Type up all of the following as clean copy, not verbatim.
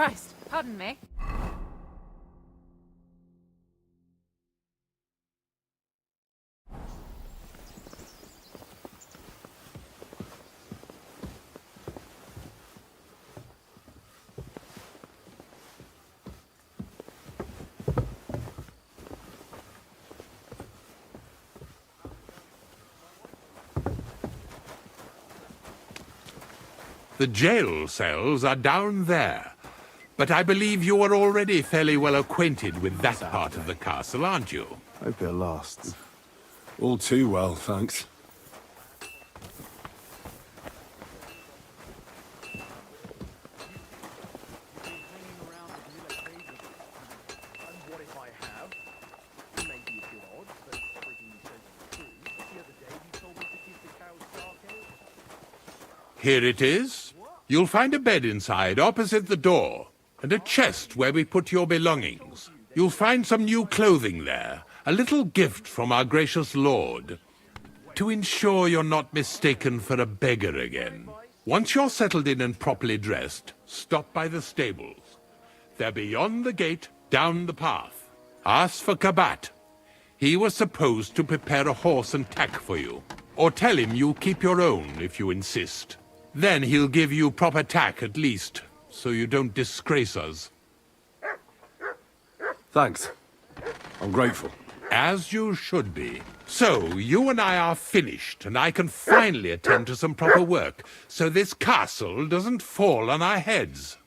Christ, pardon me. The jail cells are down there. But I believe you are already fairly well acquainted with that part of the castle, aren't you? Hope it lasts. All too well, thanks. Here it is. You'll find a bed inside, opposite the door, and a chest where we put your belongings. You'll find some new clothing there, a little gift from our gracious lord, to ensure you're not mistaken for a beggar again. Once you're settled in and properly dressed, stop by the stables. They're beyond the gate, down the path. Ask for Kabat. He was supposed to prepare a horse and tack for you. Or tell him you'll keep your own if you insist. Then he'll give you proper tack at least, so you don't disgrace us. Thanks. I'm grateful. As you should be. So, you and I are finished, and I can finally attend to some proper work, so this castle doesn't fall on our heads.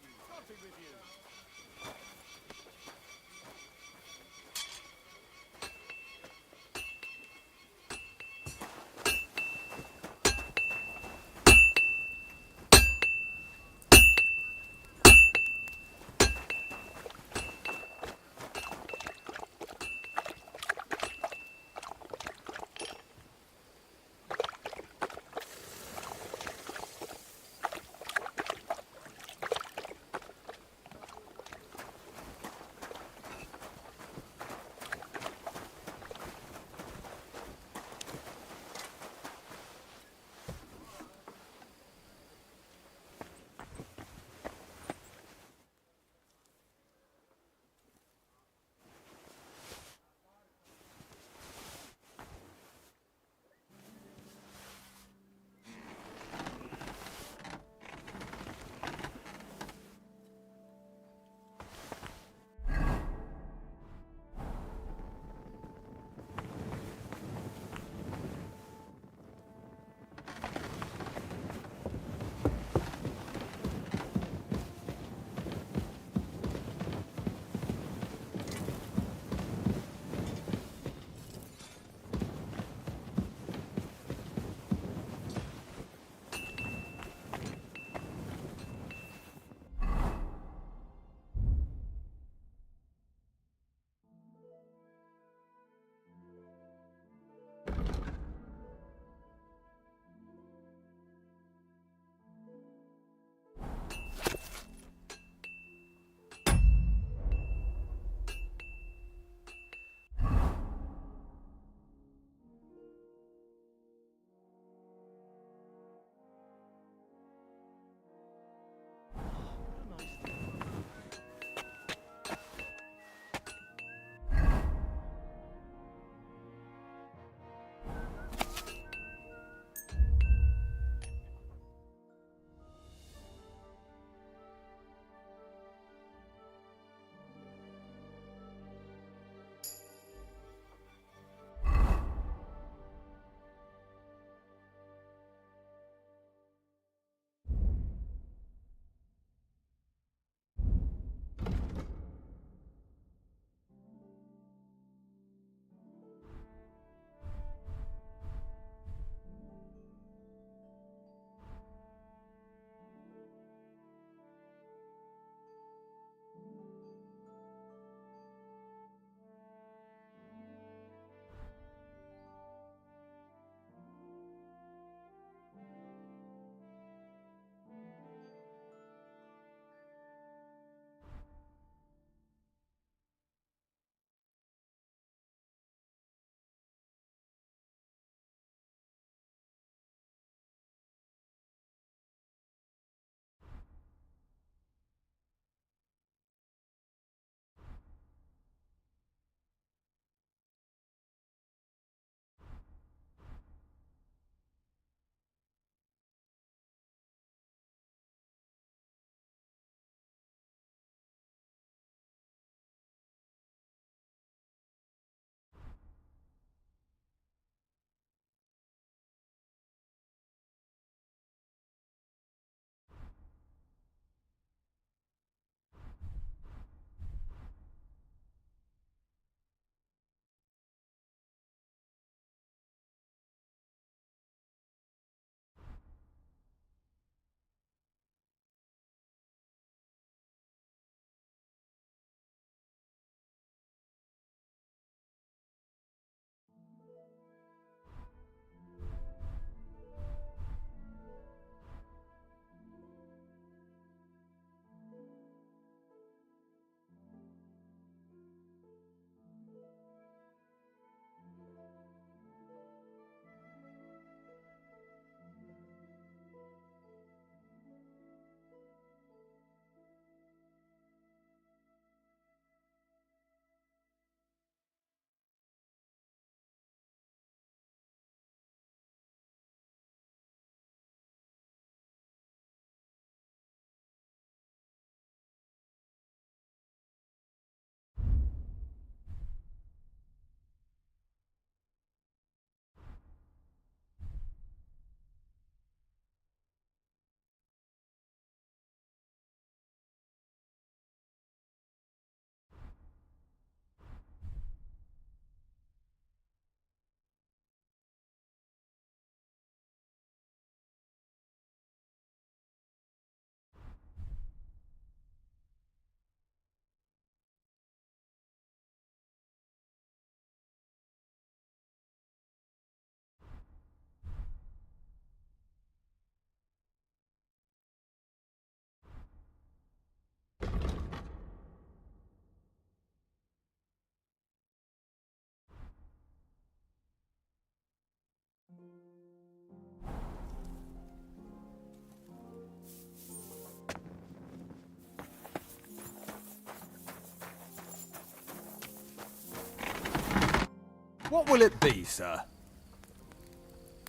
What will it be, sir?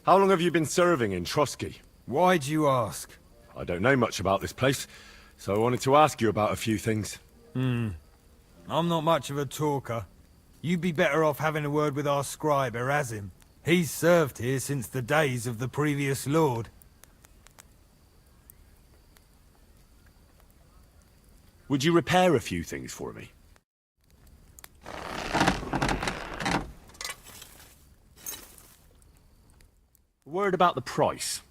How long have you been serving in Trotsky? Why do you ask? I don't know much about this place, so I wanted to ask you about a few things. I'm not much of a talker. You'd be better off having a word with our scribe, Erasim. He's served here since the days of the previous lord. Would you repair a few things for me? A word about the price.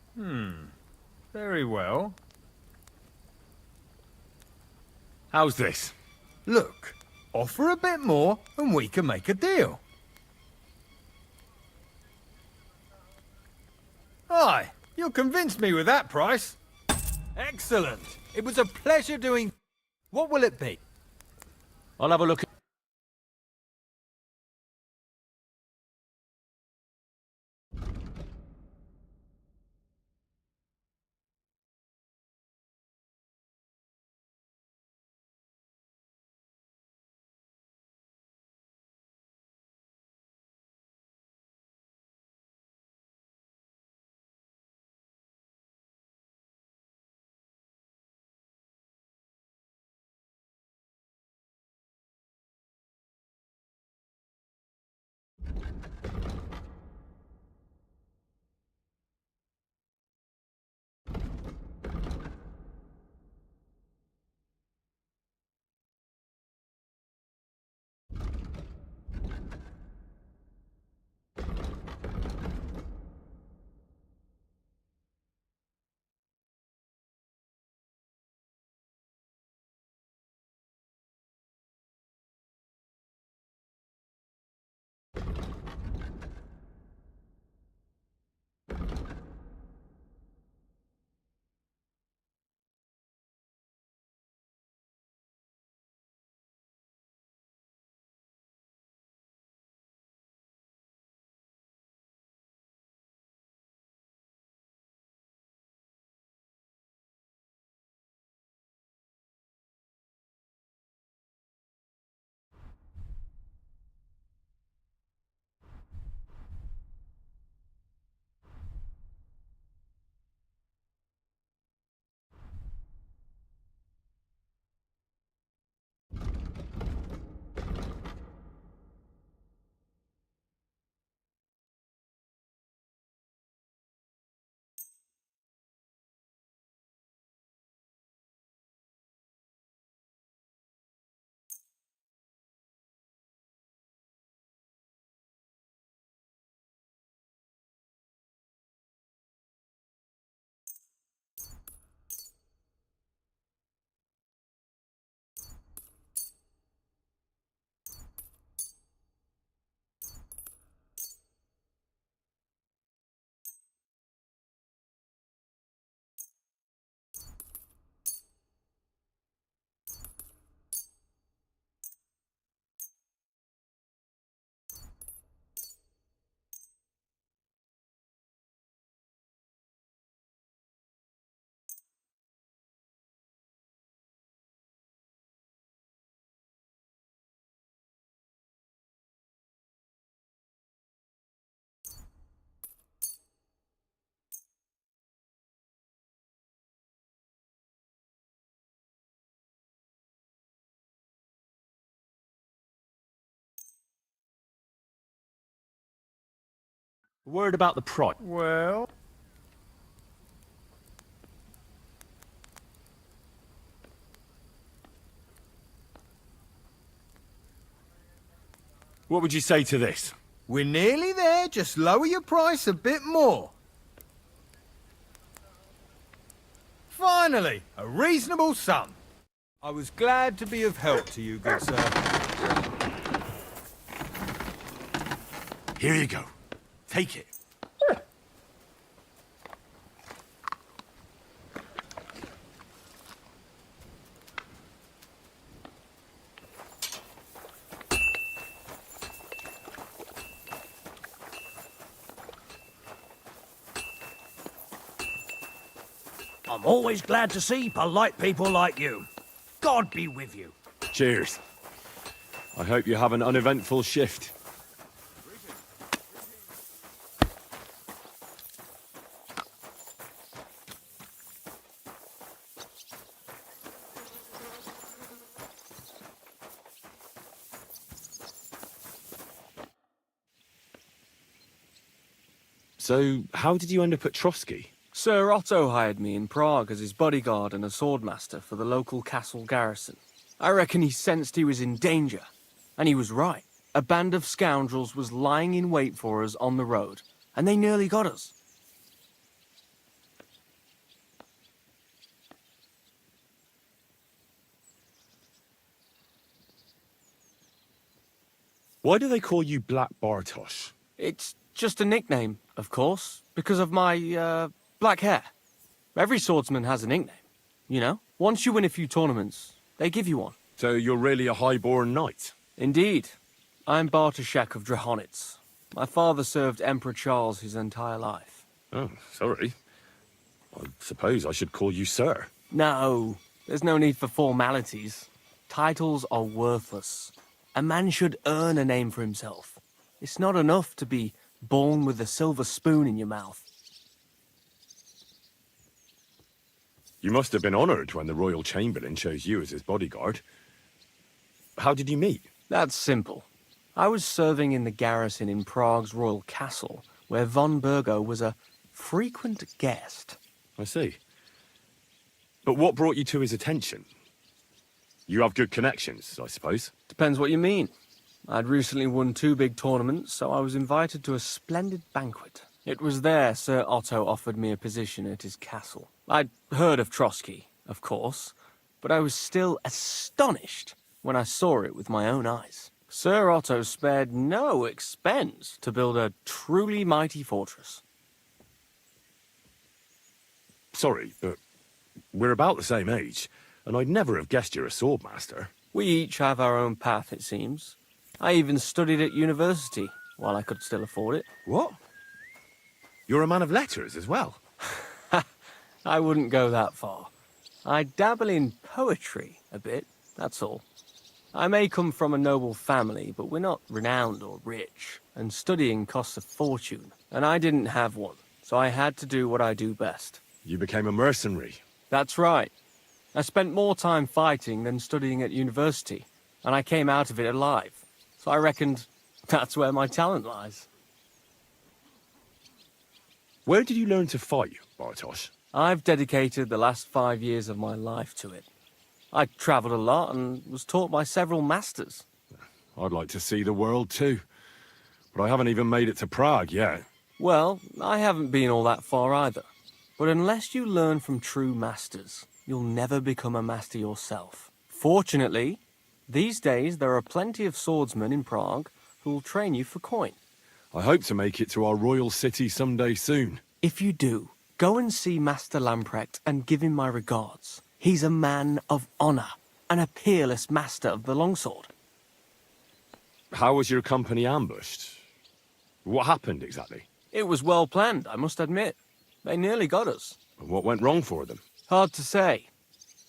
Very well. How's this? Look, offer a bit more and we can make a deal. Aye, you'll convince me with that price. Excellent. It was a pleasure doing... What will it be? I'll have a look at... A word about the price. Well... What would you say to this? We're nearly there, just lower your price a bit more. Finally, a reasonable sum. I was glad to be of help to you, good sir. Here you go. Take it. I'm always glad to see polite people like you. God be with you. Cheers. I hope you have an uneventful shift. So, how did you end up at Trotsky? Sir Otto hired me in Prague as his bodyguard and a swordmaster for the local castle garrison. I reckon he sensed he was in danger. And he was right. A band of scoundrels was lying in wait for us on the road, and they nearly got us. Why do they call you Black Bartosz? It's just a nickname, of course, because of my, black hair. Every swordsman has a nickname, you know? Once you win a few tournaments, they give you one. So you're really a high-born knight? Indeed. I'm Bartoszek of Drahonitz. My father served Emperor Charles his entire life. Oh, sorry. I suppose I should call you sir. No, there's no need for formalities. Titles are worthless. A man should earn a name for himself. It's not enough to be born with a silver spoon in your mouth. You must have been honoured when the Royal Chamberlain chose you as his bodyguard. How did you meet? That's simple. I was serving in the garrison in Prague's royal castle, where von Burgo was a frequent guest. I see. But what brought you to his attention? You have good connections, I suppose. Depends what you mean. I'd recently won 2 big tournaments, so I was invited to a splendid banquet. It was there Sir Otto offered me a position at his castle. I'd heard of Trotsky, of course, but I was still astonished when I saw it with my own eyes. Sir Otto spared no expense to build a truly mighty fortress. Sorry, but we're about the same age, and I'd never have guessed you're a swordmaster. We each have our own path, it seems. I even studied at university, while I could still afford it. What? You're a man of letters as well? I wouldn't go that far. I dabble in poetry a bit, that's all. I may come from a noble family, but we're not renowned or rich, and studying costs a fortune, and I didn't have one, so I had to do what I do best. You became a mercenary. That's right. I spent more time fighting than studying at university, and I came out of it alive, so I reckoned that's where my talent lies. Where did you learn to fight, Bartosz? I've dedicated the last 5 years of my life to it. I travelled a lot and was taught by several masters. I'd like to see the world too, but I haven't even made it to Prague yet. Well, I haven't been all that far either. But unless you learn from true masters, you'll never become a master yourself. Fortunately, these days there are plenty of swordsmen in Prague who'll train you for coin. I hope to make it to our royal city someday soon. If you do, go and see Master Lamprecht and give him my regards. He's a man of honour and a peerless master of the longsword. How was your company ambushed? What happened exactly? It was well planned, I must admit. They nearly got us. And what went wrong for them? Hard to say.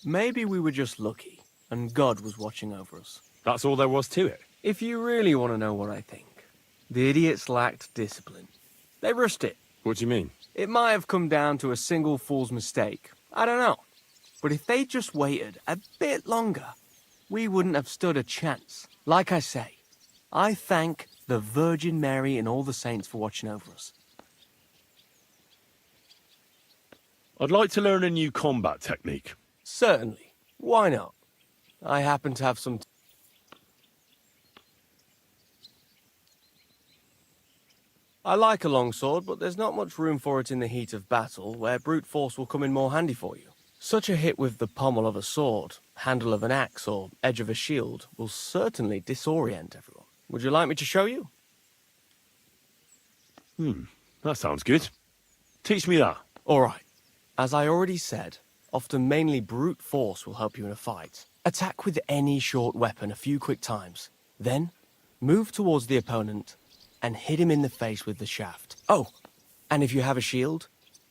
Maybe we were just lucky, and God was watching over us. That's all there was to it. If you really want to know what I think, the idiots lacked discipline. They rushed it. What do you mean? It might have come down to a single fool's mistake. I don't know. But if they just waited a bit longer, we wouldn't have stood a chance. Like I say, I thank the Virgin Mary and all the saints for watching over us. I'd like to learn a new combat technique. Certainly. Why not? I happen to have some... I like a longsword, but there's not much room for it in the heat of battle, where brute force will come in more handy for you. Such a hit with the pommel of a sword, handle of an axe, or edge of a shield will certainly disorient everyone. Would you like me to show you? That sounds good. Teach me that. All right. As I already said, often mainly brute force will help you in a fight. Attack with any short weapon a few quick times. Then, move towards the opponent and hit him in the face with the shaft. Oh, and if you have a shield,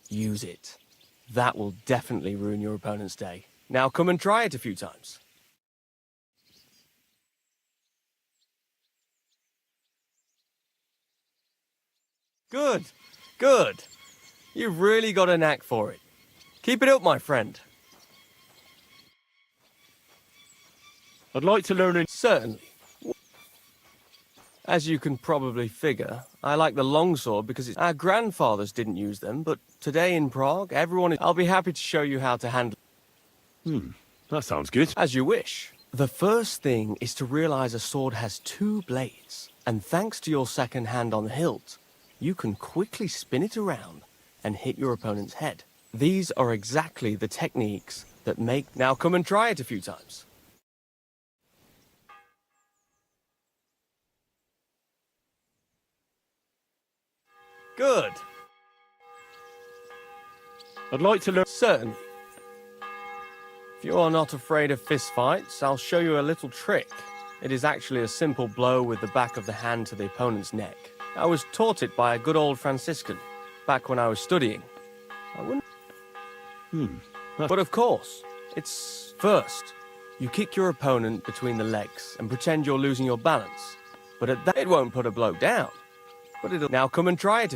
use it. That will definitely ruin your opponent's day. Now come and try it a few times. Good, good. You've really got a knack for it. Keep it up, my friend. I'd like to learn a... Certainly. As you can probably figure, I like the longsword because our grandfathers didn't use them, but today in Prague, everyone is... I'll be happy to show you how to handle... That sounds good. As you wish. The first thing is to realize a sword has two blades, and thanks to your second hand on the hilt, you can quickly spin it around and hit your opponent's head. These are exactly the techniques that make... Now come and try it a few times. Good. I'd like to learn. Certainly. If you are not afraid of fistfights, I'll show you a little trick. It is actually a simple blow with the back of the hand to the opponent's neck. I was taught it by a good old Franciscan, back when I was studying. I wouldn't... But of course, it's first. You kick your opponent between the legs and pretend you're losing your balance. But at that, it won't put a blow down. But it'll... Now come and try it.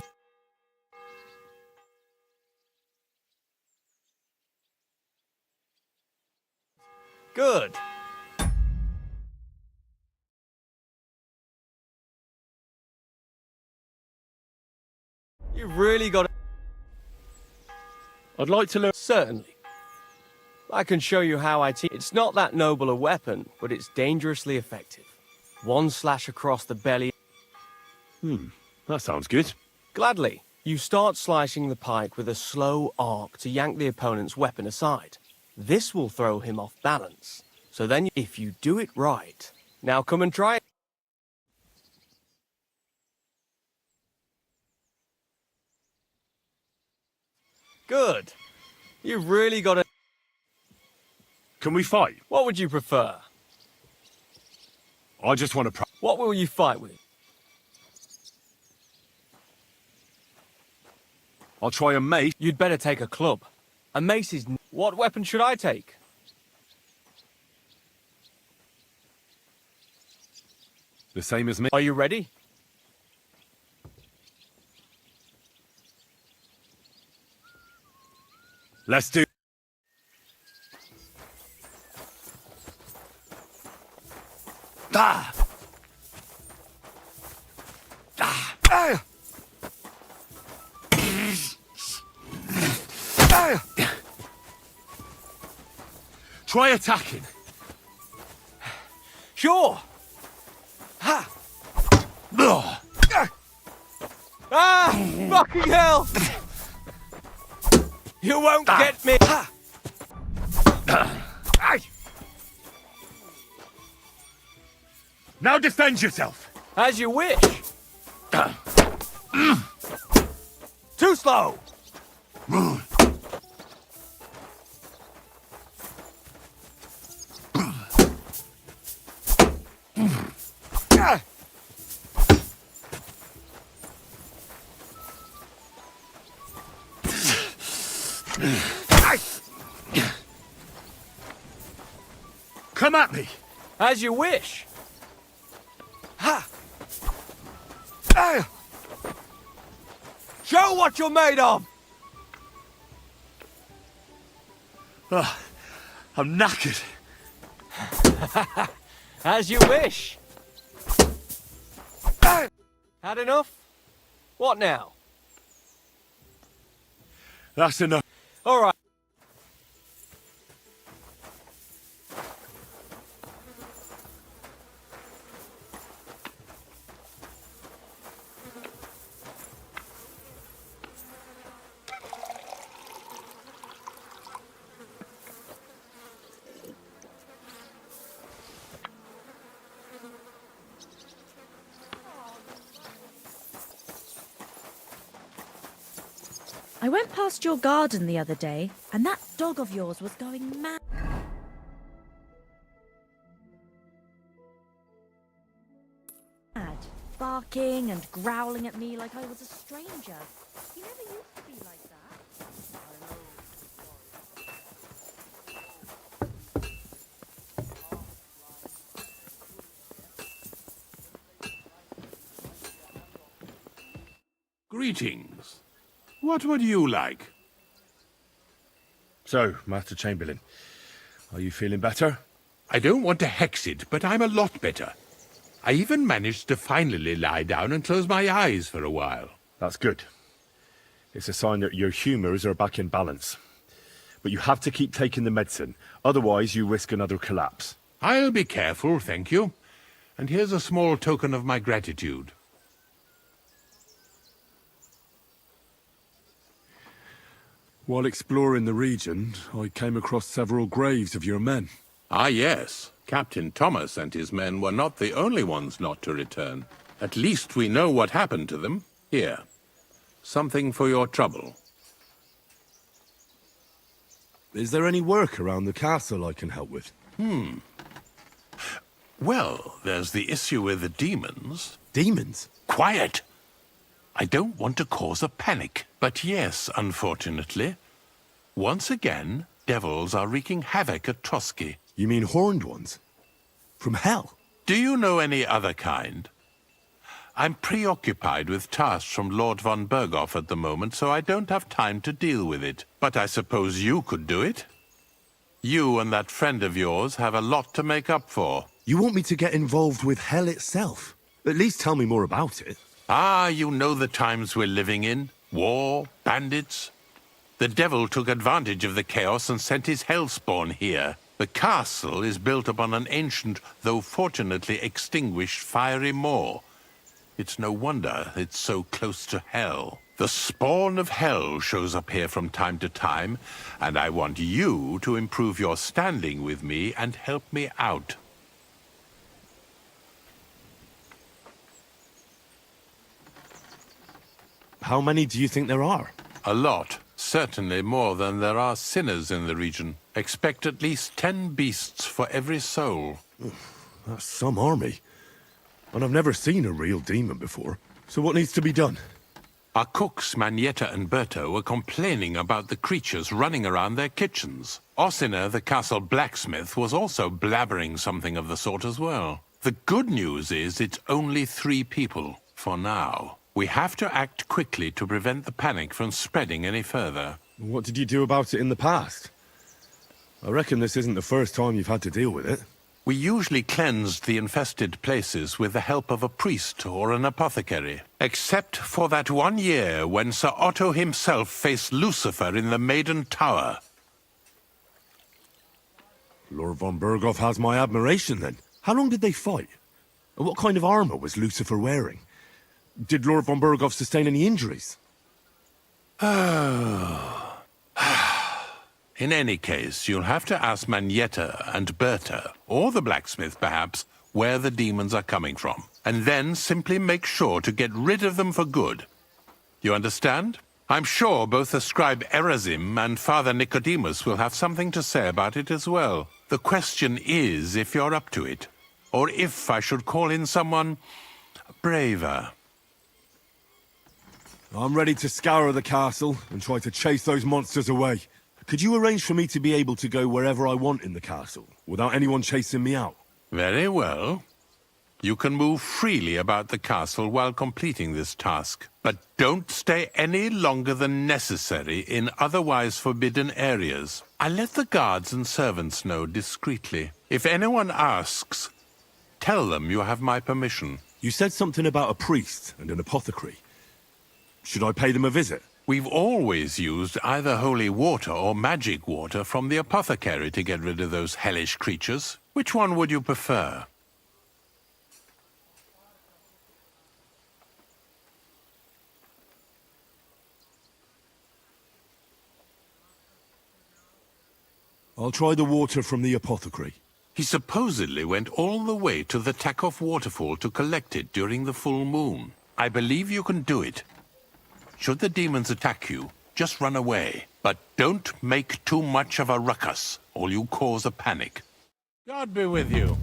Good. You've really got to... I'd like to learn. Certainly. I can show you how I teach. It's not that noble a weapon, but it's dangerously effective. One slash across the belly. That sounds good. Gladly. You start slicing the pike with a slow arc to yank the opponent's weapon aside. This will throw him off balance. So then, if you do it right... Now come and try it. Good. You've really got to... Can we fight? What would you prefer? I just want to. What will you fight with? I'll try a mace. You'd better take a club. A mace is... What weapon should I take? The same as me. Are you ready? Let's do. Ah! Ah! Ah! Ah! Try attacking. Sure! Ha! Ugh. Ah! Fucking hell! You won't get me! Ha! Aye! Now defend yourself. As you wish! Too slow! Ah! Come at me. As you wish! Ha! Ah! Show what you're made of! I'm knackered. As you wish! Ah! Had enough? What now? That's enough. All right. I went past your garden the other day, and that dog of yours was going mad. Barking and growling at me like I was a stranger. He never used to be like that. Greetings. What would you like? So, Master Chamberlain, are you feeling better? I don't want to hex it, but I'm a lot better. I even managed to finally lie down and close my eyes for a while. That's good. It's a sign that your humours are back in balance. But you have to keep taking the medicine, otherwise you risk another collapse. I'll be careful, thank you. And here's a small token of my gratitude. While exploring the region, I came across several graves of your men. Ah, yes. Captain Thomas and his men were not the only ones not to return. At least we know what happened to them. Here. Something for your trouble. Is there any work around the castle I can help with? Well, there's the issue with the demons. Demons? Quiet! I don't want to cause a panic. But yes, unfortunately. Once again, devils are wreaking havoc at Trotsky. You mean horned ones? From hell? Do you know any other kind? I'm preoccupied with tasks from Lord von Berghoff at the moment, so I don't have time to deal with it. But I suppose you could do it? You and that friend of yours have a lot to make up for. You want me to get involved with hell itself? At least tell me more about it. Ah, you know the times we're living in. War, bandits. The devil took advantage of the chaos and sent his hellspawn here. The castle is built upon an ancient, though fortunately extinguished, fiery moor. It's no wonder it's so close to hell. The spawn of hell shows up here from time to time, and I want you to improve your standing with me and help me out. How many do you think there are? A lot. Certainly more than there are sinners in the region. Expect at least 10 beasts for every soul. That's some army. And I've never seen a real demon before. So what needs to be done? Our cooks, Manietta and Berto, were complaining about the creatures running around their kitchens. Ossiner, the castle blacksmith, was also blabbering something of the sort as well. The good news is it's only 3 people, for now. We have to act quickly to prevent the panic from spreading any further. What did you do about it in the past? I reckon this isn't the first time you've had to deal with it. We usually cleansed the infested places with the help of a priest or an apothecary. Except for that one year when Sir Otto himself faced Lucifer in the Maiden Tower. Lord von Berghoff has my admiration then. How long did they fight? What kind of armor was Lucifer wearing? Did Lord von Berghoff sustain any injuries? In any case, you'll have to ask Manietta and Berta, or the blacksmith perhaps, where the demons are coming from. And then simply make sure to get rid of them for good. You understand? I'm sure both the scribe Erazim and Father Nicodemus will have something to say about it as well. The question is if you're up to it, or if I should call in someone braver. I'm ready to scour the castle and try to chase those monsters away. Could you arrange for me to be able to go wherever I want in the castle, without anyone chasing me out? Very well. You can move freely about the castle while completing this task. But don't stay any longer than necessary in otherwise forbidden areas. I'll let the guards and servants know discreetly. If anyone asks, tell them you have my permission. You said something about a priest and an apothecary. Should I pay them a visit? We've always used either holy water or magic water from the apothecary to get rid of those hellish creatures. Which one would you prefer? I'll try the water from the apothecary. He supposedly went all the way to the Takoff waterfall to collect it during the full moon. I believe you can do it. Should the demons attack you, just run away. But don't make too much of a ruckus, or you cause a panic. God be with you.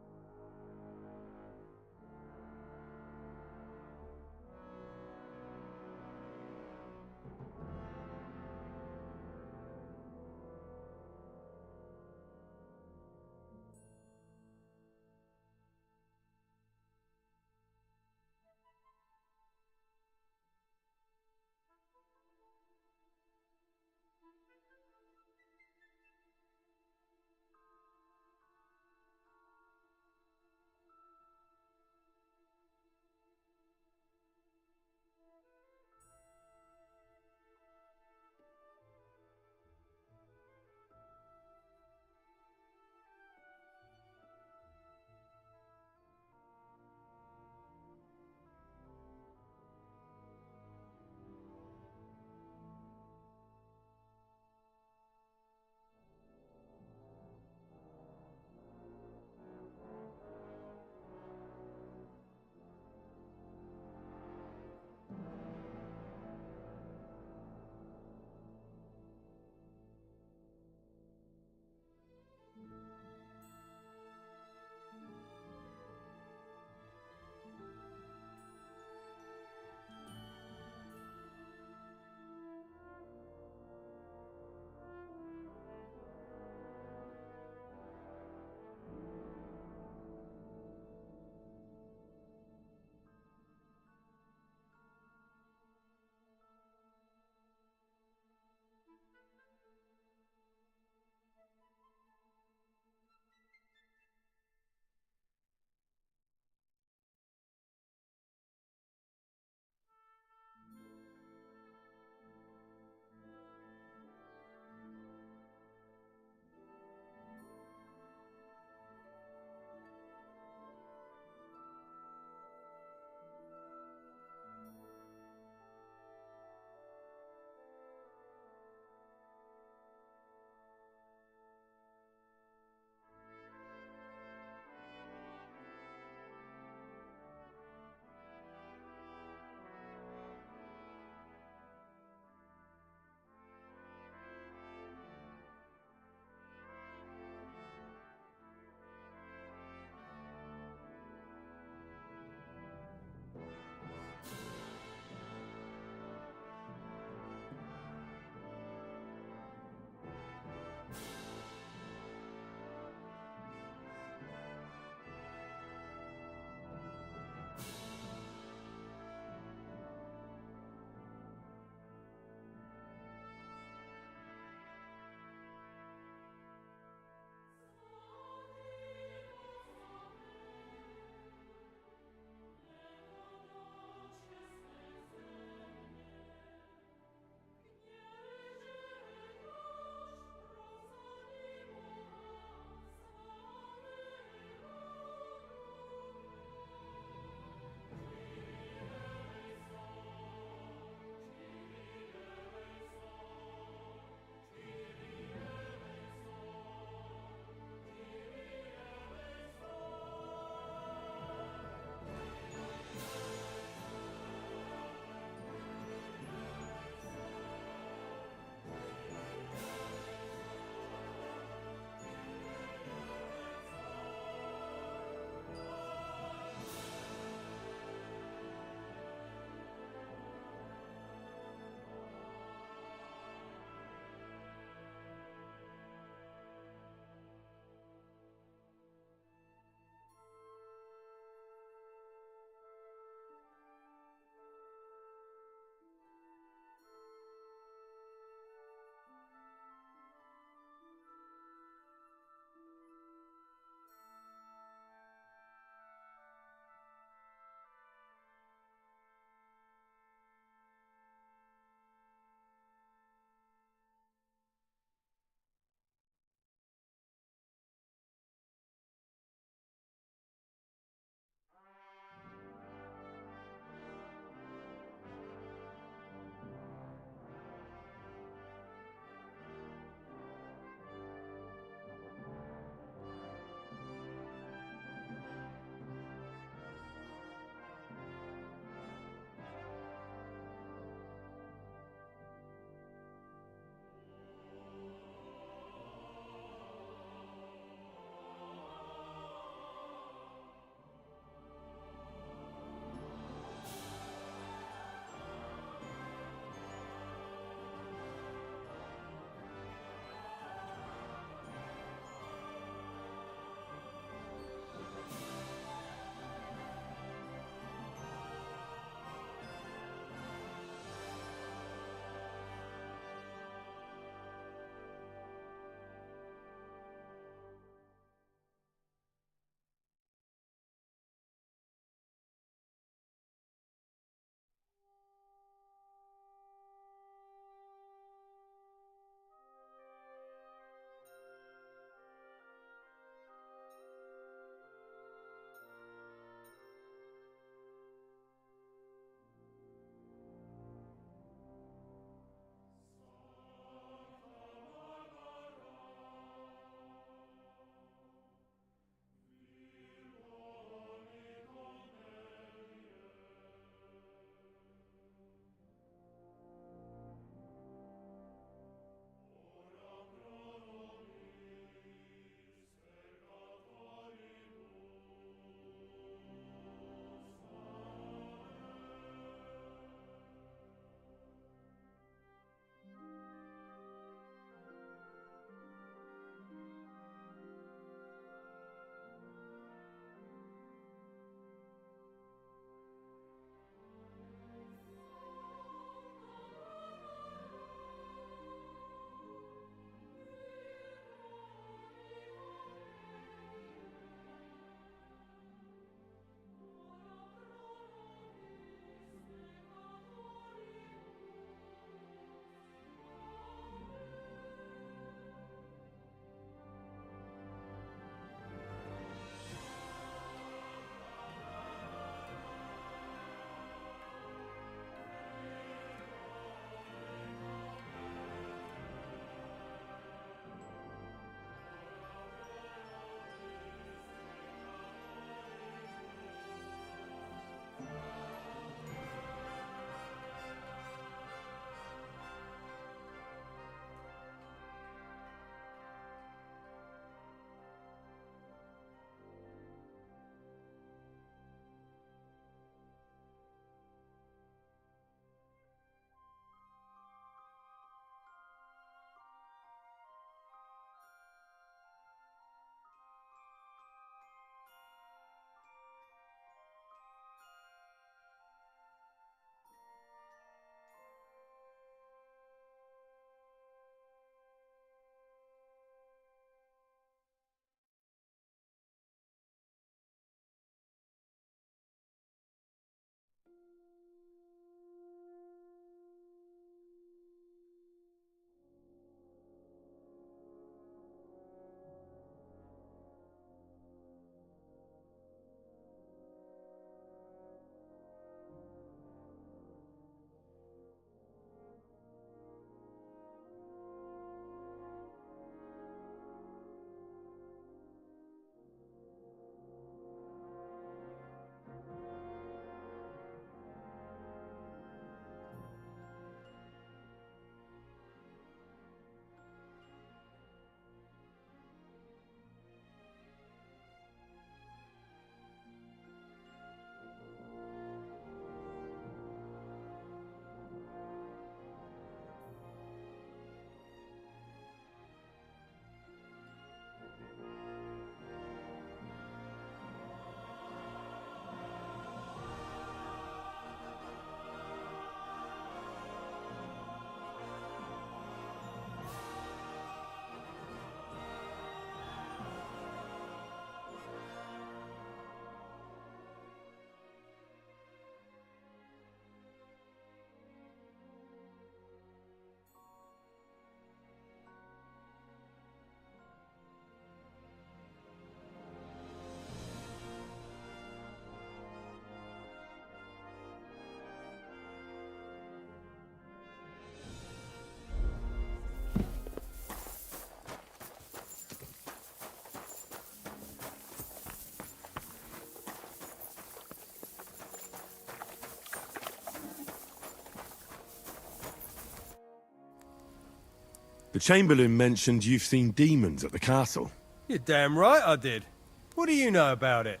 The Chamberlain mentioned you've seen demons at the castle. You're damn right I did. What do you know about it?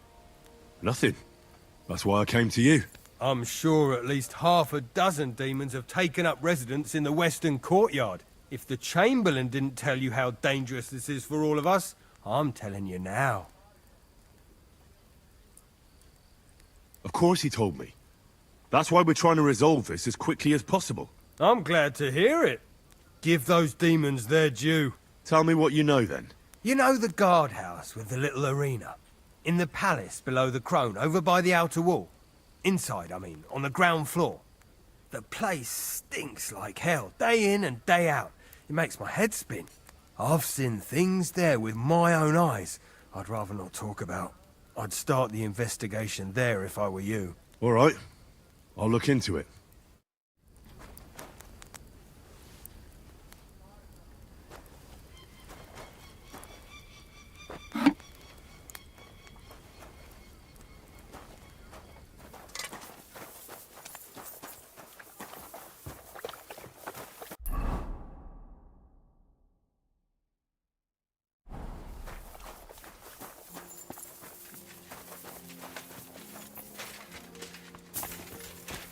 Nothing. That's why I came to you. I'm sure at least half a dozen demons have taken up residence in the western courtyard. If the Chamberlain didn't tell you how dangerous this is for all of us, I'm telling you now. Of course he told me. That's why we're trying to resolve this as quickly as possible. I'm glad to hear it. Give those demons their due. Tell me what you know then. You know the guardhouse with the little arena? In the palace below the crone, over by the outer wall? Inside, I mean, on the ground floor. The place stinks like hell, day in and day out. It makes my head spin. I've seen things there with my own eyes I'd rather not talk about. I'd start the investigation there if I were you. All right. I'll look into it.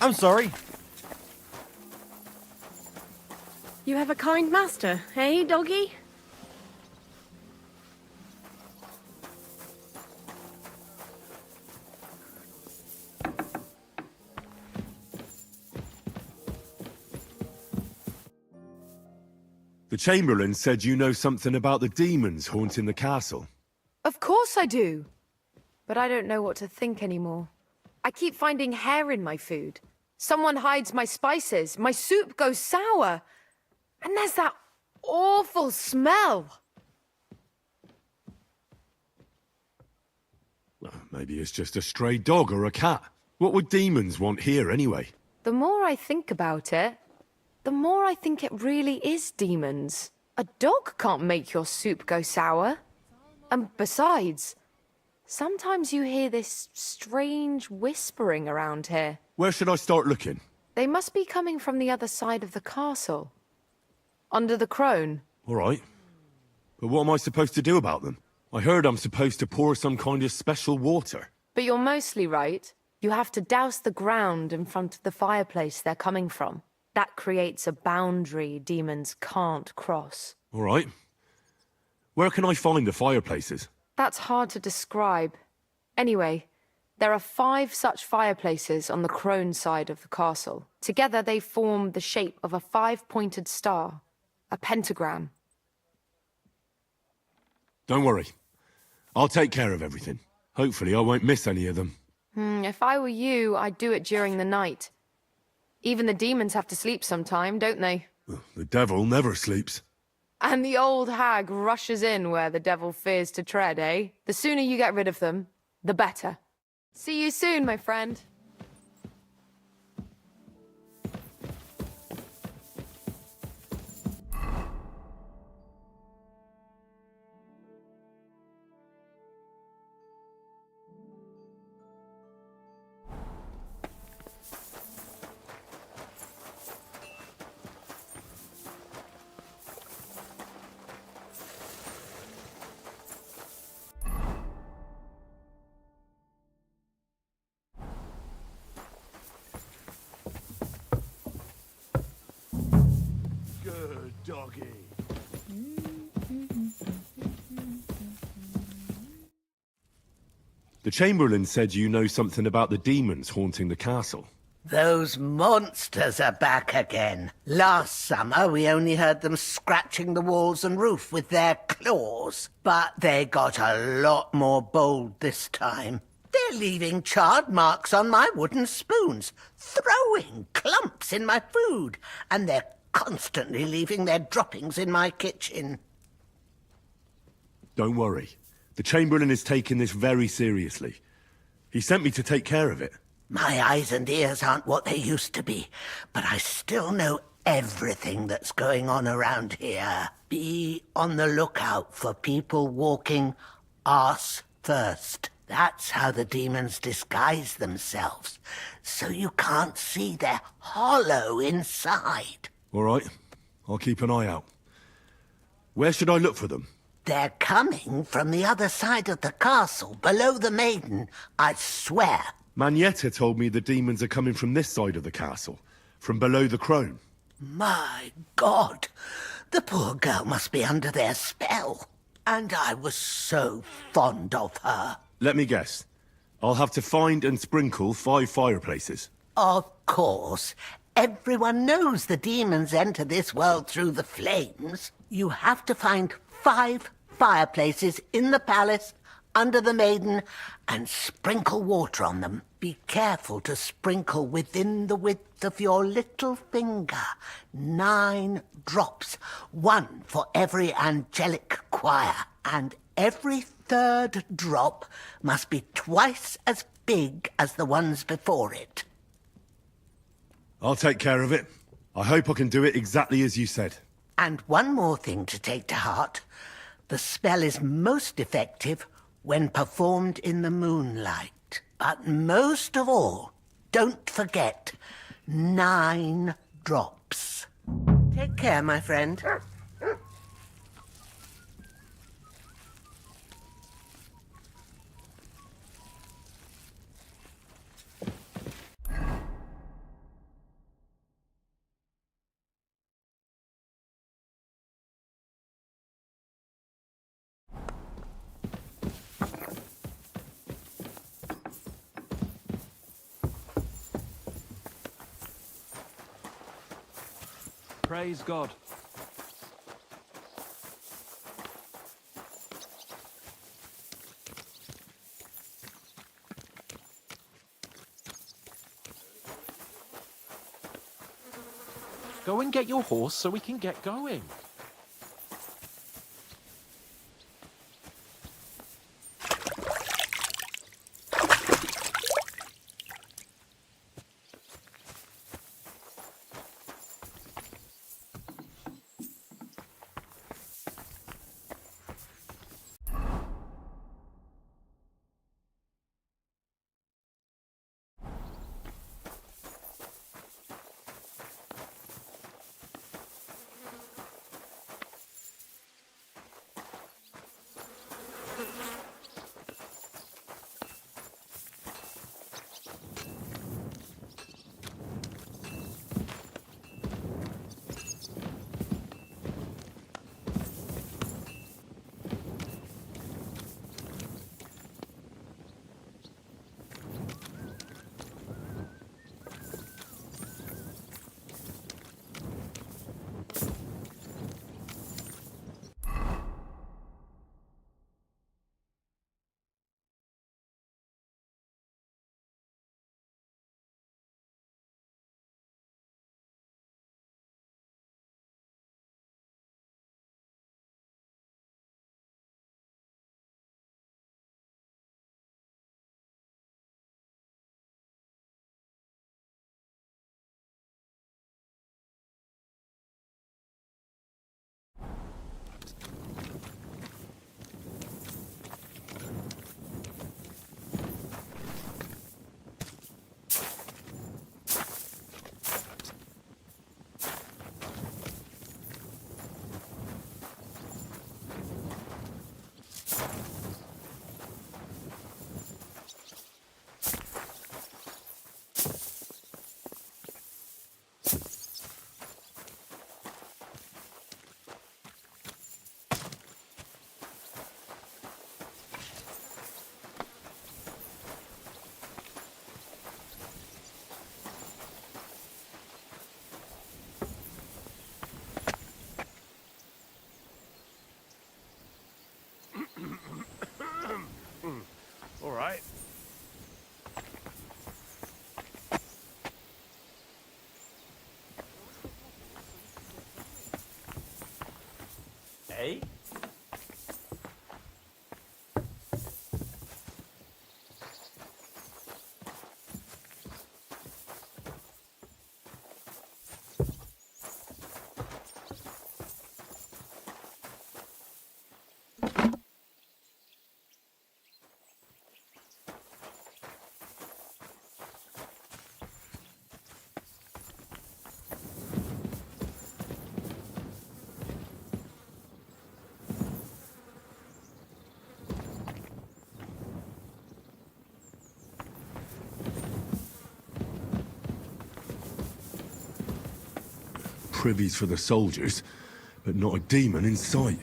I'm sorry. You have a kind master, eh, doggy? The Chamberlain said you know something about the demons haunting the castle. Of course I do. But I don't know what to think anymore. I keep finding hair in my food. Someone hides my spices. My soup goes sour. And there's that awful smell. Well, maybe it's just a stray dog or a cat. What would demons want here anyway? The more I think about it, the more I think it really is demons. A dog can't make your soup go sour. And besides, sometimes you hear this strange whispering around here. Where should I start looking? They must be coming from the other side of the castle. Under the crone. All right. But what am I supposed to do about them? I heard I'm supposed to pour some kind of special water. But you're mostly right. You have to douse the ground in front of the fireplace they're coming from. That creates a boundary demons can't cross. All right. Where can I find the fireplaces? That's hard to describe. Anyway, there are 5 such fireplaces on the crone side of the castle. Together they form the shape of a 5-pointed star, a pentagram. Don't worry. I'll take care of everything. Hopefully I won't miss any of them. If I were you, I'd do it during the night. Even the demons have to sleep sometime, don't they? The devil never sleeps. And the old hag rushes in where the devil fears to tread, eh? The sooner you get rid of them, the better. See you soon, my friend. Good doggy. The Chamberlain said you know something about the demons haunting the castle. Those monsters are back again. Last summer, we only heard them scratching the walls and roof with their claws. But they got a lot more bold this time. They're leaving charred marks on my wooden spoons, throwing clumps in my food, and they're constantly leaving their droppings in my kitchen. Don't worry. The Chamberlain is taking this very seriously. He sent me to take care of it. My eyes and ears aren't what they used to be, but I still know everything that's going on around here. Be on the lookout for people walking arse first. That's how the demons disguise themselves, so you can't see their hollow inside. All right. I'll keep an eye out. Where should I look for them? They're coming from the other side of the castle, below the maiden, I swear. Manietta told me the demons are coming from this side of the castle, from below the crone. My God, the poor girl must be under their spell. And I was so fond of her. Let me guess. I'll have to find and sprinkle 5 fireplaces. Of course. Everyone knows the demons enter this world through the flames. You have to find 5 fireplaces in the palace, under the maiden, and sprinkle water on them. Be careful to sprinkle within the width of your little finger. 9 drops, 1 for every angelic choir. And every 3rd drop must be twice as big as the ones before it. I'll take care of it. I hope I can do it exactly as you said. And one more thing to take to heart. The spell is most effective when performed in the moonlight. But most of all, don't forget 9 drops. Take care, my friend. Praise God. Go and get your horse so we can get going. privies for the soldiers, but not a demon in sight.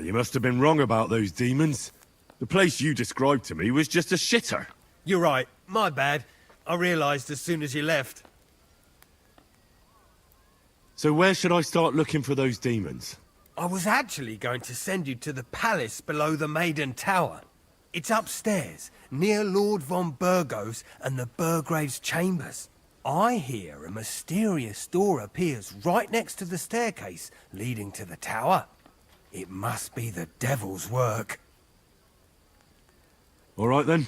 You must have been wrong about those demons. The place you described to me was just a shitter. You're right. My bad. I realised as soon as you left. So where should I start looking for those demons? I was actually going to send you to the palace below the Maiden Tower. It's upstairs, near Lord von Burgos and the Burgrave's chambers. I hear a mysterious door appears right next to the staircase leading to the tower. It must be the devil's work. All right then.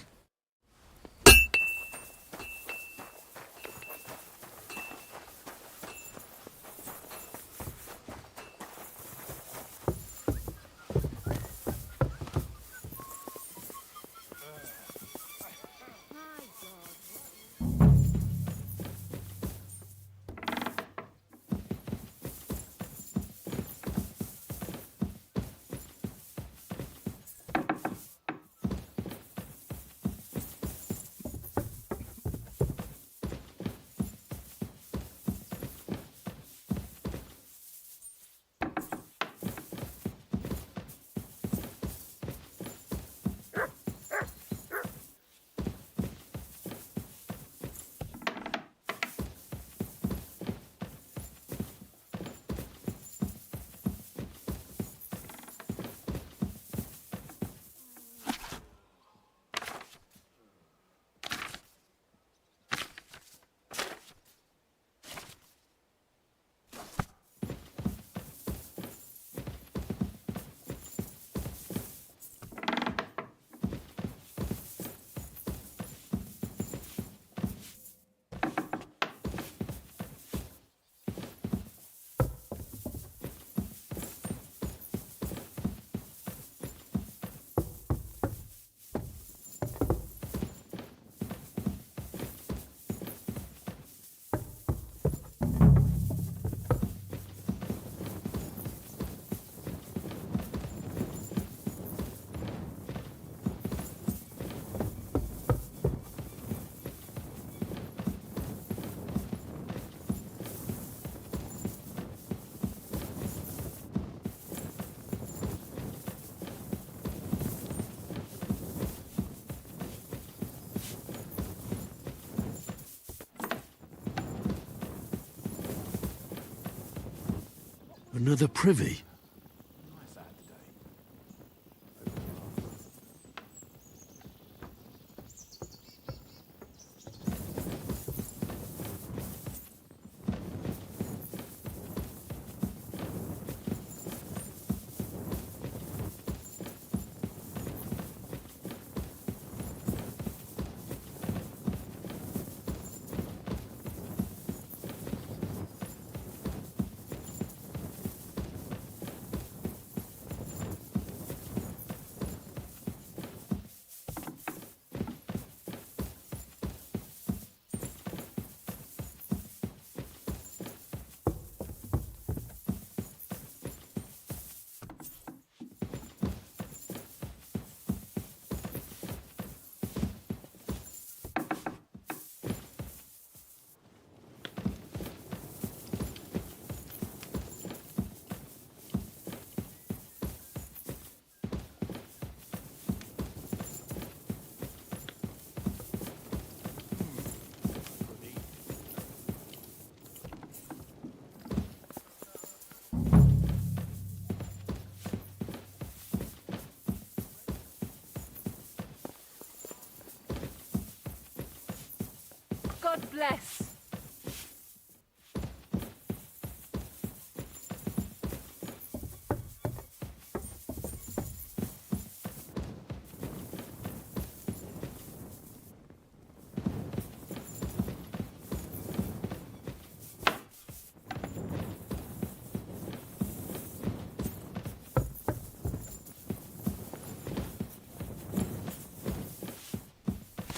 Another privy?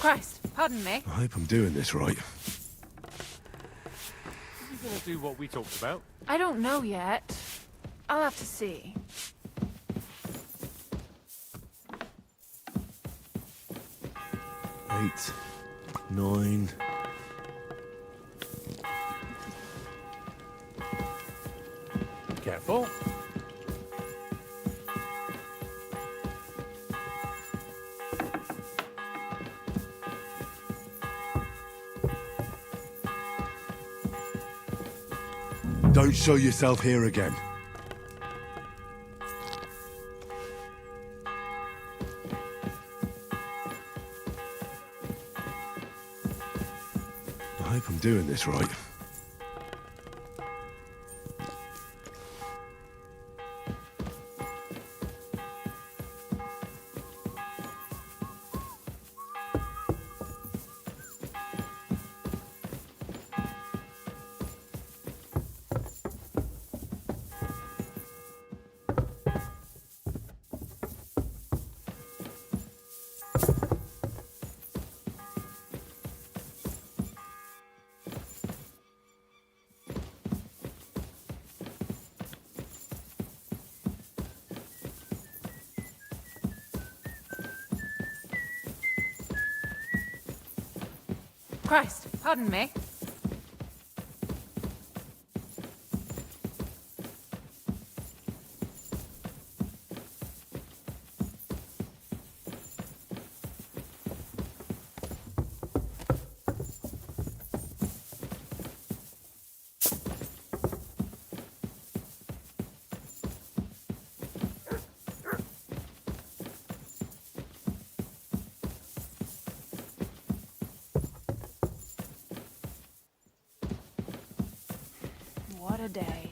Christ, pardon me. I hope I'm doing this right. Are you gonna do what we talked about? I don't know yet. I'll have to see. Eight, 9. Careful. Don't show yourself here again. I hope I'm doing this right. Christ, pardon me. What a day.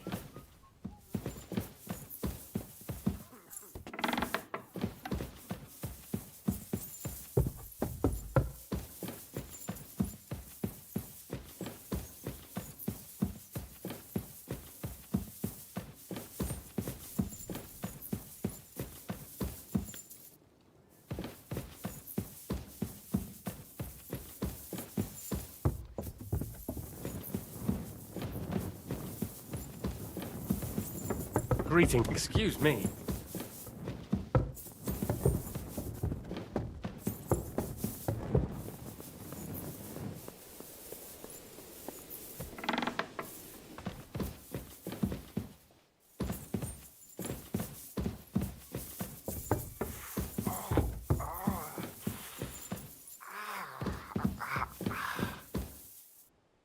Greeting. Excuse me.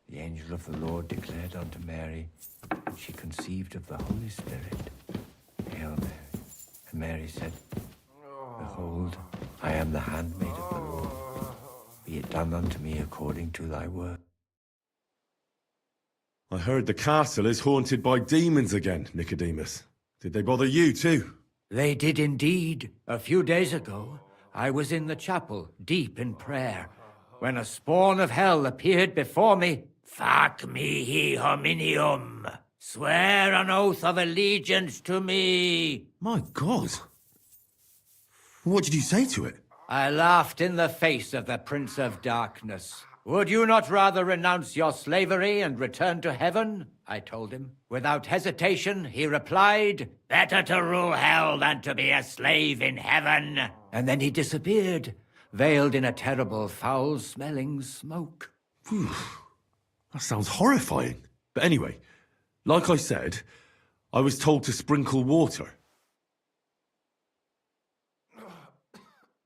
The angel of the Lord declared unto Mary, and she conceived of the Holy Spirit. Hail Mary. And Mary said, Behold, I am the handmaid of the Lord. Be it done unto me according to thy word. I heard the castle is haunted by demons again, Nicodemus. Did they bother you too? They did indeed. A few days ago, I was in the chapel, deep in prayer, when a spawn of hell appeared before me. Fac mihi hominium. Swear an oath of allegiance to me. My God. What did you say to it? I laughed in the face of the Prince of Darkness. Would you not rather renounce your slavery and return to heaven? I told him. Without hesitation, he replied, Better to rule hell than to be a slave in heaven. And then he disappeared, veiled in a terrible, foul-smelling smoke. Whew. That sounds horrifying. But anyway, like I said, I was told to sprinkle water.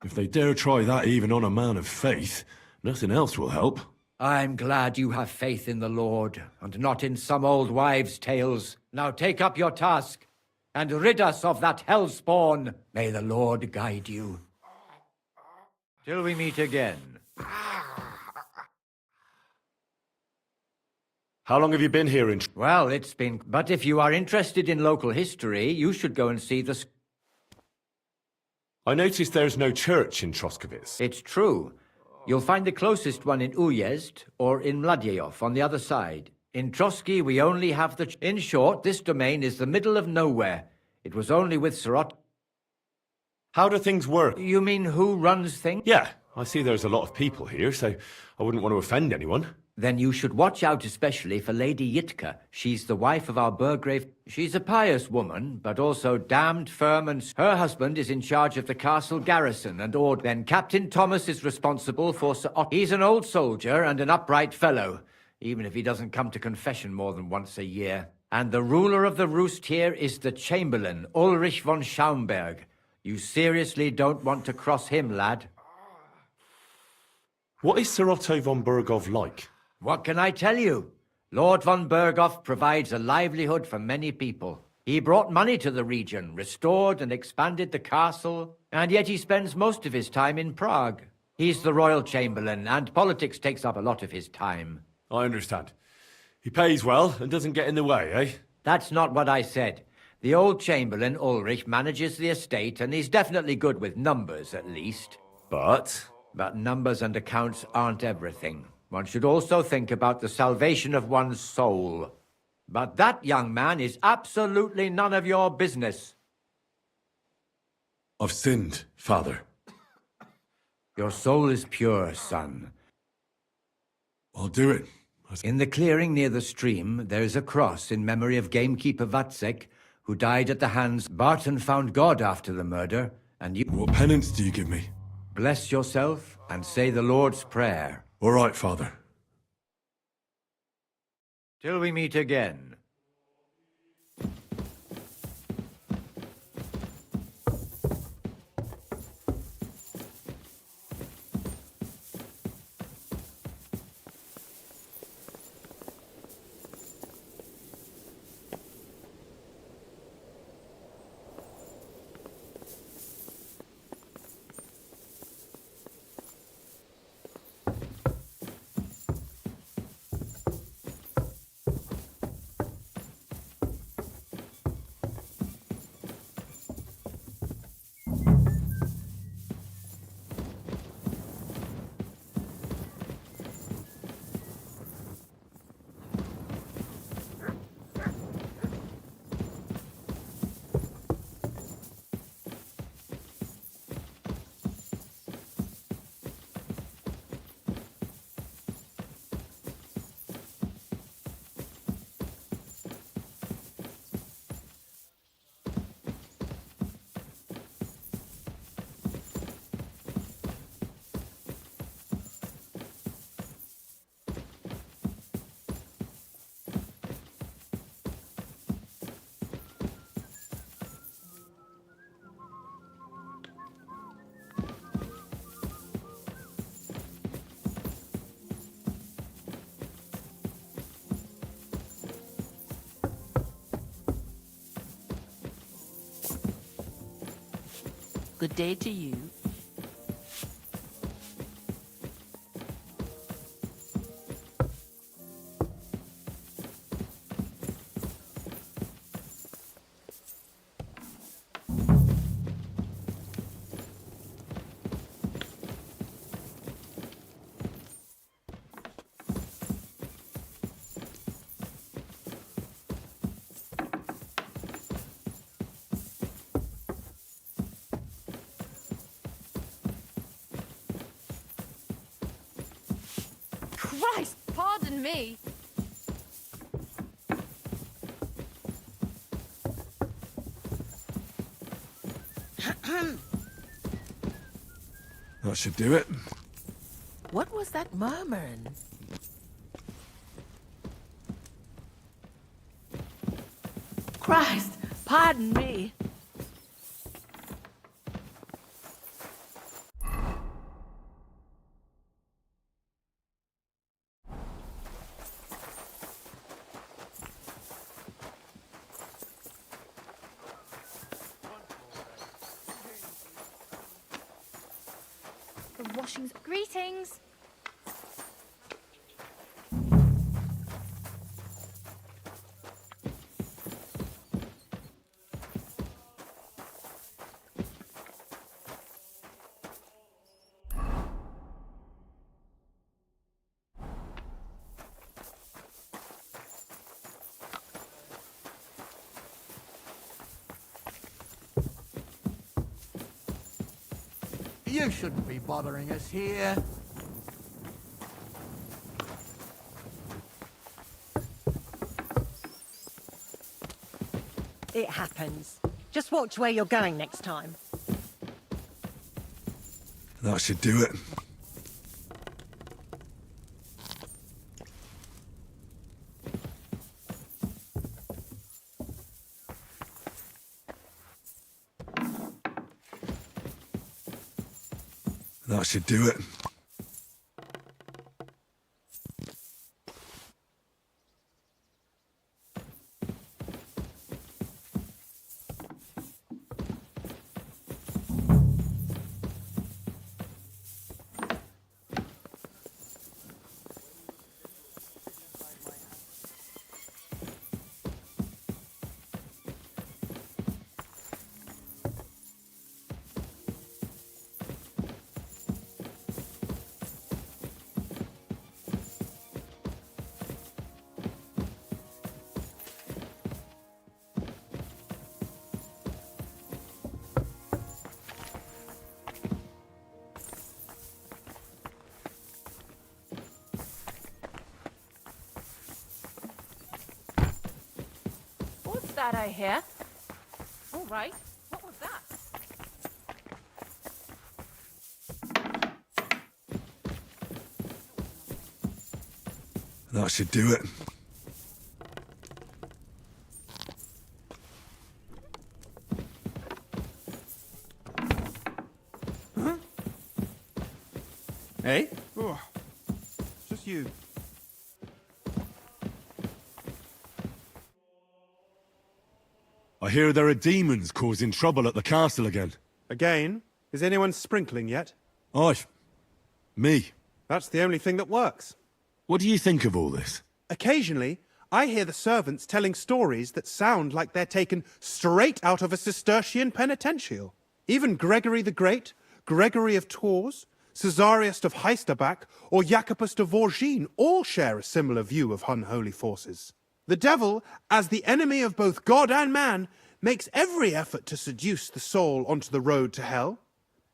If they dare try that even on a man of faith, nothing else will help. I'm glad you have faith in the Lord, and not in some old wives' tales. Now take up your task, and rid us of that hell spawn. May the Lord guide you. Till we meet again. How long have you been here in... Well, it's been... But if you are interested in local history, you should go and see the... I noticed there's no church in Troskowitz. It's true. You'll find the closest one in Uyezd or in Mladyeyov on the other side. In Trotsky, we only have the... In short, this domain is the middle of nowhere. It was only with Sirot... How do things work? You mean who runs things? Yeah, I see there's a lot of people here, so I wouldn't want to offend anyone. Then you should watch out especially for Lady Yitka. She's the wife of our burgrave. She's a pious woman, but also damned firm, and her husband is in charge of the castle garrison and order. Then Captain Thomas is responsible for Sir Otto. He's an old soldier and an upright fellow, even if he doesn't come to confession more than once a year. And the ruler of the roost here is the Chamberlain, Ulrich von Schaumburg. You seriously don't want to cross him, lad. What is Sir Otto von Berghoff like? What can I tell you? Lord von Berghoff provides a livelihood for many people. He brought money to the region, restored and expanded the castle, and yet he spends most of his time in Prague. He's the royal chamberlain, and politics takes up a lot of his time. I understand. He pays well and doesn't get in the way, eh? That's not what I said. The old chamberlain, Ulrich, manages the estate, and he's definitely good with numbers, at least. But numbers and accounts aren't everything. One should also think about the salvation of one's soul. But that young man is absolutely none of your business. I've sinned, Father. Your soul is pure, son. I'll do it. In the clearing near the stream, there is a cross in memory of gamekeeper Vatsek, who died at the hands. Barton found God after the murder, and you... What penance do you give me? Bless yourself and say the Lord's Prayer. All right, Father. Till we meet again. Good day to you. Christ, pardon me. That should do it. What was that murmuring? Christ, pardon me. The washings. Greetings. You shouldn't be bothering us here. It happens. Just watch where you're going next time. That should do it. That should do it. What's that I hear? All right. What was that? That should do it. Hey? Oh, just you. I hear there are demons causing trouble at the castle again. Again? Is anyone sprinkling yet? Me. That's the only thing that works. What do you think of all this? Occasionally, I hear the servants telling stories that sound like they're taken straight out of a Cistercian penitential. Even Gregory the Great, Gregory of Tours, Caesarius of Heisterbach, or Jacobus de Vorgine all share a similar view of unholy forces. The devil, as the enemy of both God and man, makes every effort to seduce the soul onto the road to hell,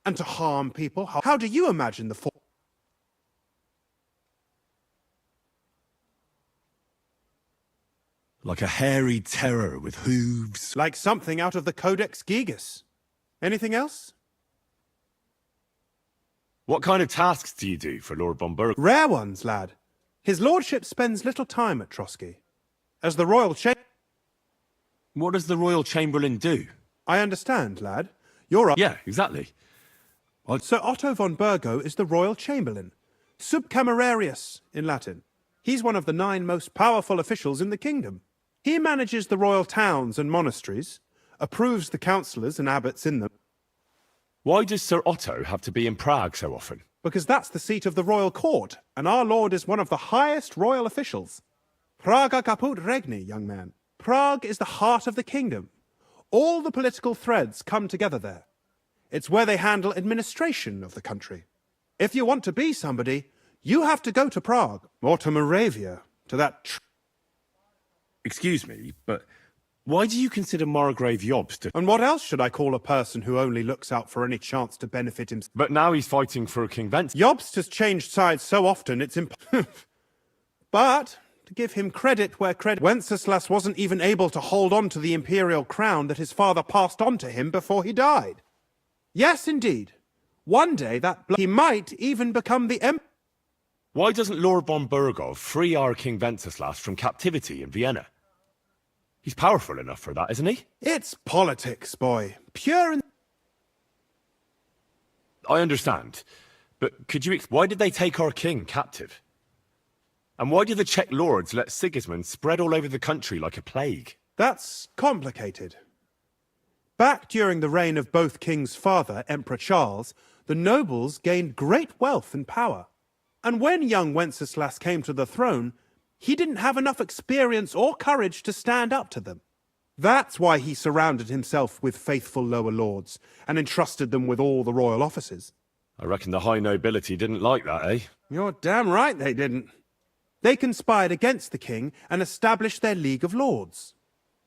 and to harm people. How do you imagine the fall? Like a hairy terror with hooves. Like something out of the Codex Gigas. Anything else? What kind of tasks do you do for Lord Bomberg? Rare ones, lad. His lordship spends little time at Trotsky. As the royal What does the royal chamberlain do? I understand, lad. You're up. Yeah, exactly. Sir Otto von Burgo is the royal chamberlain. Subcamerarius in Latin. He's one of the 9 most powerful officials in the kingdom. He manages the royal towns and monasteries, approves the councillors and abbots in them. Why does Sir Otto have to be in Prague so often? Because that's the seat of the royal court, and our lord is one of the highest royal officials. Praga caput regni, young man. Prague is the heart of the kingdom. All the political threads come together there. It's where they handle administration of the country. If you want to be somebody, you have to go to Prague, or to Moravia, to that... Excuse me, but why do you consider Margrave Jobst to... And what else should I call a person who only looks out for any chance to benefit himself? But now he's fighting for King Wenceslas. Jobst has changed sides so often, it's But... to give him credit where credit... Wenceslas wasn't even able to hold on to the imperial crown that his father passed on to him before he died. Yes, indeed. One day he might even become the emperor. Why doesn't Lord von Burgov free our King Wenceslas from captivity in Vienna? He's powerful enough for that, isn't he? It's politics, boy. Pure and... I understand. But could you... Why did they take our king captive? And why did the Czech lords let Sigismund spread all over the country like a plague? That's complicated. Back during the reign of both king's father, Emperor Charles, the nobles gained great wealth and power. And when young Wenceslas came to the throne, he didn't have enough experience or courage to stand up to them. That's why he surrounded himself with faithful lower lords and entrusted them with all the royal offices. I reckon the high nobility didn't like that, eh? You're damn right they didn't. They conspired against the king and established their League of Lords.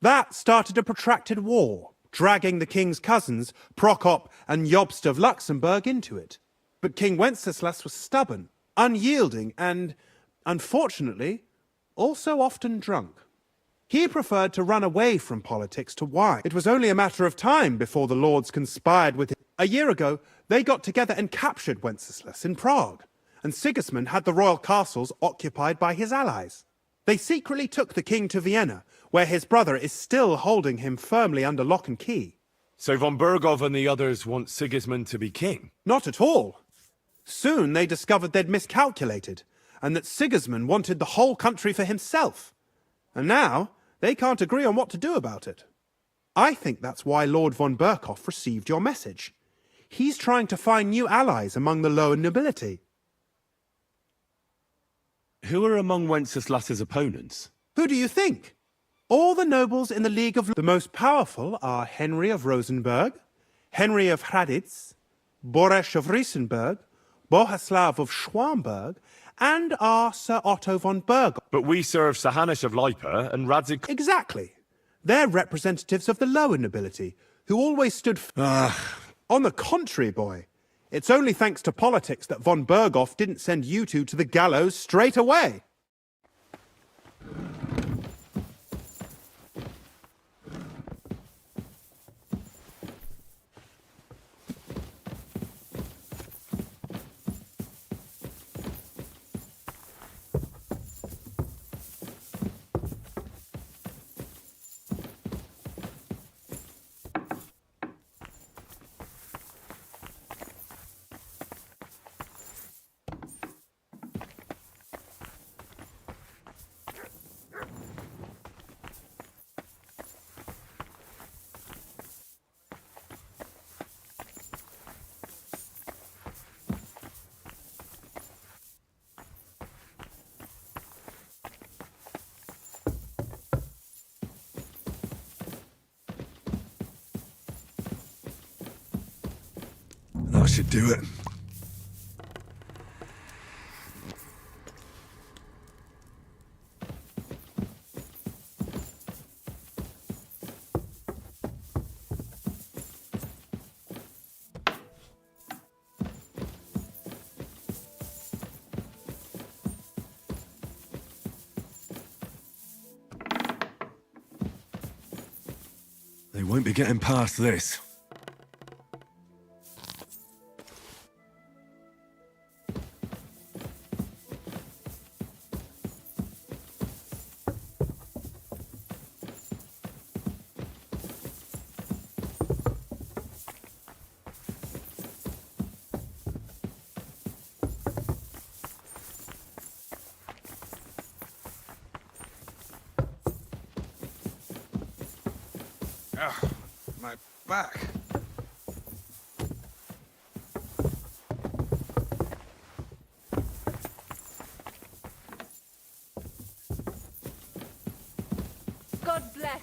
That started a protracted war, dragging the king's cousins, Prokop and Jobst of Luxembourg, into it. But King Wenceslas was stubborn, unyielding, and, unfortunately, also often drunk. He preferred to run away from politics to wine. It was only a matter of time before the lords conspired with him. A year ago, they got together and captured Wenceslas in Prague, and Sigismund had the royal castles occupied by his allies. They secretly took the king to Vienna, where his brother is still holding him firmly under lock and key. So von Bergov and the others want Sigismund to be king? Not at all. Soon they discovered they'd miscalculated, and that Sigismund wanted the whole country for himself. And now, they can't agree on what to do about it. I think that's why Lord von Berkhoff received your message. He's trying to find new allies among the lower nobility. Who are among Wenceslas's opponents? Who do you think? All the nobles in the League of... The most powerful are Henry of Rosenberg, Henry of Hraditz, Boresh of Riesenberg, Bohuslav of Schwamberg, and our Sir Otto von Berghoff. But we serve Sir Hanush of Lipa and Radzik... Exactly. They're representatives of the lower nobility, who always stood... On the contrary, boy. It's only thanks to politics that von Berghoff didn't send you two to the gallows straight away. That should do it. They won't be getting past this. My back. God bless.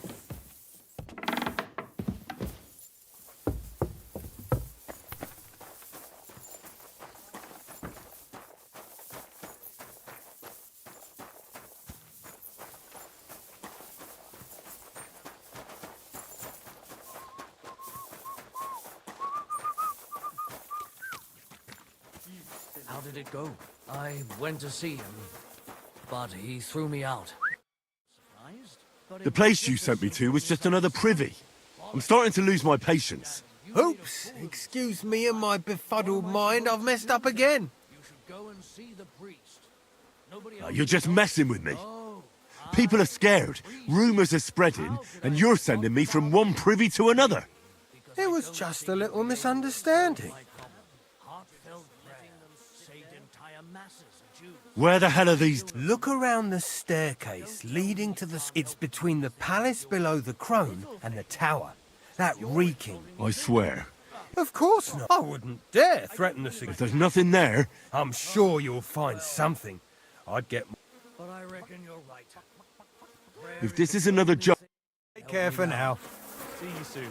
How did it go? I went to see him, but he threw me out. The place you sent me to was just another privy. I'm starting to lose my patience. Oops! Excuse me and my befuddled mind, I've messed up again. You should go and see the priest. Nobody You're just messing with me. People are scared, rumours are spreading, and you're sending me from one privy to another. It was just a little misunderstanding. Where the hell are these... Look around the staircase leading to the... It's between the palace below the Crone and the tower. That reeking. I swear. Of course not. I wouldn't dare threaten the... If there's nothing there... I'm sure you'll find something. I'd get... But I reckon you're right. If this is another job... Take care for now. See you soon.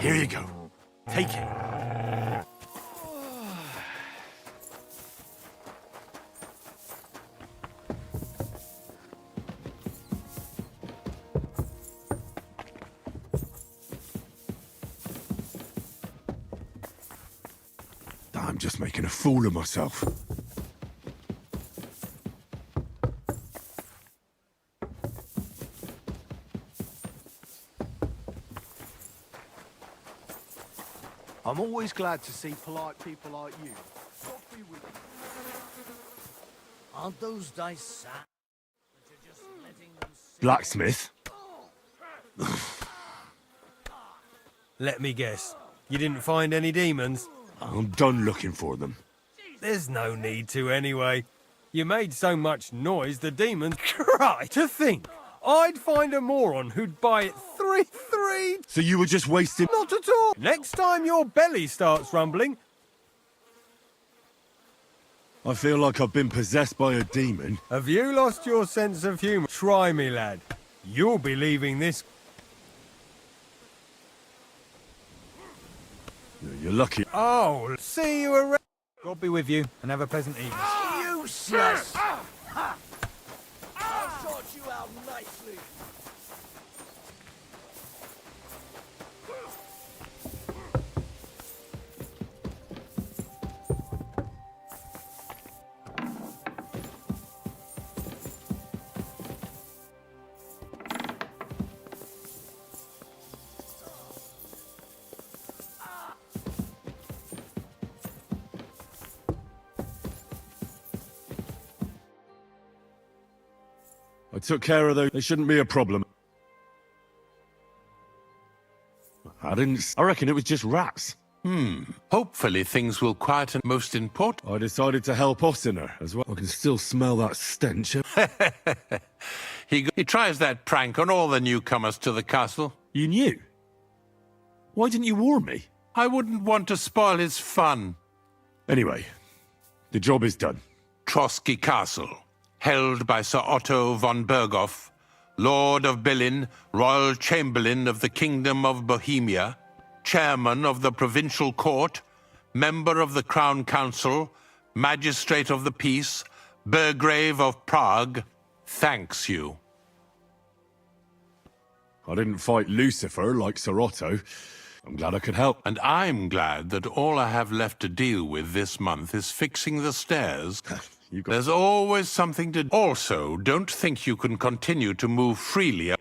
Here you go. Take it. I'm just making a fool of myself. I'm always glad to see polite people like you. God be with you. Aren't those dice sad? But you're just letting them sit Blacksmith? Let me guess. You didn't find any demons? I'm done looking for them. There's no need to anyway. You made so much noise, the demons... Cry! To think! I'd find a moron who'd buy it 3-3. So you were just wasting... Not at all. Next time your belly starts rumbling... I feel like I've been possessed by a demon. Have you lost your sense of humour? Try me, lad. You'll be leaving this... You're lucky. Oh, see you around... God be with you, and have a pleasant evening. useless! I'll sort you out nicely. I took care of those. They shouldn't be a problem. I reckon it was just rats. Hopefully things will quieten. Most important. I decided to help Ossiner as well. I can still smell that stench. He tries that prank on all the newcomers to the castle. You knew? Why didn't you warn me? I wouldn't want to spoil his fun. Anyway, the job is done. Trotsky Castle, held by Sir Otto von Berghoff, Lord of Billin, Royal Chamberlain of the Kingdom of Bohemia, Chairman of the Provincial Court, Member of the Crown Council, Magistrate of the Peace, Burgrave of Prague, thanks you. I didn't fight Lucifer like Sir Otto. I'm glad I could help. And I'm glad that all I have left to deal with this month is fixing the stairs. There's always something to... Also, don't think you can continue to move freely.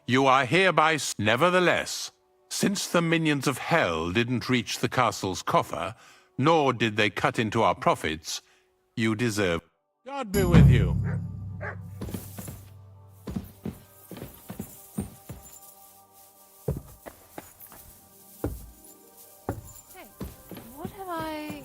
You are hereby... Nevertheless, since the minions of hell didn't reach the castle's coffer, nor did they cut into our profits, you deserve... God be with you. Hey, what have I...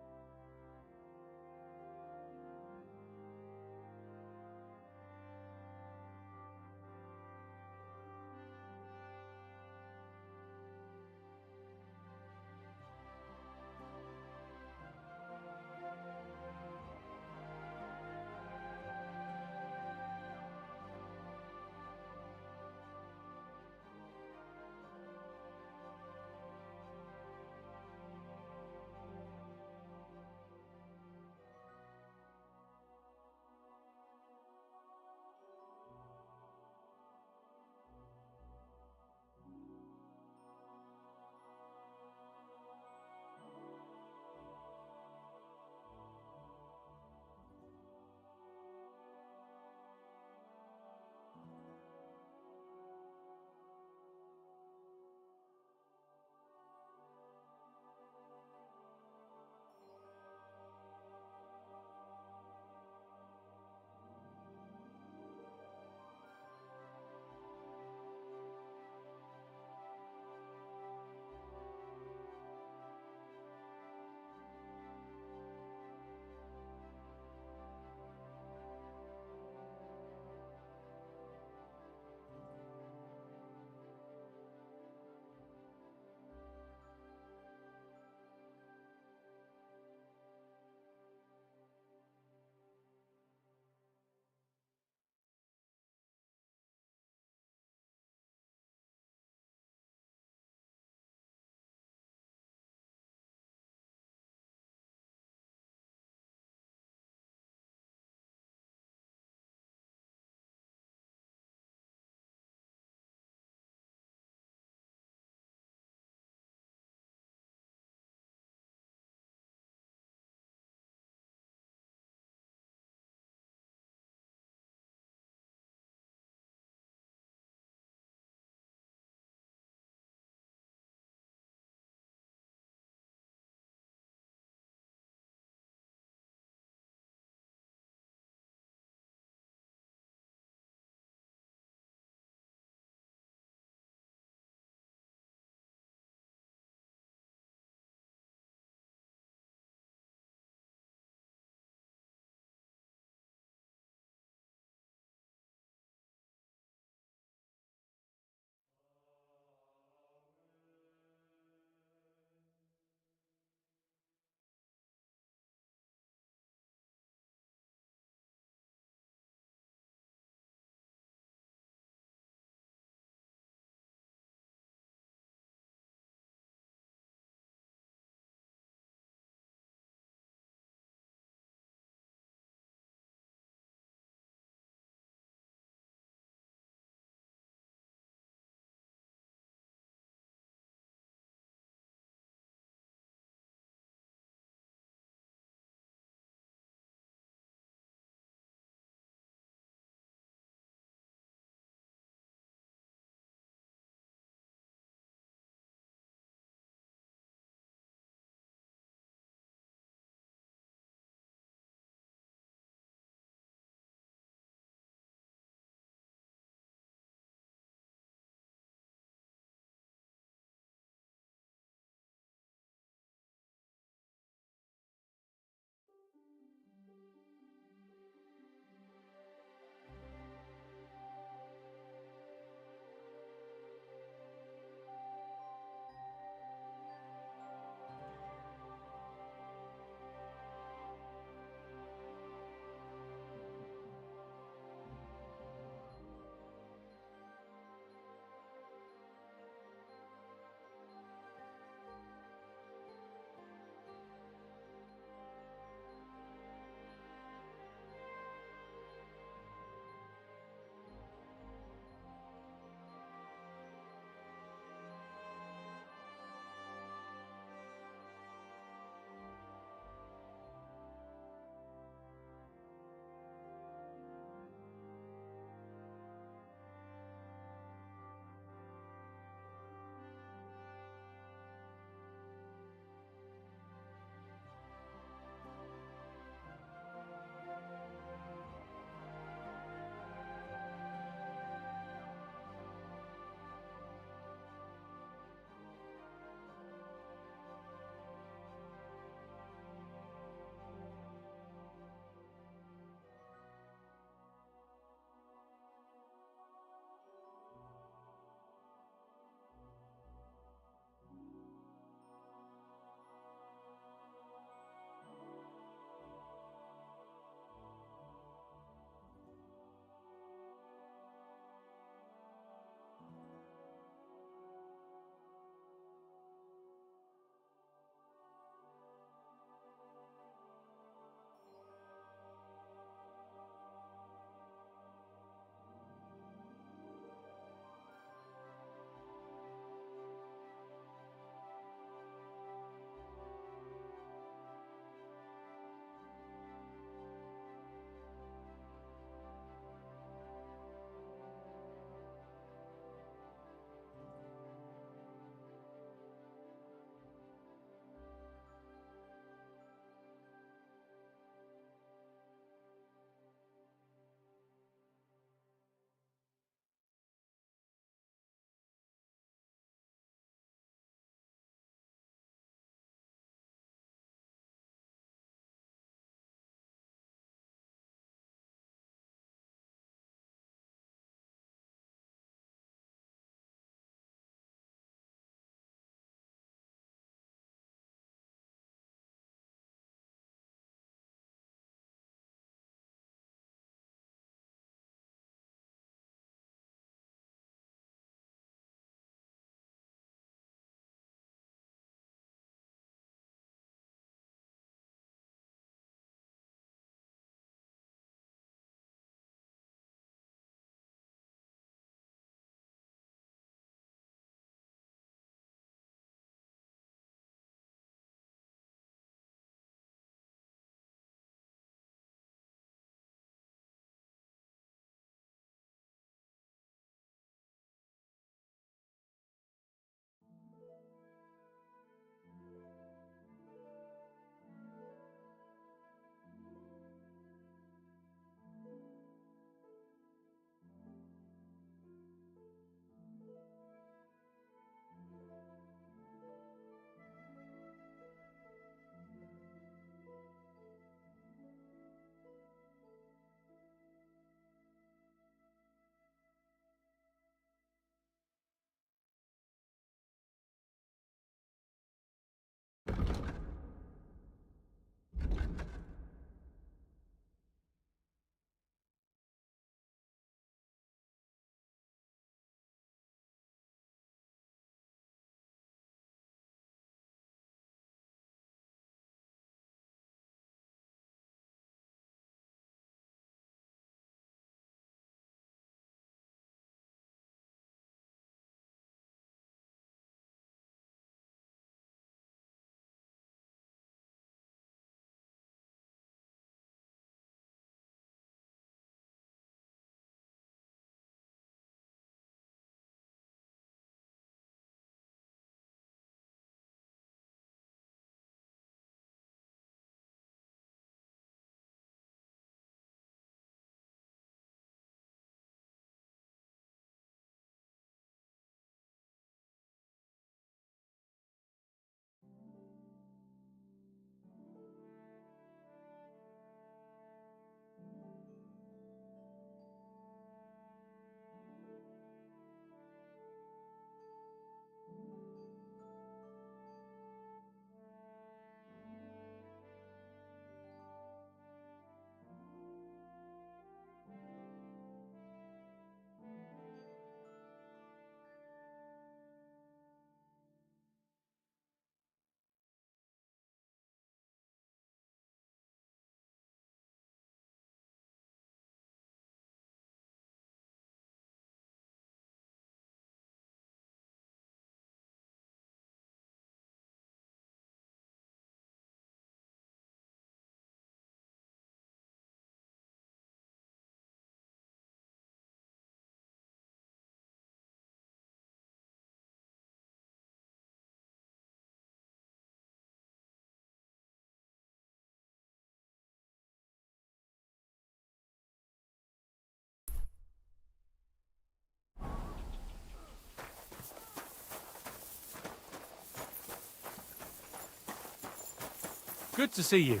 Good to see you.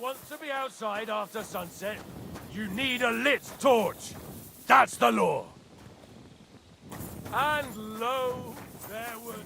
Want to be outside after sunset, you need a lit torch. That's the law. And lo, there was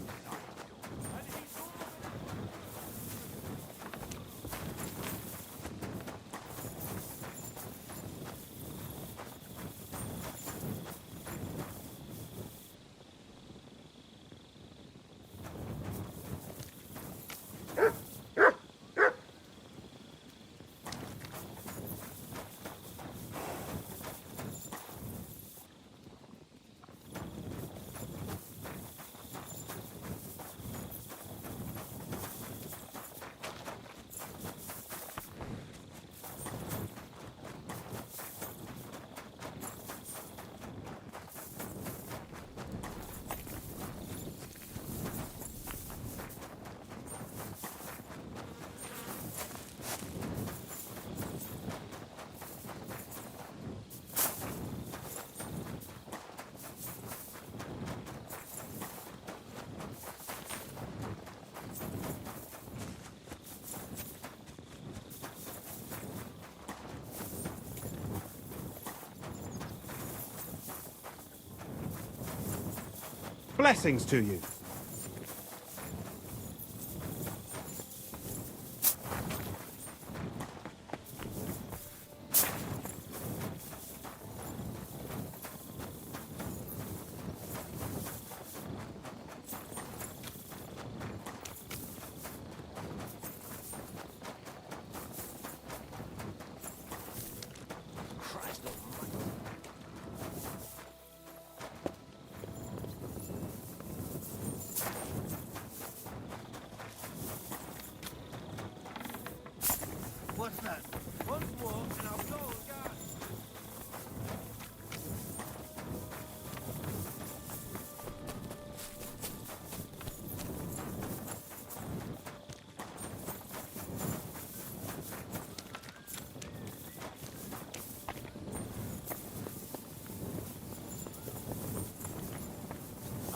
Blessings to you.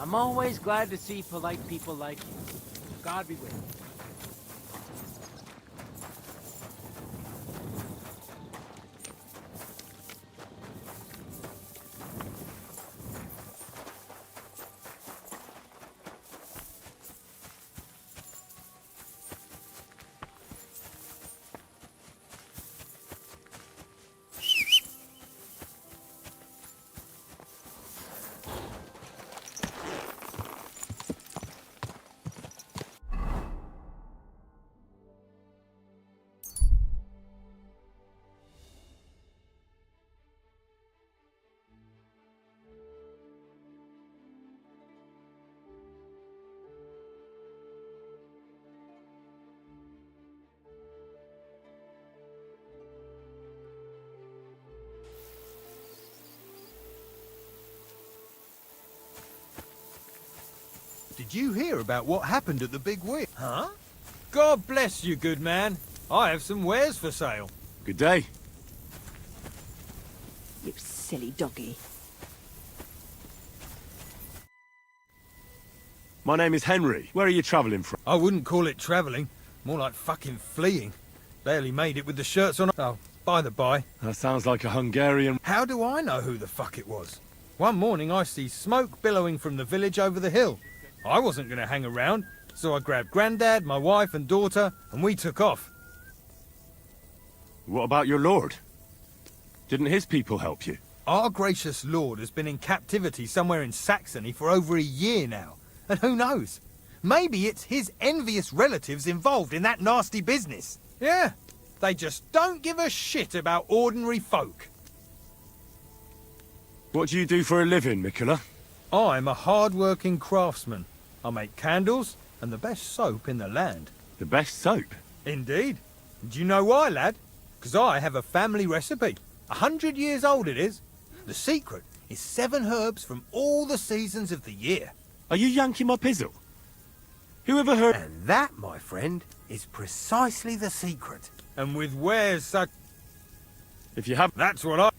I'm always glad to see polite people like you. God be with you. Did you hear about what happened at the big wheel? Huh? God bless you, good man. I have some wares for sale. Good day. You silly doggy. My name is Henry. Where are you travelling from? I wouldn't call it travelling. More like fucking fleeing. Barely made it with the shirts on. Oh, by the by. That sounds like a Hungarian... How do I know who the fuck it was? One morning I see smoke billowing from the village over the hill. I wasn't going to hang around, so I grabbed Grandad, my wife and daughter, and we took off. What about your lord? Didn't his people help you? Our gracious lord has been in captivity somewhere in Saxony for over a year now. And who knows? Maybe it's his envious relatives involved in that nasty business. Yeah, they just don't give a shit about ordinary folk. What do you do for a living, Mikola? I'm a hard-working craftsman. I make candles and the best soap in the land. The best soap? Indeed. Do you know why, lad? Because I have a family recipe. 100 years old it is. The secret is 7 herbs from all the seasons of the year. Are you yanking my pizzle? Who ever heard... And that, my friend, is precisely the secret. And with wares such... If you have... That's what I...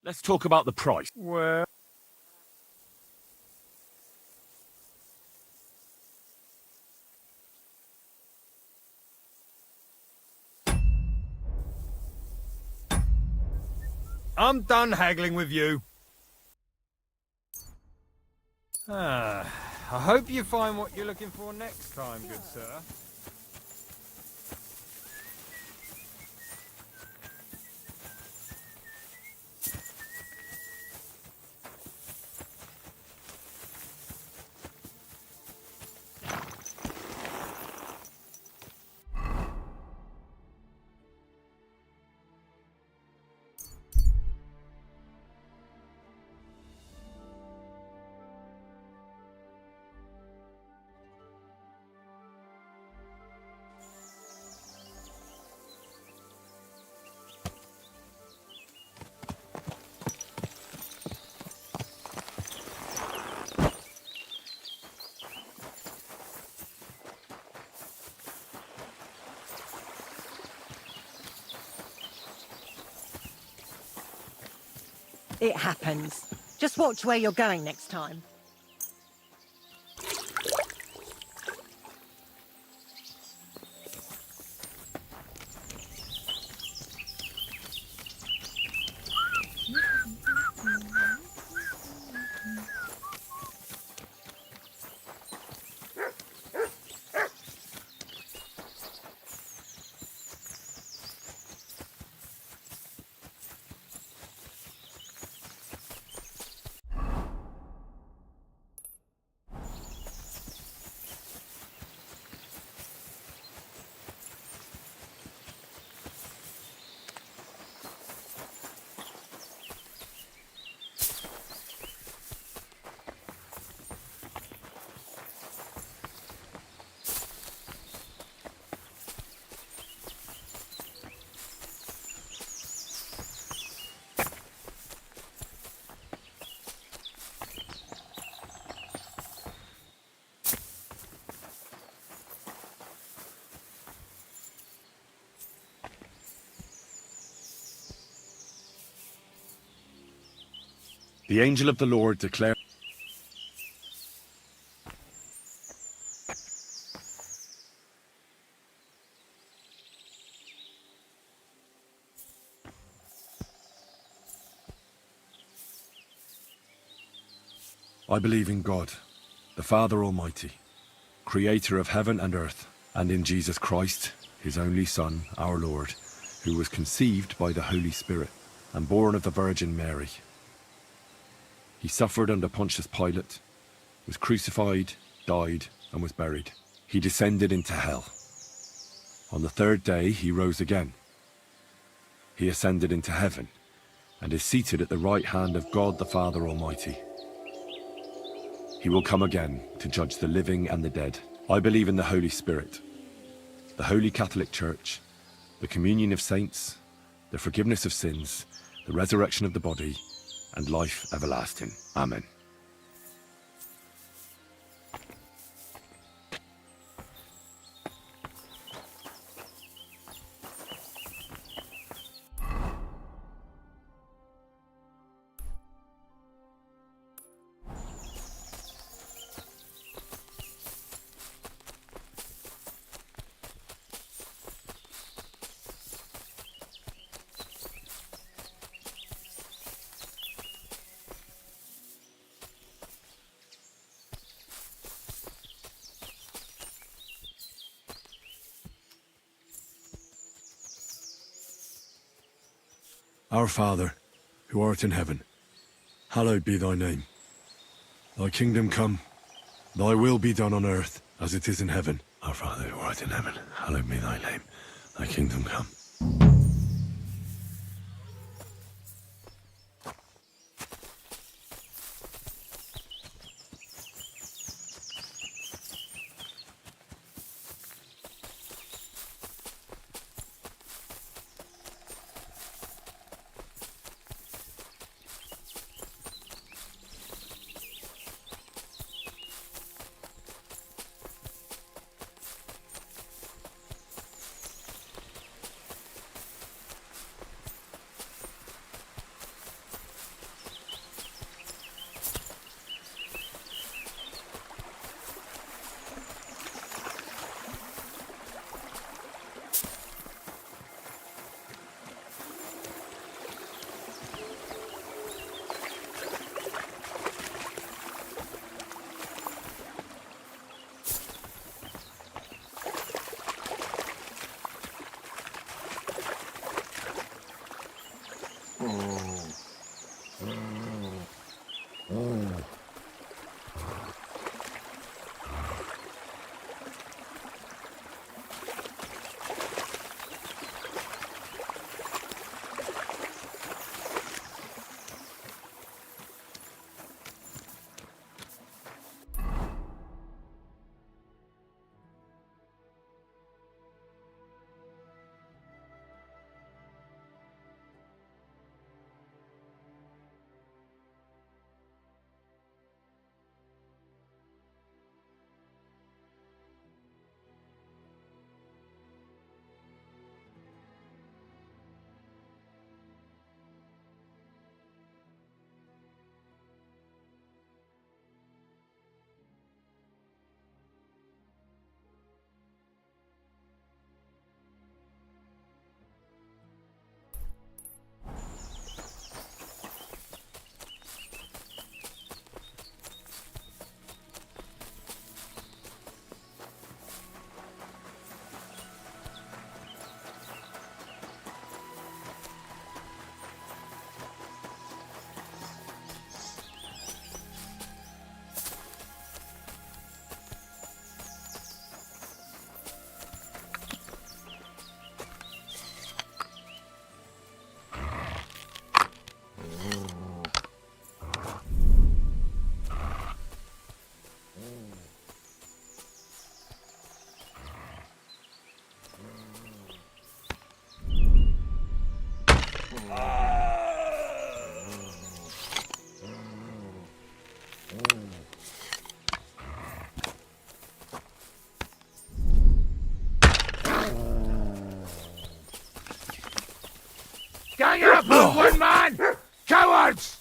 Let's talk about the price. Well... I'm done haggling with you. I hope you find what you're looking for next time, good sir. It happens. Just watch where you're going next time. The angel of the Lord declared... I believe in God, the Father Almighty, creator of heaven and earth, and in Jesus Christ, his only Son, our Lord, who was conceived by the Holy Spirit and born of the Virgin Mary. He suffered under Pontius Pilate, was crucified, died, and was buried. He descended into hell. On the third day, he rose again. He ascended into heaven and is seated at the right hand of God the Father Almighty. He will come again to judge the living and the dead. I believe in the Holy Spirit, the Holy Catholic Church, the communion of saints, the forgiveness of sins, the resurrection of the body, and life everlasting. Amen. Our Father, who art in heaven, hallowed be thy name. Thy kingdom come, thy will be done on earth as it is in heaven. Our Father, who art in heaven, hallowed be thy name. Thy kingdom come. Gang up on one man! Cowards!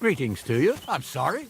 Greetings to you. I'm sorry.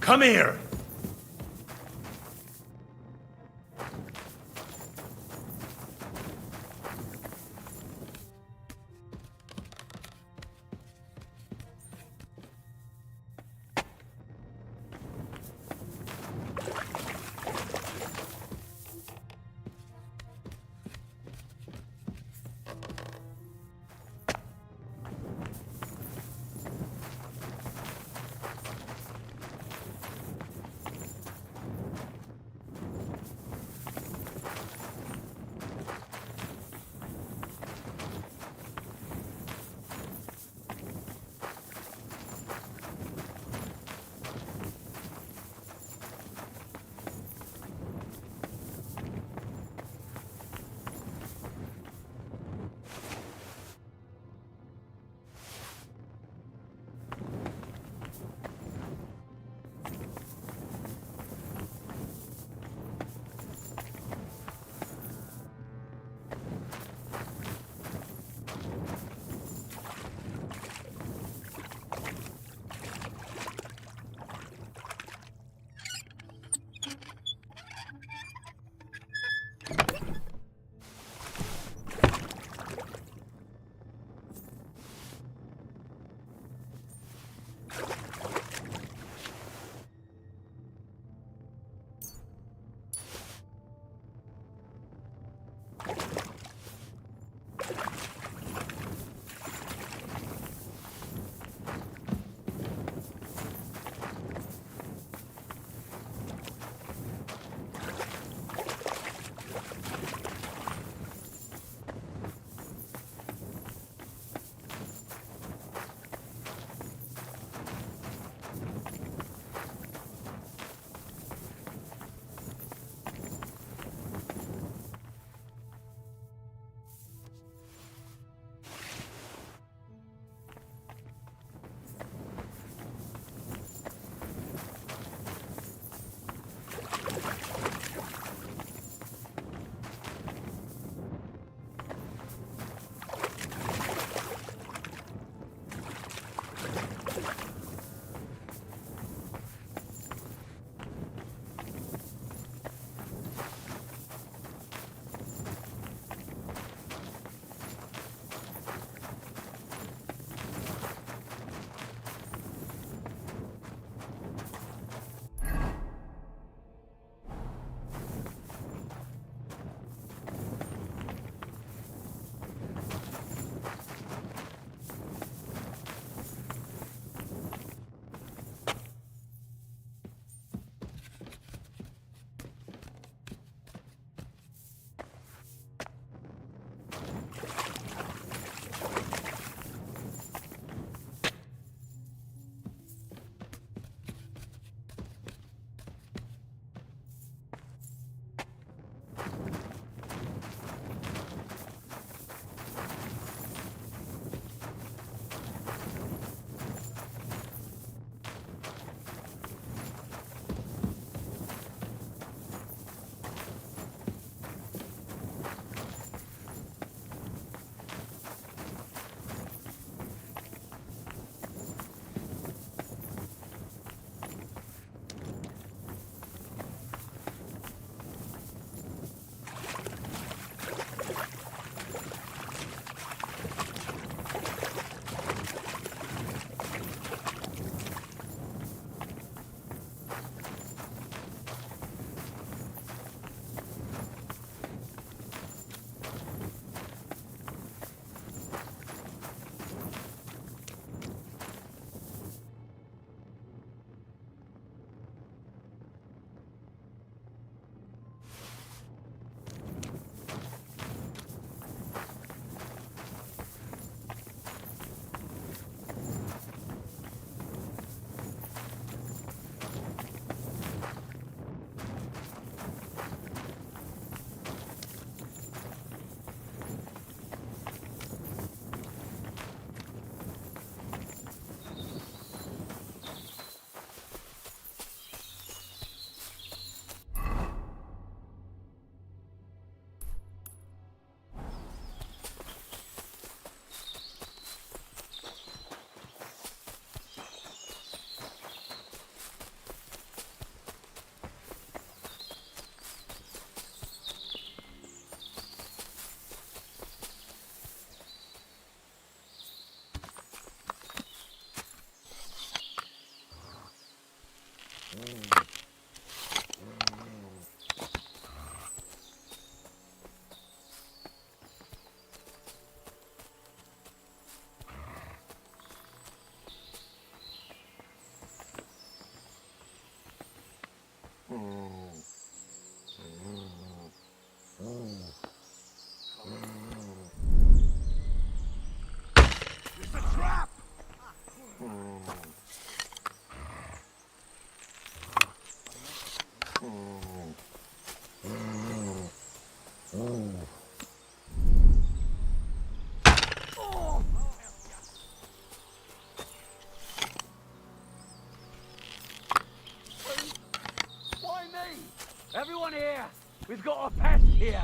Come here! Why me? Everyone here! We've got a pest here!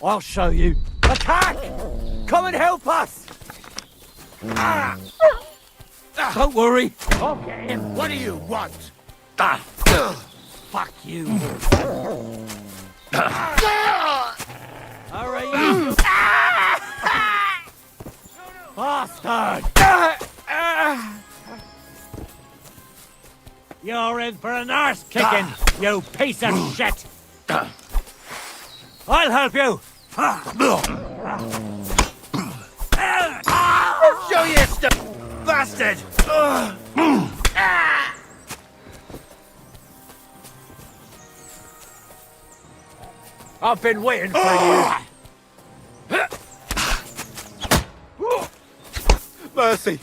I'll show you. Attack! Come and help us! Don't worry. I'll get him. What do you want? Fuck you. Hurry! Bastard! You're in for an arse kicking, you piece of shit! I'll help you! Show you stuff, bastard! I've been waiting for you. Mercy!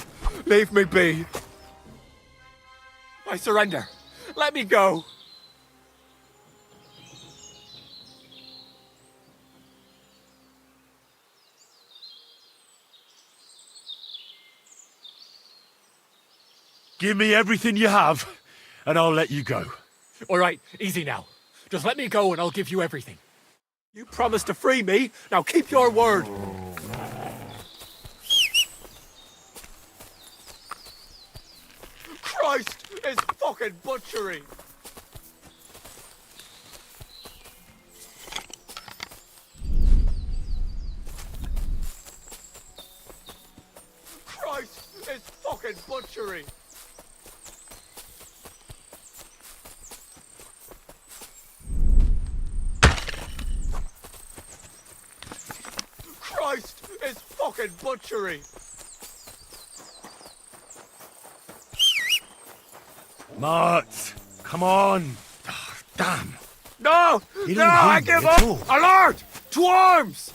Leave me be. I surrender. Let me go. Give me everything you have, and I'll let you go. All right, easy now. Just let me go and I'll give you everything. You promised to free me, now keep your word. Christ, it's fucking butchery. Christ, it's fucking butchery. Christ, it's fucking butchery. Mart, come on. Damn. No! You No, don't I hate me give at up! all. Alert! To arms!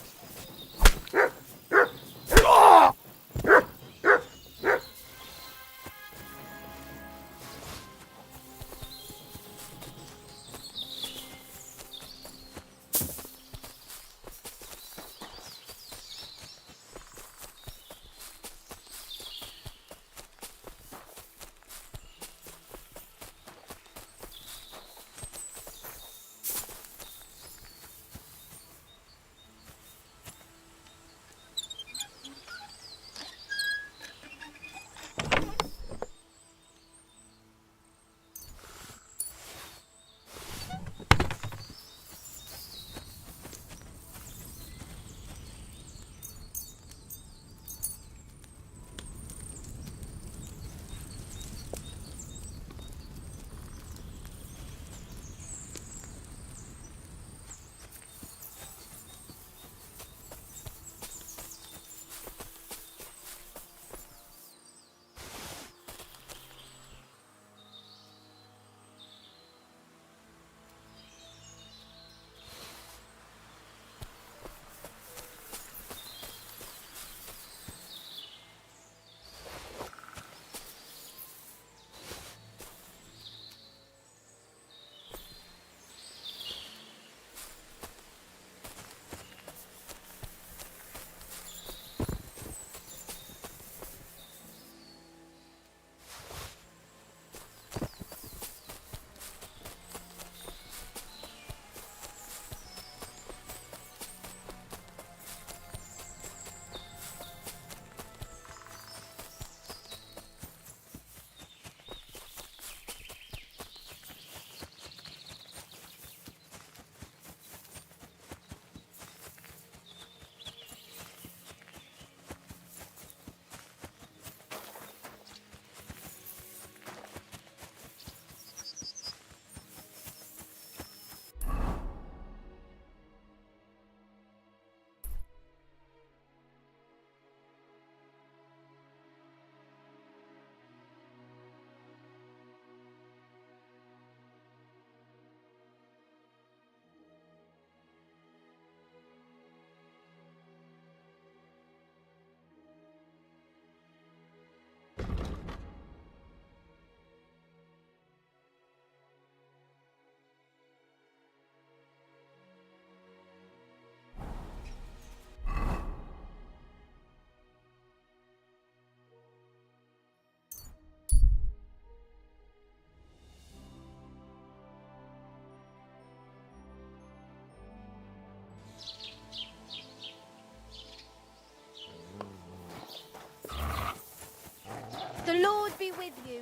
with you.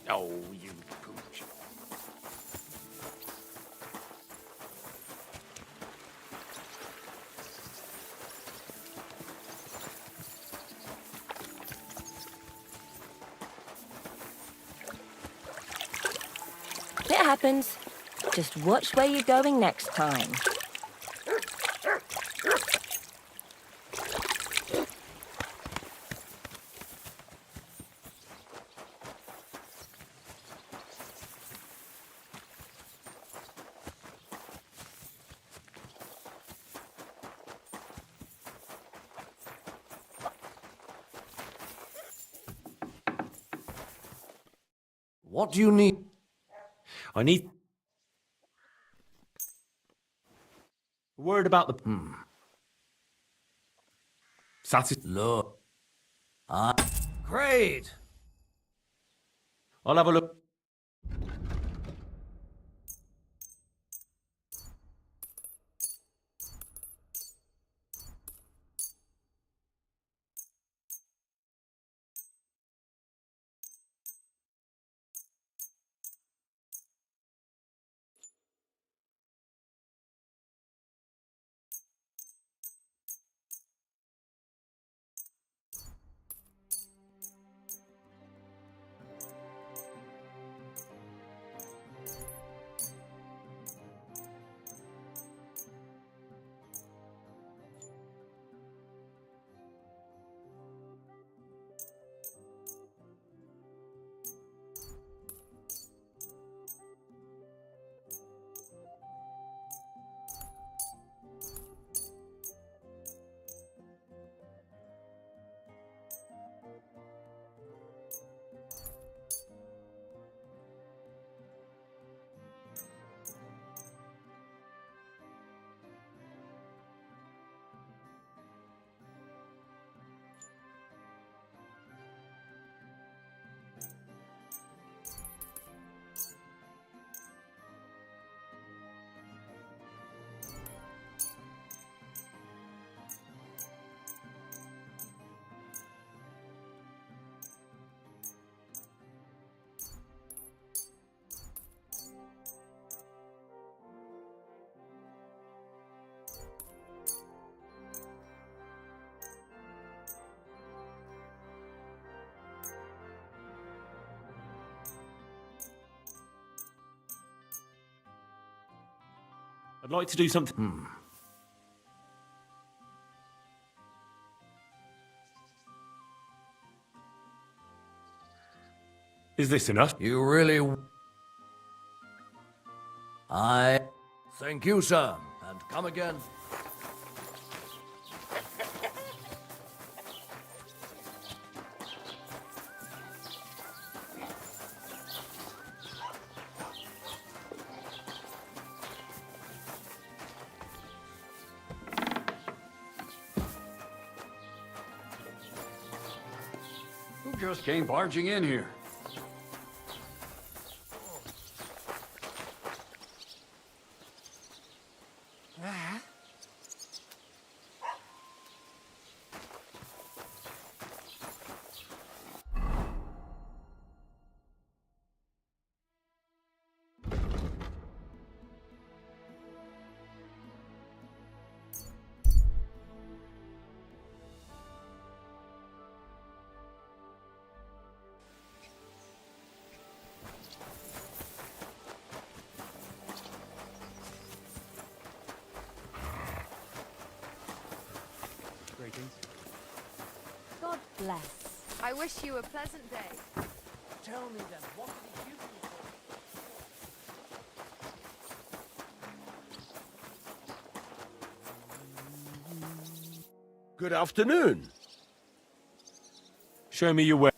Oh, you pooch. It happens. Just watch where you're going next time. What do you need? I need a word about the Look. Great. I'll have a look. I'd like to do something. Is this enough? You really... Thank you, sir. And come again. Who just came barging in here? God bless. I wish you a pleasant day. Tell me then, what did he give you for? Good afternoon. Show me your way.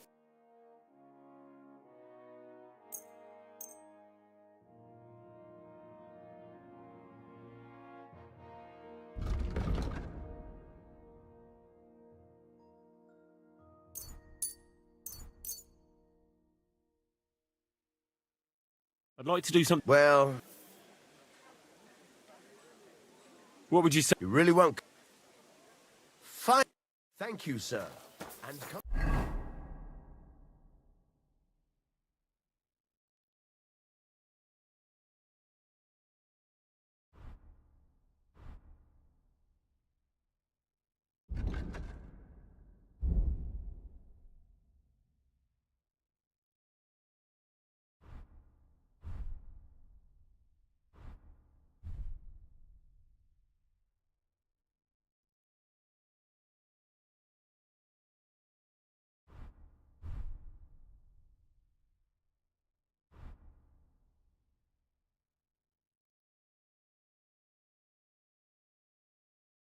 I'd like to do something. Well, What would you say? You really won't... Fine. Thank you, sir. And come...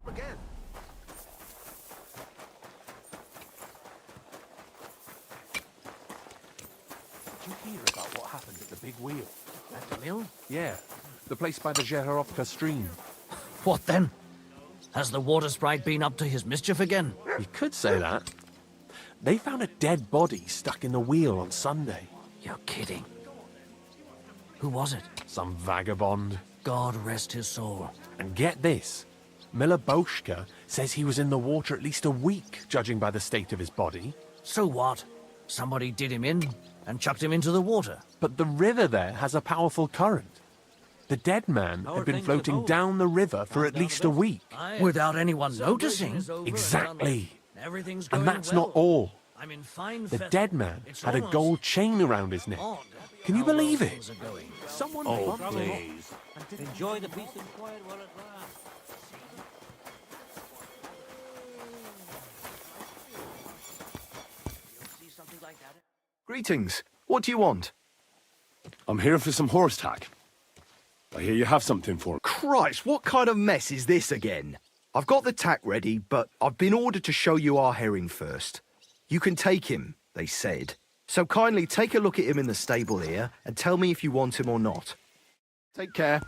Again. Did you hear about what happened at the big wheel? At the mill? Yeah, the place by the Jeherovka stream. What then? Has the water sprite been up to his mischief again? You could say that. They found a dead body stuck in the wheel on Sunday. You're kidding. Who was it? Some vagabond. God rest his soul. And get this. Miller Boschka says he was in the water at least a week, judging by the state of his body. So what? Somebody did him in and chucked him into the water. But the river there has a powerful current. The dead man had been floating down the river for at least a week. Without anyone noticing? Exactly. Everything's And going that's well. not all. I'm in fine The feather. dead man It's had a almost gold chain around his neck. odd Can you how well believe it? things are going. Someone Oh, bumped him off. please. Enjoy the peace and quiet while it lasts. Greetings. What do you want? I'm here for some horse tack. I hear you have something for me. Christ, what kind of mess is this again? I've got the tack ready, but I've been ordered to show you our herring first. You can take him, they said. So kindly take a look at him in the stable here and tell me if you want him or not. Take care.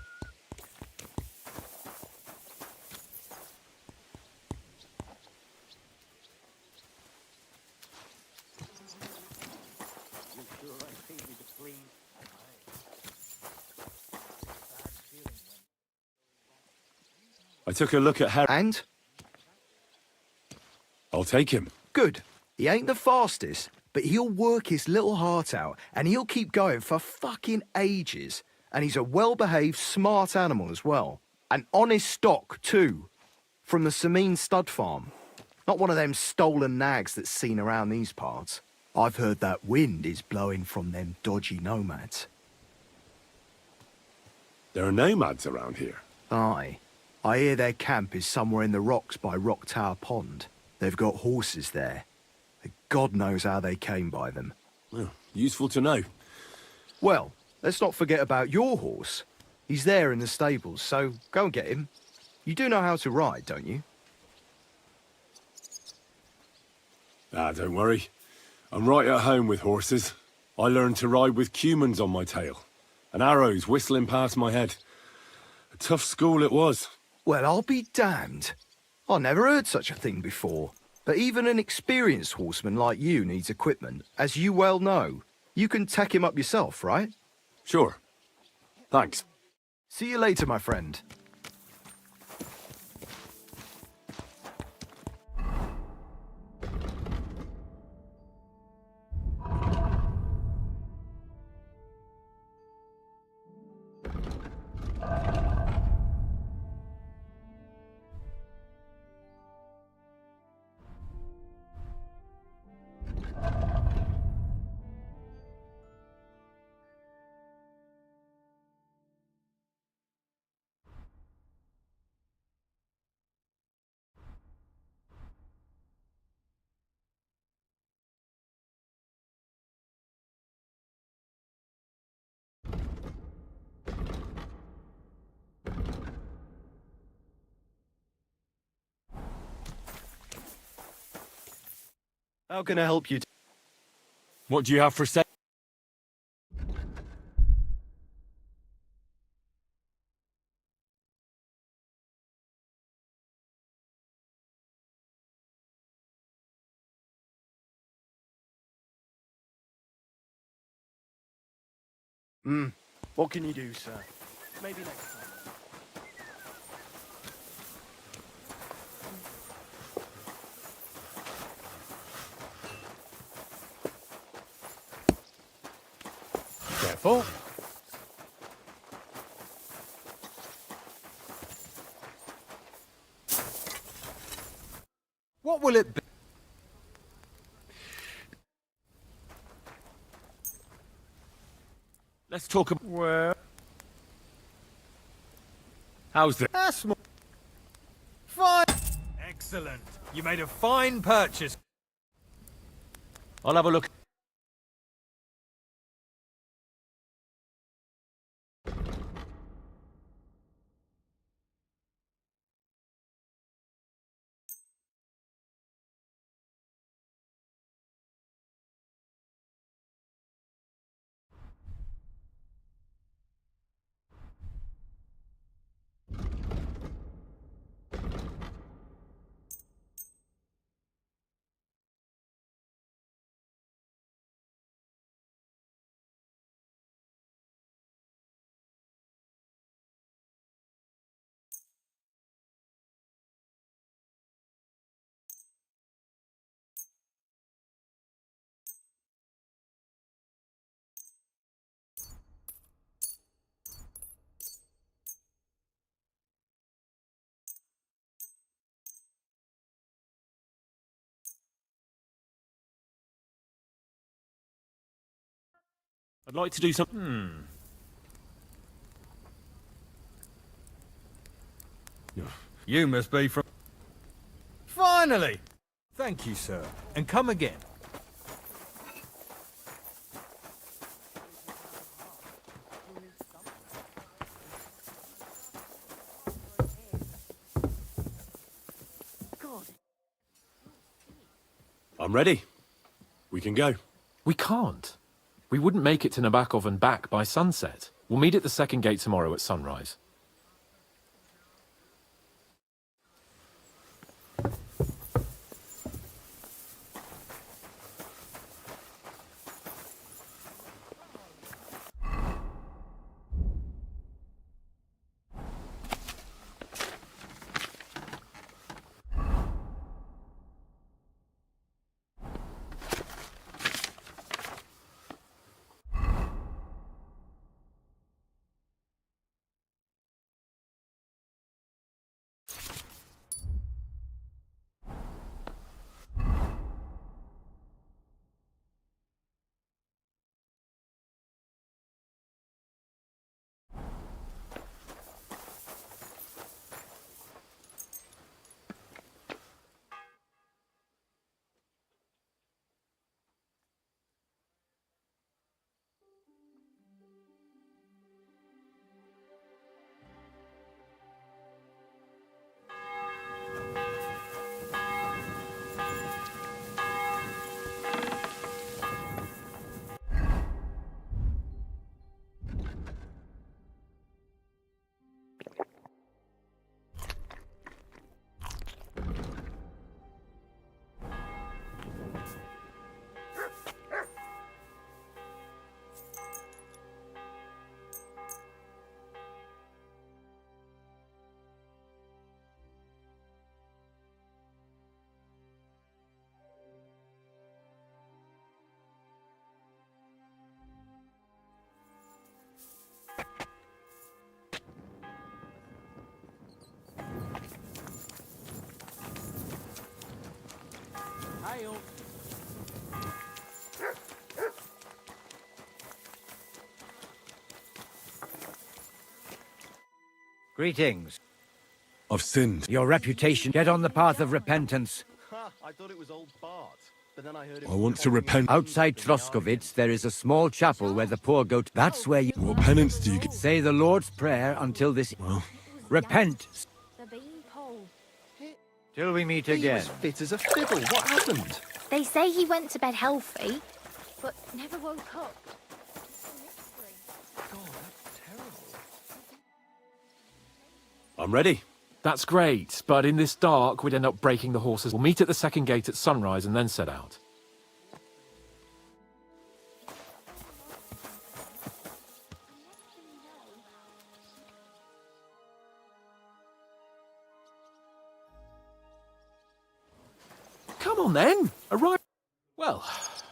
I took a look at Harry. And? I'll take him. Good. He ain't the fastest, but he'll work his little heart out and he'll keep going for fucking ages. And he's a well-behaved, smart animal as well. An honest stock, too. From the Sameen stud farm. Not one of them stolen nags that's seen around these parts. I've heard that wind is blowing from them dodgy nomads. There are nomads around here. Aye. I hear their camp is somewhere in the rocks by Rock Tower Pond. They've got horses there. God knows how they came by them. Well, useful to know. Well, let's not forget about your horse. He's there in the stables, so go and get him. You do know how to ride, don't you? Ah, don't worry. I'm right at home with horses. I learned to ride with cumans on my tail, and arrows whistling past my head. A tough school it was. Well, I'll be damned. I never heard such a thing before. But even an experienced horseman like you needs equipment, as you well know. You can tack him up yourself, right? Sure. Thanks. See you later, my friend. How can I help you? What do you have for sale? What can you do, sir? Maybe next time. Careful. What will it be? Let's talk about... Well... How's that? That's fine. Excellent. You made a fine purchase. I'll have a look. I'd like to do something. You must be from... Finally! Thank you, sir. And come again. I'm ready. We can go. We can't. We wouldn't make it to Nabokov and back by sunset. We'll meet at the second gate tomorrow at sunrise. Greetings. I've sinned. Your reputation. Get on the path of repentance. I thought it was old Bart, but then I heard I want to repent. Outside Troskovitz, there is a small chapel where the poor go to. That's where you... What penance do you get? Say the Lord's Prayer until this... Well... Repent. Till we meet He again. was fit as a fiddle. What happened? They say he went to bed healthy, but never woke up. I'm ready. That's great, but in this dark, we'd end up breaking the horses. We'll meet at the second gate at sunrise and then set out. Come on then, arrive. Well,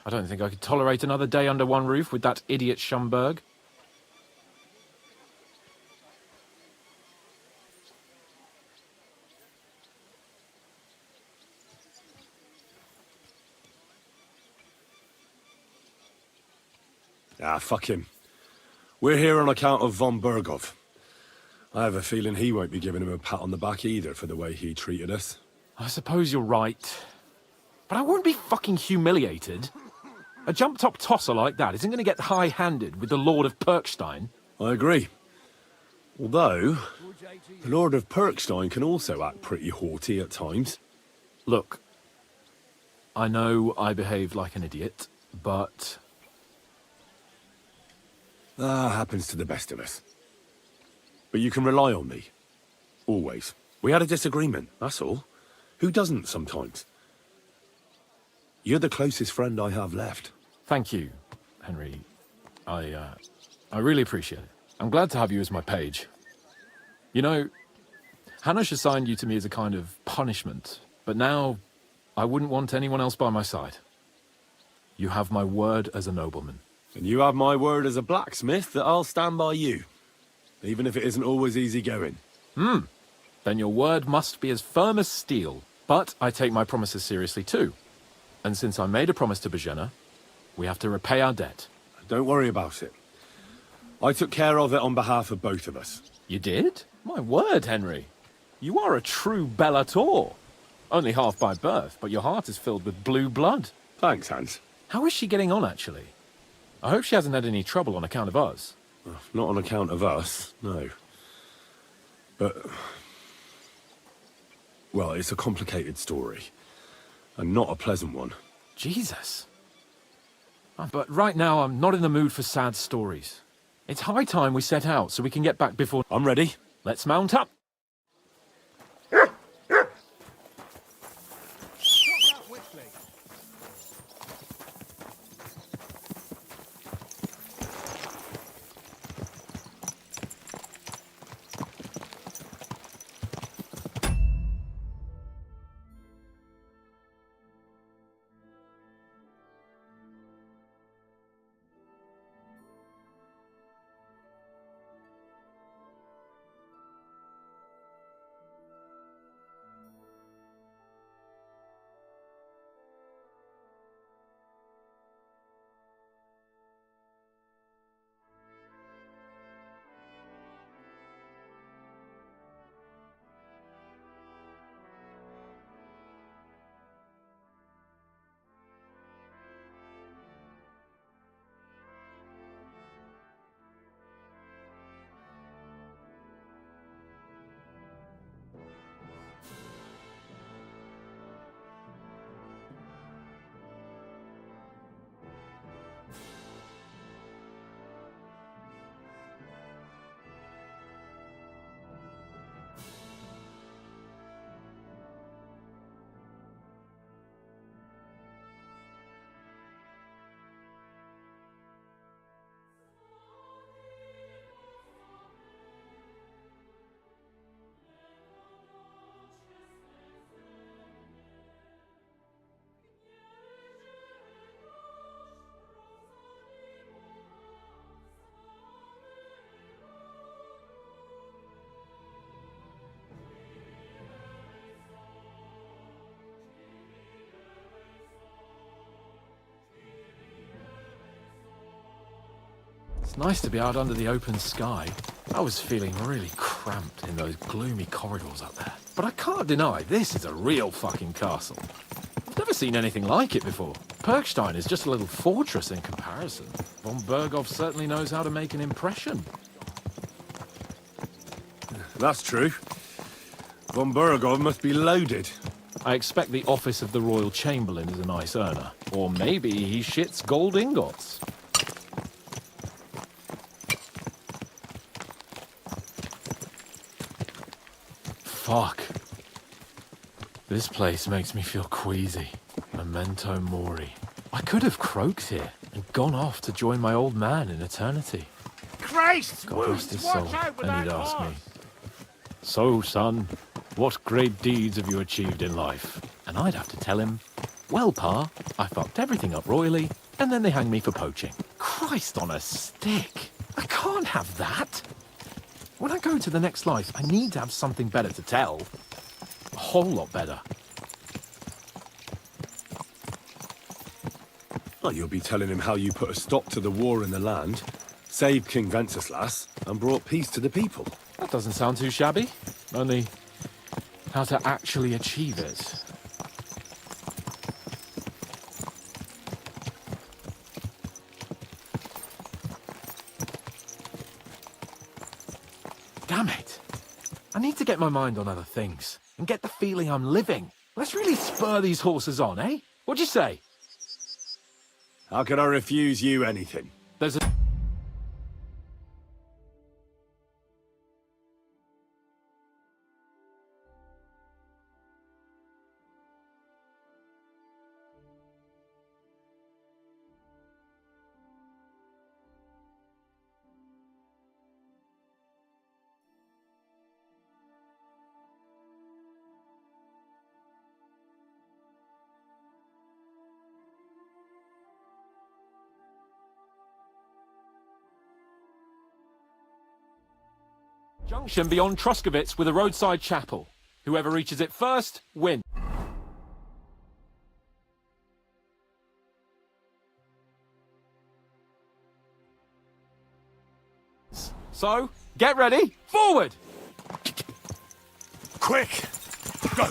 I don't think I could tolerate another day under one roof with that idiot Schumberg. Ah, fuck him. We're here on account of von Bergov. I have a feeling he won't be giving him a pat on the back either for the way he treated us. I suppose you're right. But I won't be fucking humiliated. A jump-top tosser like that isn't going to get high-handed with the Lord of Perkstein. I agree. Although, the Lord of Perkstein can also act pretty haughty at times. Look, I know I behaved like an idiot, but... That happens to the best of us. But you can rely on me. Always. We had a disagreement, that's all. Who doesn't sometimes? You're the closest friend I have left. Thank you, Henry. I really appreciate it. I'm glad to have you as my page. You know, Hanush assigned you to me as a kind of punishment, but now I wouldn't want anyone else by my side. You have my word as a nobleman. And you have my word as a blacksmith that I'll stand by you, even if it isn't always easy going. Then your word must be as firm as steel. But I take my promises seriously too. And since I made a promise to Bohemia, we have to repay our debt. Don't worry about it. I took care of it on behalf of both of us. You did? My word, Henry. You are a true Bellator. Only half by birth, but your heart is filled with blue blood. Thanks, Hans. How is she getting on, actually? I hope she hasn't had any trouble on account of us. Not on account of us, no. But... well, it's a complicated story. And not a pleasant one. Jesus. But right now, I'm not in the mood for sad stories. It's high time we set out so we can get back before... I'm ready. Let's mount up. It's nice to be out under the open sky. I was feeling really cramped in those gloomy corridors up there. But I can't deny, this is a real fucking castle. I've never seen anything like it before. Perkstein is just a little fortress in comparison. Von Bergov certainly knows how to make an impression. That's true. Von Bergov must be loaded. I expect the office of the Royal Chamberlain is a nice earner. Or maybe he shits gold ingots. Fuck. This place makes me feel queasy. Memento mori. I could have croaked here and gone off to join my old man in eternity. Christ! God rest his soul, and he'd ask me, "So, son, what great deeds have you achieved in life?" And I'd have to tell him, Well, Pa, I fucked everything up royally, and then they hang me for poaching. Christ on a stick. I can't have that. When I go to the next life, I need to have something better to tell. A whole lot better. Well, you'll be telling him how you put a stop to the war in the land, saved King Venceslas, and brought peace to the people. That doesn't sound too shabby. Only, how to actually achieve it. Damn it. I need to get my mind on other things, and get the feeling I'm living. Let's really spur these horses on, eh? What'd you say? How could I refuse you anything? There's a... junction beyond Troskovitz with a roadside chapel. Whoever reaches it first, wins. So, get ready, forward! Quick! Go!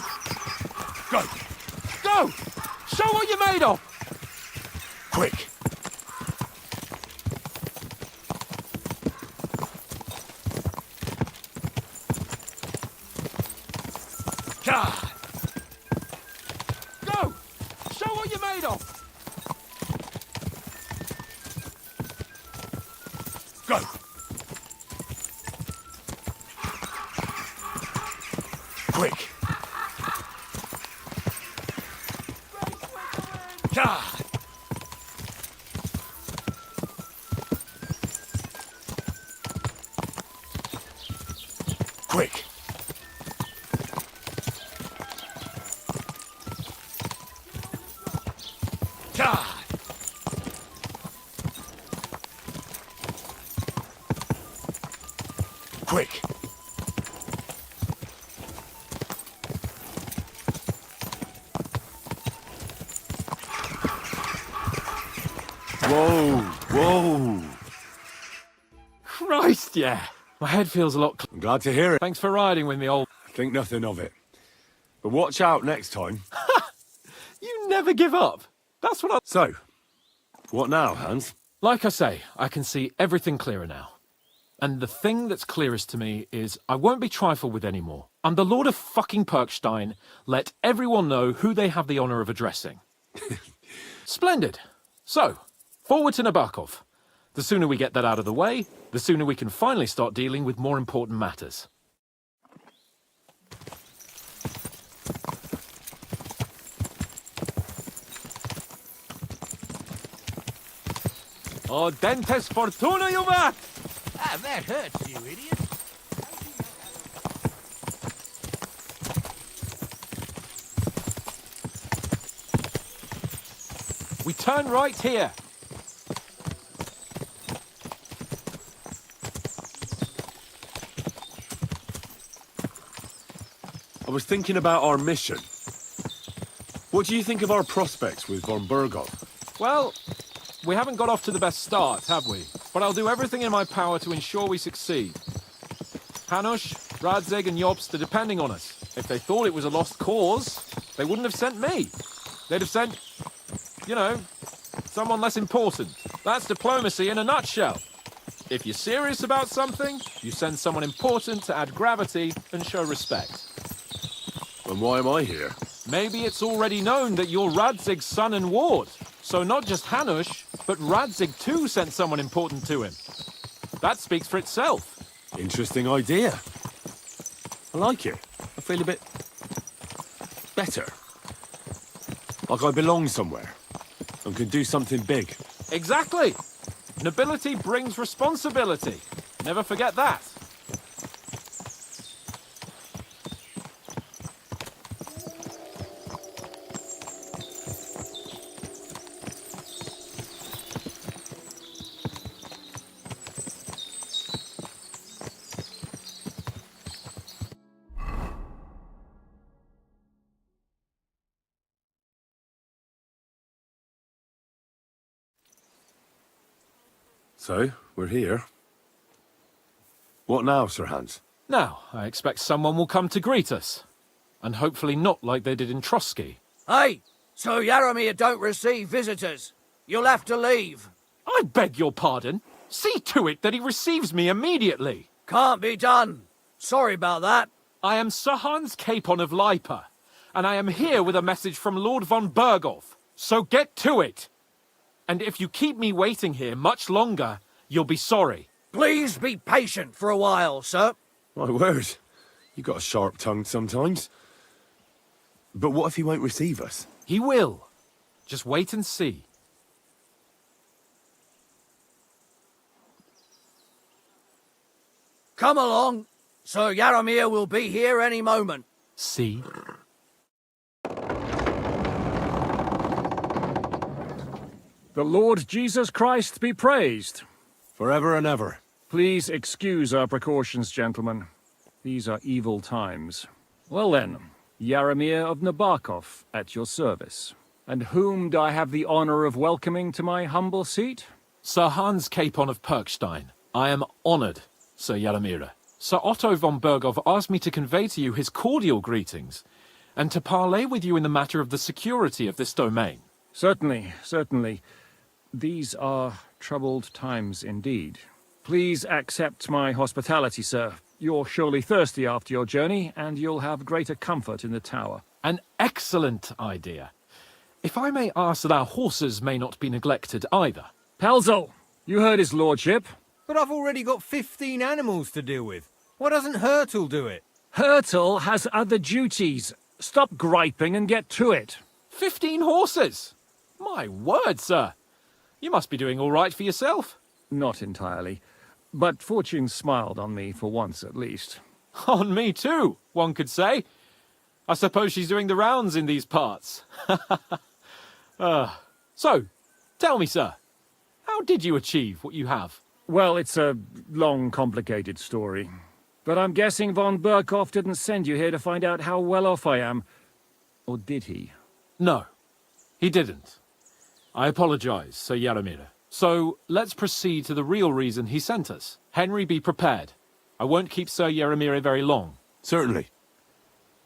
Go! Go! Show what you're made of! Quick! Go! Show what you're made of! Go! Quick! Quick! Quick! Whoa! Whoa! Christ, yeah! My head feels a lot... I'm glad to hear it. Thanks for riding with me, old... Think nothing of it. But watch out next time. You never give up. That's what I... So, what now, Hans? Like I say, I can see everything clearer now. And the thing that's clearest to me is I won't be trifled with anymore. I'm the Lord of fucking Perkstein. Let everyone know who they have the honor of addressing. Splendid. So, forward to Nabokov. The sooner we get that out of the way, the sooner we can finally start dealing with more important matters. Oh, dentes fortuna, you mat! Ah, that hurts, you idiot. We turn right here. I was thinking about our mission. What do you think of our prospects with von Burgov? Well, we haven't got off to the best start, have we? But I'll do everything in my power to ensure we succeed. Hanush, Radzig and Jobst are depending on us. If they thought it was a lost cause, they wouldn't have sent me. They'd have sent, you know, someone less important. That's diplomacy in a nutshell. If you're serious about something, you send someone important to add gravity and show respect. And why am I here? Maybe it's already known that you're Radzig's son and ward. So not just Hanush, but Radzig too sent someone important to him. That speaks for itself. Interesting idea. I like it. I feel a bit... better. Like I belong somewhere. And can do something big. Exactly. Nobility brings responsibility. Never forget that. So, we're here. What now, Sir Hans? Now, I expect someone will come to greet us. And hopefully not like they did in Trotsky. Hey, Sir Yaramir don't receive visitors. You'll have to leave. I beg your pardon. See to it that he receives me immediately. Can't be done. Sorry about that. I am Sir Hans Capon of Lipa, and I am here with a message from Lord von Berghoff. So get to it. And if you keep me waiting here much longer, you'll be sorry. Please be patient for a while, sir. My word. You got a sharp tongue sometimes. But what if he won't receive us? He will. Just wait and see. Come along. Sir Yaramir will be here any moment. See? The Lord Jesus Christ be praised. Forever and ever. Please excuse our precautions, gentlemen. These are evil times. Well then, Yaramir of Nabokov at your service. And whom do I have the honor of welcoming to my humble seat? Sir Hans Capon of Perkstein. I am honored, Sir Yaramir. Sir Otto von Berghoff asked me to convey to you his cordial greetings, and to parley with you in the matter of the security of this domain. Certainly, certainly. These are troubled times indeed. Please accept my hospitality, sir. You're surely thirsty after your journey, and you'll have greater comfort in the tower. An excellent idea. If I may ask that our horses may not be neglected either. Pelzel, you heard his lordship. But I've already got 15 animals to deal with. Why doesn't Hurtle do it? Hurtle has other duties. Stop griping and get to it. 15 horses? My word, sir. You must be doing all right for yourself. Not entirely. But fortune smiled on me for once at least. On me too, one could say. I suppose she's doing the rounds in these parts. So, tell me, sir, how did you achieve what you have? Well, it's a long, complicated story. But I'm guessing von Berghoff didn't send you here to find out how well off I am. Or did he? No, he didn't. I apologize, Sir Yaramir. So, let's proceed to the real reason he sent us. Henry, be prepared. I won't keep Sir Yaramir very long. Certainly.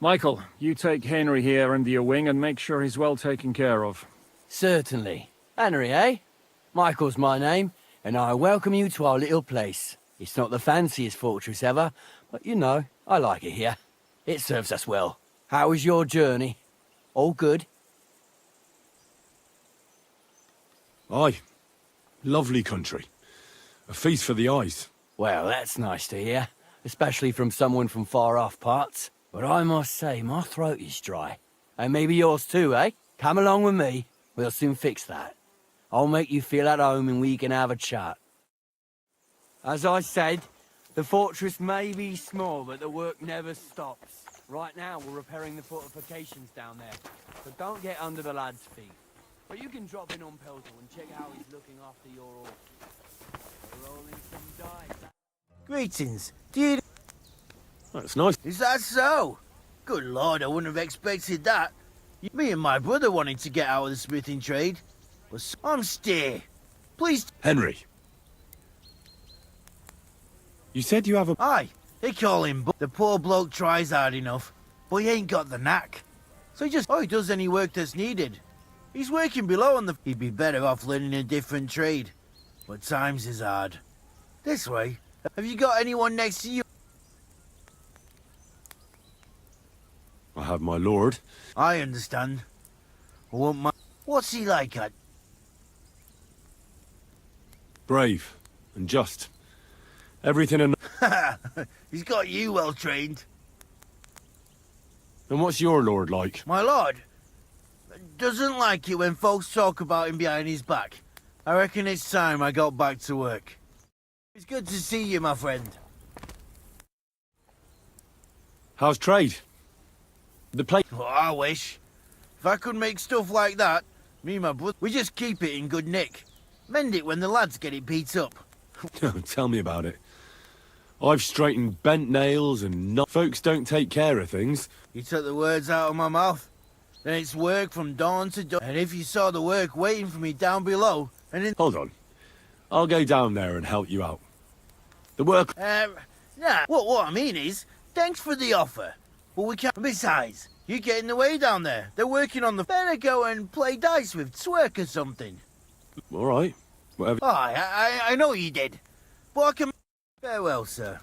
Michael, you take Henry here under your wing and make sure he's well taken care of. Certainly. Henry, eh? Michael's my name, and I welcome you to our little place. It's not the fanciest fortress ever, but you know, I like it here. It serves us well. How was your journey? All good? Aye. Lovely country. A feast for the eyes. Well, that's nice to hear, especially from someone from far-off parts. But I must say, my throat is dry. And maybe yours too, eh? Come along with me. We'll soon fix that. I'll make you feel at home and we can have a chat. As I said, the fortress may be small, but the work never stops. Right now, we're repairing the fortifications down there, so don't get under the lad's feet. But you can drop in on Pelzel and check how he's looking after your order. We're rolling some dice. Greetings. Do you... That's nice. Is that so? Good lord, I wouldn't have expected that. Me and my brother wanted to get out of the smithing trade. But I'm steer. Please... Henry. You said you have a... Aye, they call him the poor bloke tries hard enough, but he ain't got the knack. So he does any work that's needed. He's working below on the... He'd be better off learning a different trade. But times is hard. This way, have you got anyone next to you? I have my lord. I understand. I won't mind. What's he like at? Brave and just. Everything in... He's got you well trained. And what's your lord like? My lord doesn't like it when folks talk about him behind his back. I reckon it's time I got back to work. It's good to see you, my friend. How's trade? The place... Well, I wish. If I could make stuff like that, me and my brother, we just keep it in good nick. Mend it when the lads get it beat up. Tell me about it. I've straightened bent nails and not... Folks don't take care of things. You took the words out of my mouth. Then it's work from dawn to dawn. And if you saw the work waiting for me down below, and then... Hold on. I'll go down there and help you out. The work... Nah, what I mean is, thanks for the offer, but we can't... Besides, you get in the way down there. They're working on the... Better go and play dice with Twerk or something. All right, whatever. Oh, I know you did, but I can... Farewell, sir.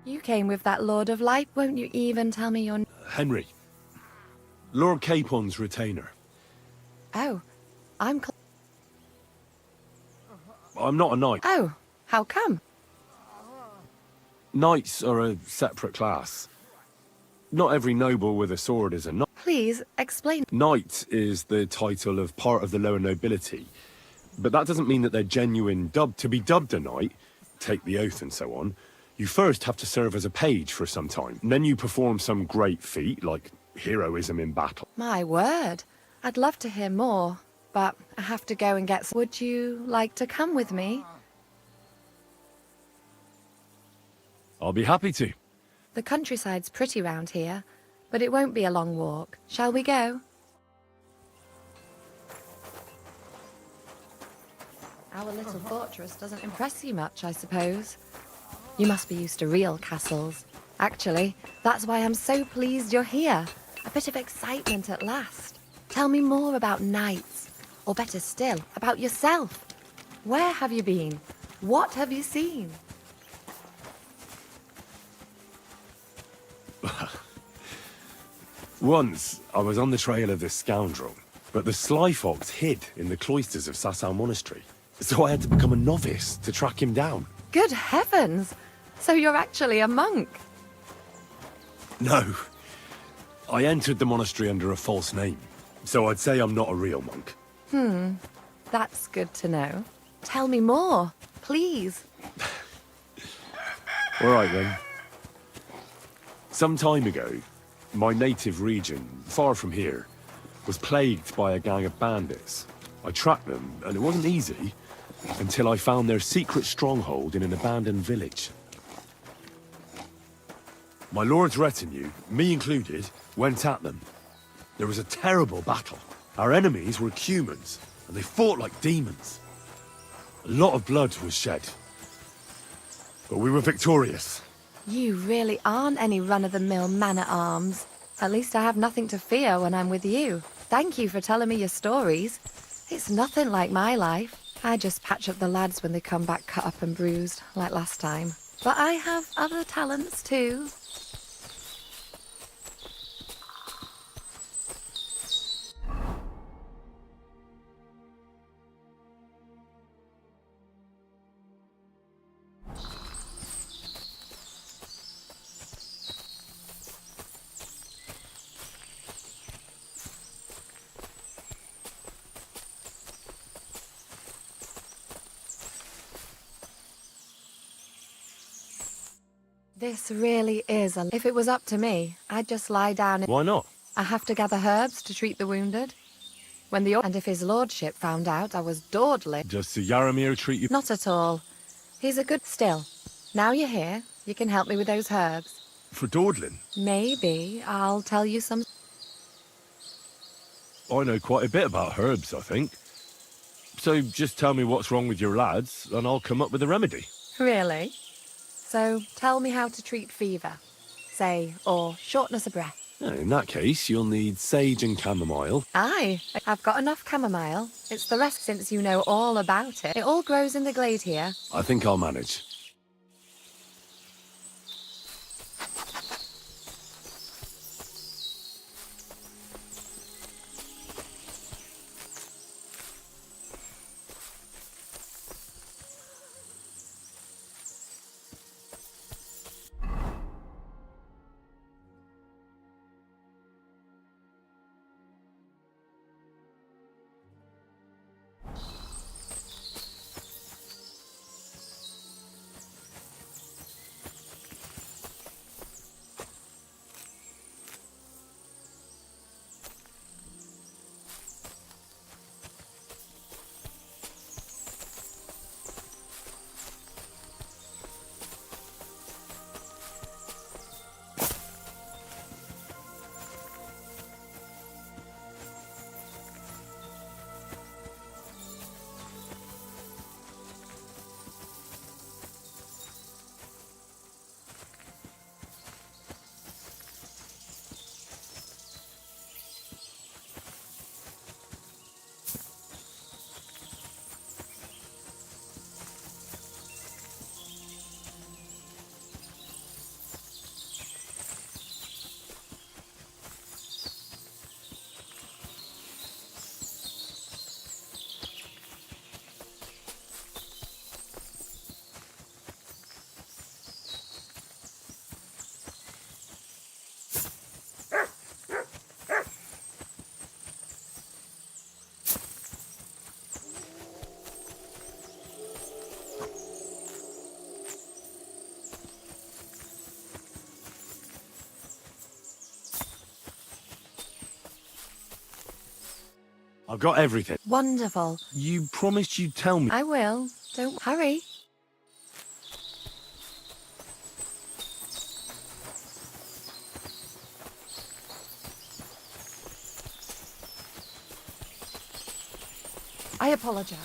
You came with that Lord of Light, won't you even tell me your... Henry. Lord Capon's retainer. Oh, I'm not a knight. Oh, how come? Knights are a separate class. Not every noble with a sword is a knight. Please, explain. Knight is the title of part of the lower nobility. But that doesn't mean that they're genuine. To be dubbed a knight, take the oath and so on, you first have to serve as a page for some time. And then you perform some great feat, like heroism in battle. My word. I'd love to hear more, but I have to go and get some. Would you like to come with me? I'll be happy to. The countryside's pretty round here, but it won't be a long walk. Shall we go? Our little fortress doesn't impress you much, I suppose. You must be used to real castles. Actually, that's why I'm so pleased you're here. A bit of excitement at last. Tell me more about knights, or better still, about yourself. Where have you been? What have you seen? Once, I was on the trail of this scoundrel, but the sly fox hid in the cloisters of Sasau Monastery. So I had to become a novice to track him down. Good heavens! So you're actually a monk? No. I entered the monastery under a false name, so I'd say I'm not a real monk. That's good to know. Tell me more, please. All right, then. Some time ago, my native region, far from here, was plagued by a gang of bandits. I tracked them, and it wasn't easy, until I found their secret stronghold in an abandoned village. My lord's retinue, me included, went at them. There was a terrible battle. Our enemies were humans, and they fought like demons. A lot of blood was shed. But we were victorious. You really aren't any run-of-the-mill man-at-arms. At least I have nothing to fear when I'm with you. Thank you for telling me your stories. It's nothing like my life. I just patch up the lads when they come back cut up and bruised, like last time. But I have other talents too. This really is a... If it was up to me, I'd just lie down... Why not? I have to gather herbs to treat the wounded. When the... And if his lordship found out I was dawdling... Does Sir Yaramir treat you... Not at all. He's a good... Still, now you're here, you can help me with those herbs. For dawdling? Maybe I'll tell you some... I know quite a bit about herbs, I think. So just tell me what's wrong with your lads, and I'll come up with a remedy. Really? So, tell me how to treat fever, say, or shortness of breath. In that case, you'll need sage and chamomile. Aye, I've got enough chamomile. It's the rest since you know all about it. It all grows in the glade here. I think I'll manage. I've got everything. Wonderful. You promised you'd tell me. I will. Don't hurry. I apologize.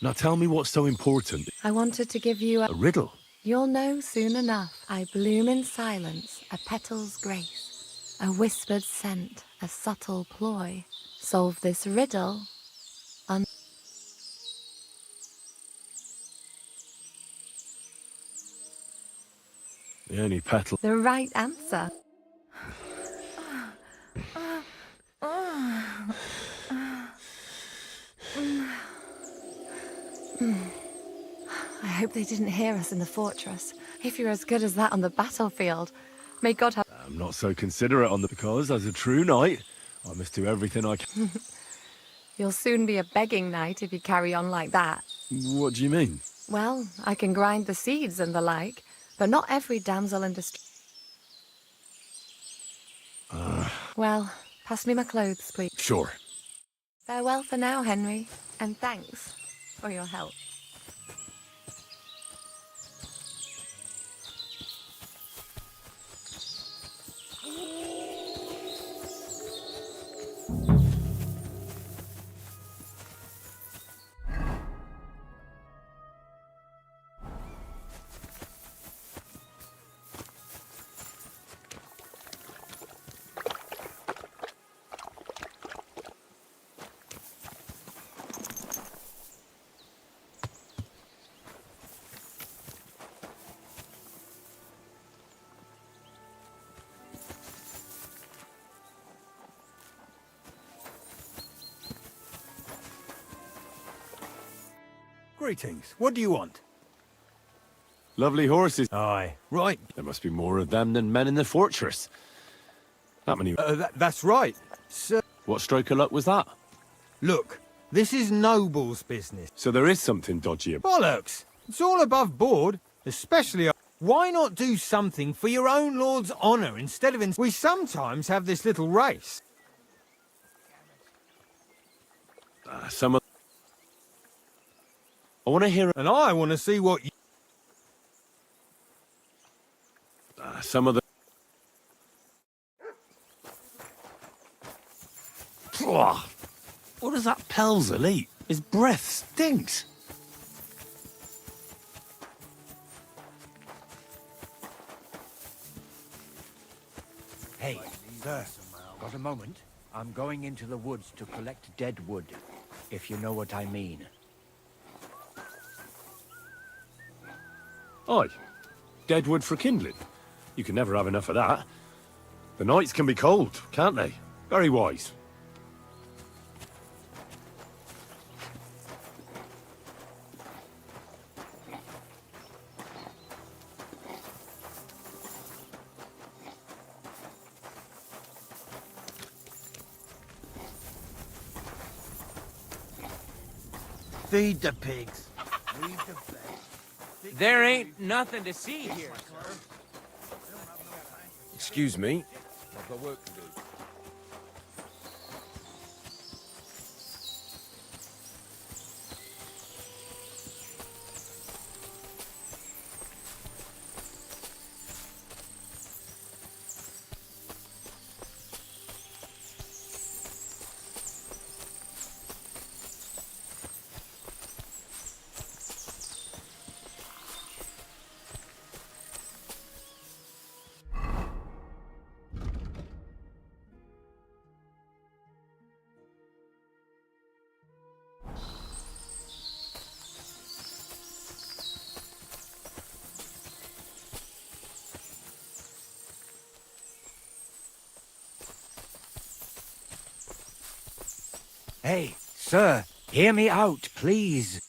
Now tell me what's so important. I wanted to give you A riddle? You'll know soon enough. I bloom in silence, a petal's grace, a whispered scent, a subtle ploy. Solve this riddle. The only petal. The right answer. I hope they didn't hear us in the fortress. If you're as good as that on the battlefield, may God have... I'm not so considerate on the... Because, as a true knight, I must do everything I can. You'll soon be a begging knight if you carry on like that. What do you mean? Well, I can grind the seeds and the like, but not every damsel in distress... Well, pass me my clothes, please. Sure. Farewell for now, Henry, and thanks for your help. Greetings. What do you want? Lovely horses. Aye. Right. There must be more of them than men in the fortress. That many... That's right. Sir. What stroke of luck was that? Look, this is noble's business. So there is something dodgy about... Bollocks! It's all above board, especially... Why not do something for your own lord's honour instead of... We sometimes have this little race. Some of... I want to hear... And I want to see what you... some of the... What does that Pelzel eat? His breath stinks. Hey, sir, got a moment? I'm going into the woods to collect dead wood, if you know what I mean. Aye. Dead wood for kindling. You can never have enough of that. The nights can be cold, can't they? Very wise. Feed the pigs. Leave the flesh. There ain't nothing to see here, sir. Excuse me. I've got work to do. Hey, sir, hear me out, please.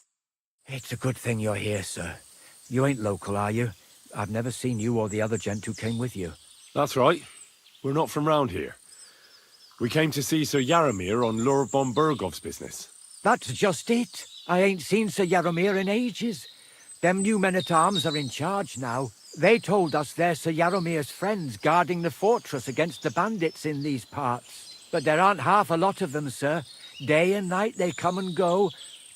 It's a good thing you're here, sir. You ain't local, are you? I've never seen you or the other gent who came with you. That's right. We're not from round here. We came to see Sir Yaramir on Lord von Bergov's business. That's just it. I ain't seen Sir Yaramir in ages. Them new men-at-arms are in charge now. They told us they're Sir Yaromir's friends guarding the fortress against the bandits in these parts. But there aren't half a lot of them, sir. Day and night they come and go,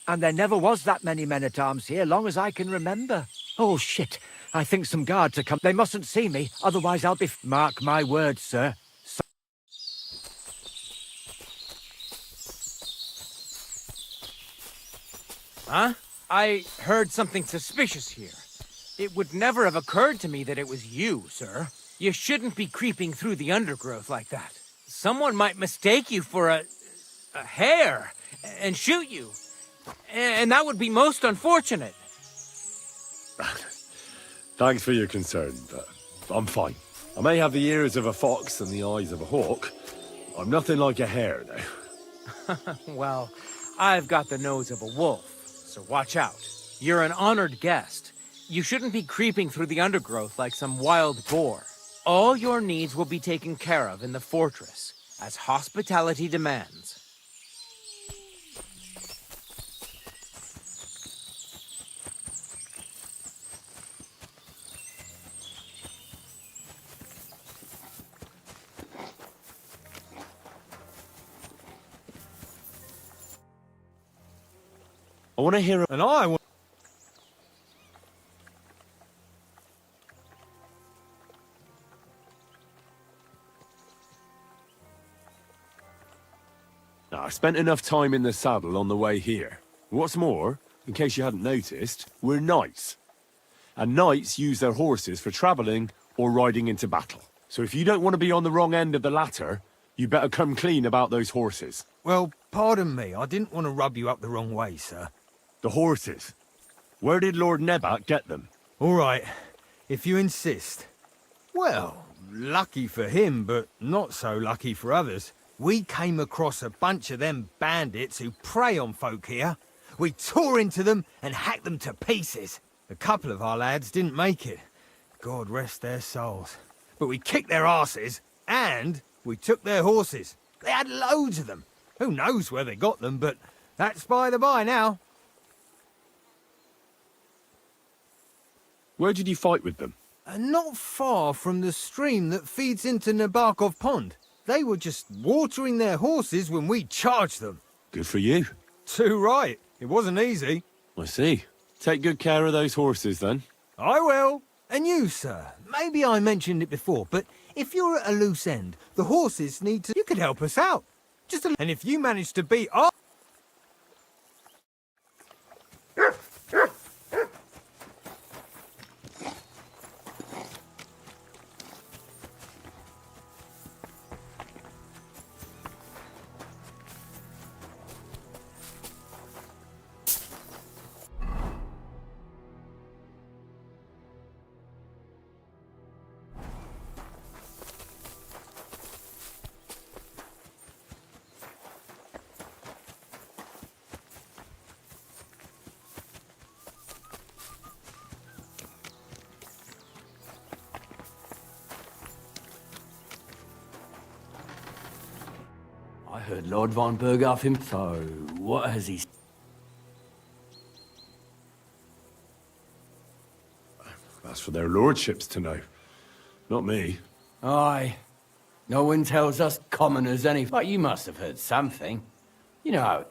and there never was that many men-at-arms here, long as I can remember. Oh, shit. I think some guards are coming. They mustn't see me, otherwise I'll be... Mark my words, sir. Huh? I heard something suspicious here. It would never have occurred to me that it was you, sir. You shouldn't be creeping through the undergrowth like that. Someone might mistake you for a hare and shoot you. And that would be most unfortunate. Thanks for your concern, but I'm fine. I may have the ears of a fox and the eyes of a hawk. I'm nothing like a hare, though. Well, I've got the nose of a wolf, so watch out. You're an honored guest. You shouldn't be creeping through the undergrowth like some wild boar. All your needs will be taken care of in the fortress, as hospitality demands. I want to hear... And I want... I spent enough time in the saddle on the way here. What's more, in case you hadn't noticed, we're knights. And knights use their horses for travelling or riding into battle. So if you don't want to be on the wrong end of the latter, you better come clean about those horses. Well, pardon me, I didn't want to rub you up the wrong way, sir. The horses? Where did Lord Nebat get them? All right, if you insist. Well, lucky for him, but not so lucky for others. We came across a bunch of them bandits who prey on folk here. We tore into them and hacked them to pieces. A couple of our lads didn't make it. God rest their souls. But we kicked their asses, and we took their horses. They had loads of them. Who knows where they got them, but that's by the by now. Where did you fight with them? Not far from the stream that feeds into Nabokov Pond. They were just watering their horses when we charged them. Good for you. Too right. It wasn't easy. I see. Take good care of those horses, then. I will. And you, sir. Maybe I mentioned it before, but if you're at a loose end, the horses need to... You could help us out. And if you manage to beat our... I heard Lord von Berghoff him. So, what has he... That's for their lordships to know. Not me. Aye. No one tells us commoners anything. But you must have heard something. You know...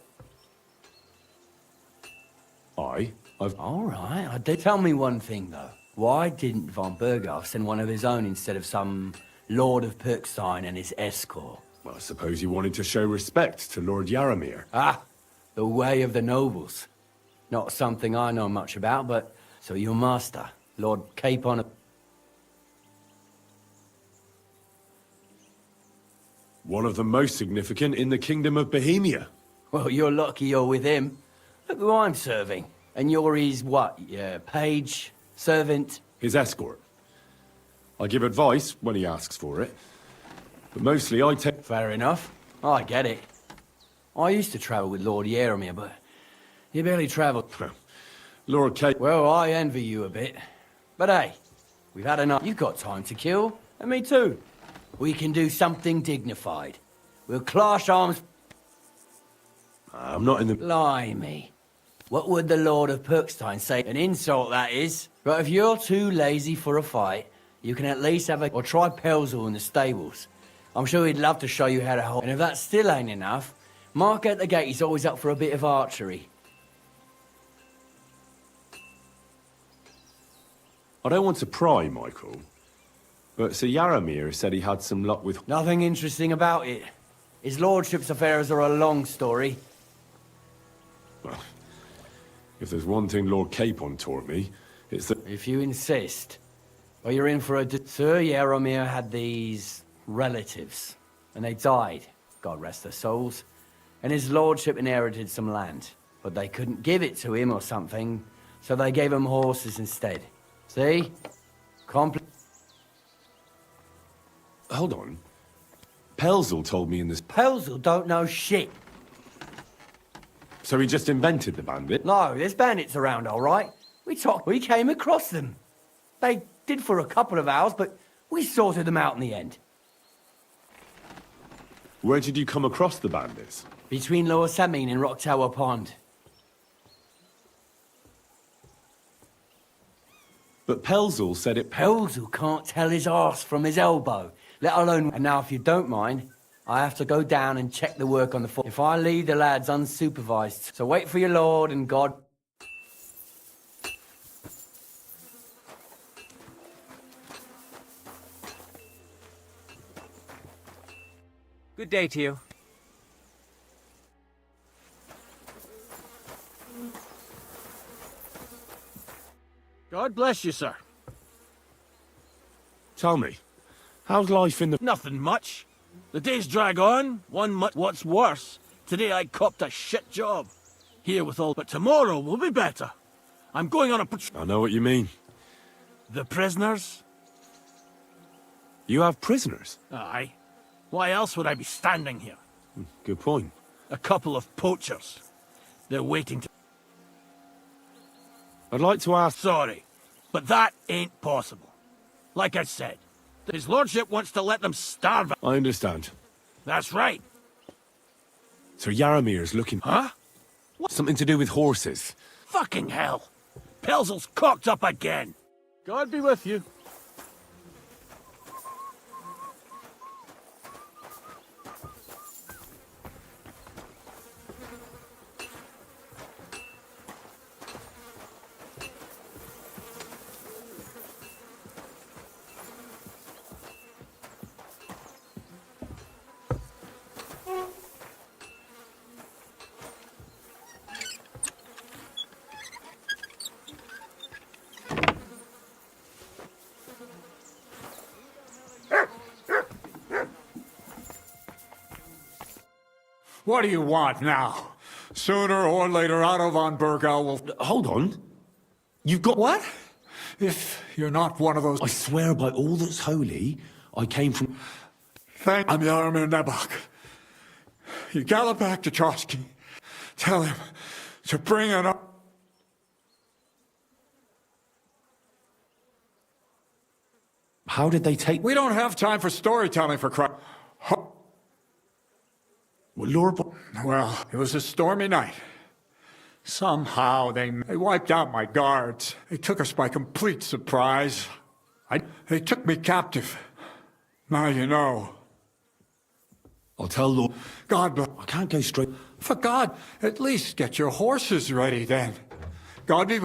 I've... All right, I did. Tell me one thing, though. Why didn't von Berghoff send one of his own instead of some Lord of Pirkstein and his escort? Well, I suppose he wanted to show respect to Lord Yaramir. Ah, the way of the nobles. Not something I know much about, but... So your master, Lord Capon... One of the most significant in the Kingdom of Bohemia. Well, you're lucky you're with him. Look who I'm serving. And you're his, what, page, servant? His escort. I give advice when he asks for it. But mostly I take... Fair enough. I get it. I used to travel with Lord Yaramir, but you barely travelled. Lord Kate... Well, I envy you a bit. But hey, we've had enough. You've got time to kill, and me too. We can do something dignified. We'll clash arms... I'm not in the... Blimey. What would the Lord of Perkstein say? An insult, that is. But if you're too lazy for a fight, you can at least have a... or try Pelzel in the stables. I'm sure he'd love to show you how to hold... And if that still ain't enough, Mark at the gate is always up for a bit of archery. I don't want to pry, Michael, but Sir Yaramir said he had some luck with... Nothing interesting about it. His lordship's affairs are a long story. Well, if there's one thing Lord Capon taught me, it's that... If you insist. Well, you're in for a... Sir Yaramir had these... relatives. And they died, God rest their souls. And his lordship inherited some land. But they couldn't give it to him or something, so they gave him horses instead. See? Hold on. Pelzel told me in this... Pelzel don't know shit. So he just invented the bandit? No, there's bandits around, all right. We came across them. They did for a couple of hours, but we sorted them out in the end. Where did you come across the bandits? Between Lower Samine and Rock Tower Pond. But Pelzel said it... Pelzel can't tell his arse from his elbow, let alone... And now, if you don't mind, I have to go down and check the work on the fort. If I leave the lads unsupervised. So wait for your lord and God... Good day to you. God bless you, sir. Tell me, how's life in the... Nothing much. The days drag on, what's worse, today I copped a shit job. Here with all, but tomorrow will be better. I'm going on a I know what you mean. The prisoners? You have prisoners? Aye. Why else would I be standing here? Good point. A couple of poachers. They're waiting to... I'd like to ask... Sorry, but that ain't possible. Like I said, his lordship wants to let them starve. I understand. That's right. Sir Yaramir's looking... Huh? What? Something to do with horses. Fucking hell. Pelzel's cocked up again. God be with you. What do you want now? Sooner or later, Otto von Bergau will... Hold on. You've got... What? If you're not one of those... I swear by all that's holy, I came from... I'm Jaromir Nebok. You gallop back to Trotsky. Tell him to bring it up. How did they take... We don't have time for storytelling for Christ. Well, it was a stormy night. Somehow they wiped out my guards. They took us by complete surprise. They took me captive. Now you know. I'll tell Lord... God bless... I can't go straight... For God, at least get your horses ready then. God be...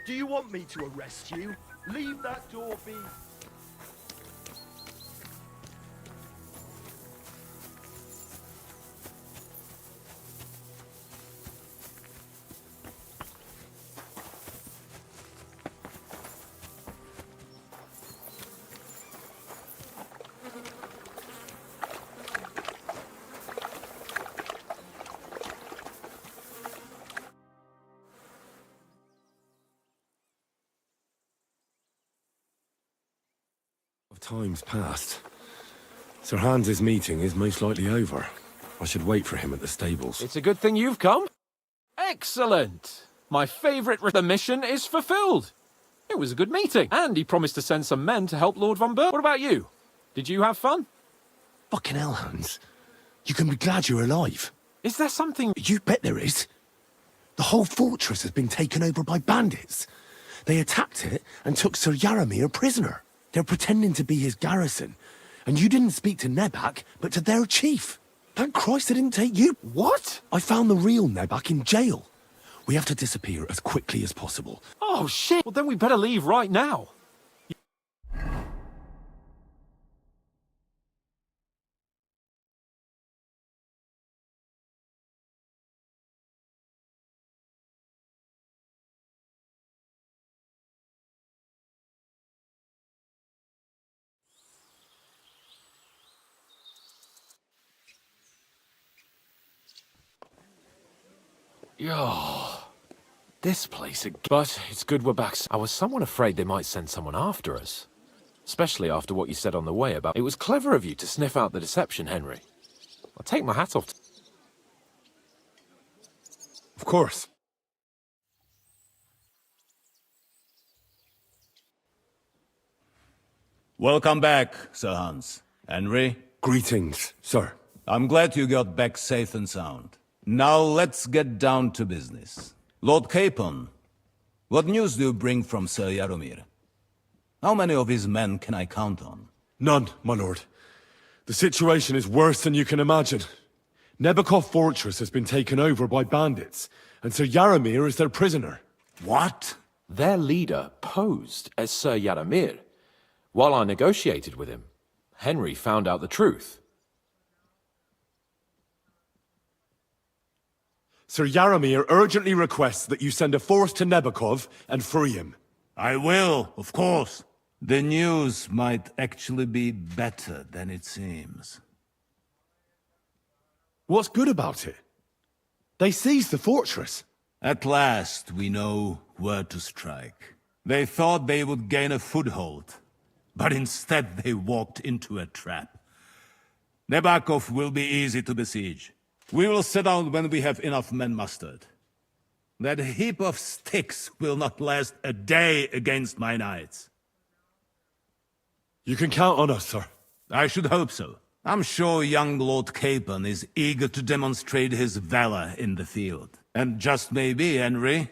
Do you want me to arrest you? Leave that door be. Time's passed. Sir Hans's meeting is most likely over. I should wait for him at the stables. It's a good thing you've come. Excellent! My favourite the mission is fulfilled. It was a good meeting, and he promised to send some men to help Lord von Ber. What about you? Did you have fun? Fucking hell, Hans. You can be glad you're alive. Is there something... You bet there is. The whole fortress has been taken over by bandits. They attacked it and took Sir Yaramir prisoner. They're pretending to be his garrison. And you didn't speak to Nebak, but to their chief. Thank Christ they didn't take you. What? I found the real Nebak in jail. We have to disappear as quickly as possible. Oh, shit! Well, then we better leave right now. Yo, this place again. But it's good we're back. I was somewhat afraid they might send someone after us. Especially after what you said on the way about... It was clever of you to sniff out the deception, Henry. I'll take my hat off. Of course. Welcome back, Sir Hans. Henry? Greetings, sir. I'm glad you got back safe and sound. Now let's get down to business. Lord Capon, what news do you bring from Sir Jaromir? How many of his men can I count on? None, my lord. The situation is worse than you can imagine. Nebakov Fortress has been taken over by bandits, and Sir Jaromir is their prisoner. What? Their leader posed as Sir Jaromir. While I negotiated with him, Henry found out the truth. Sir Jaromir urgently requests that you send a force to Nebakov and free him. I will, of course. The news might actually be better than it seems. What's good about it? They seized the fortress. At last, we know where to strike. They thought they would gain a foothold, but instead they walked into a trap. Nebakov will be easy to besiege. We will set out when we have enough men mustered. That heap of sticks will not last a day against my knights. You can count on us, sir. I should hope so. I'm sure young Lord Capon is eager to demonstrate his valor in the field. And just maybe, Henry,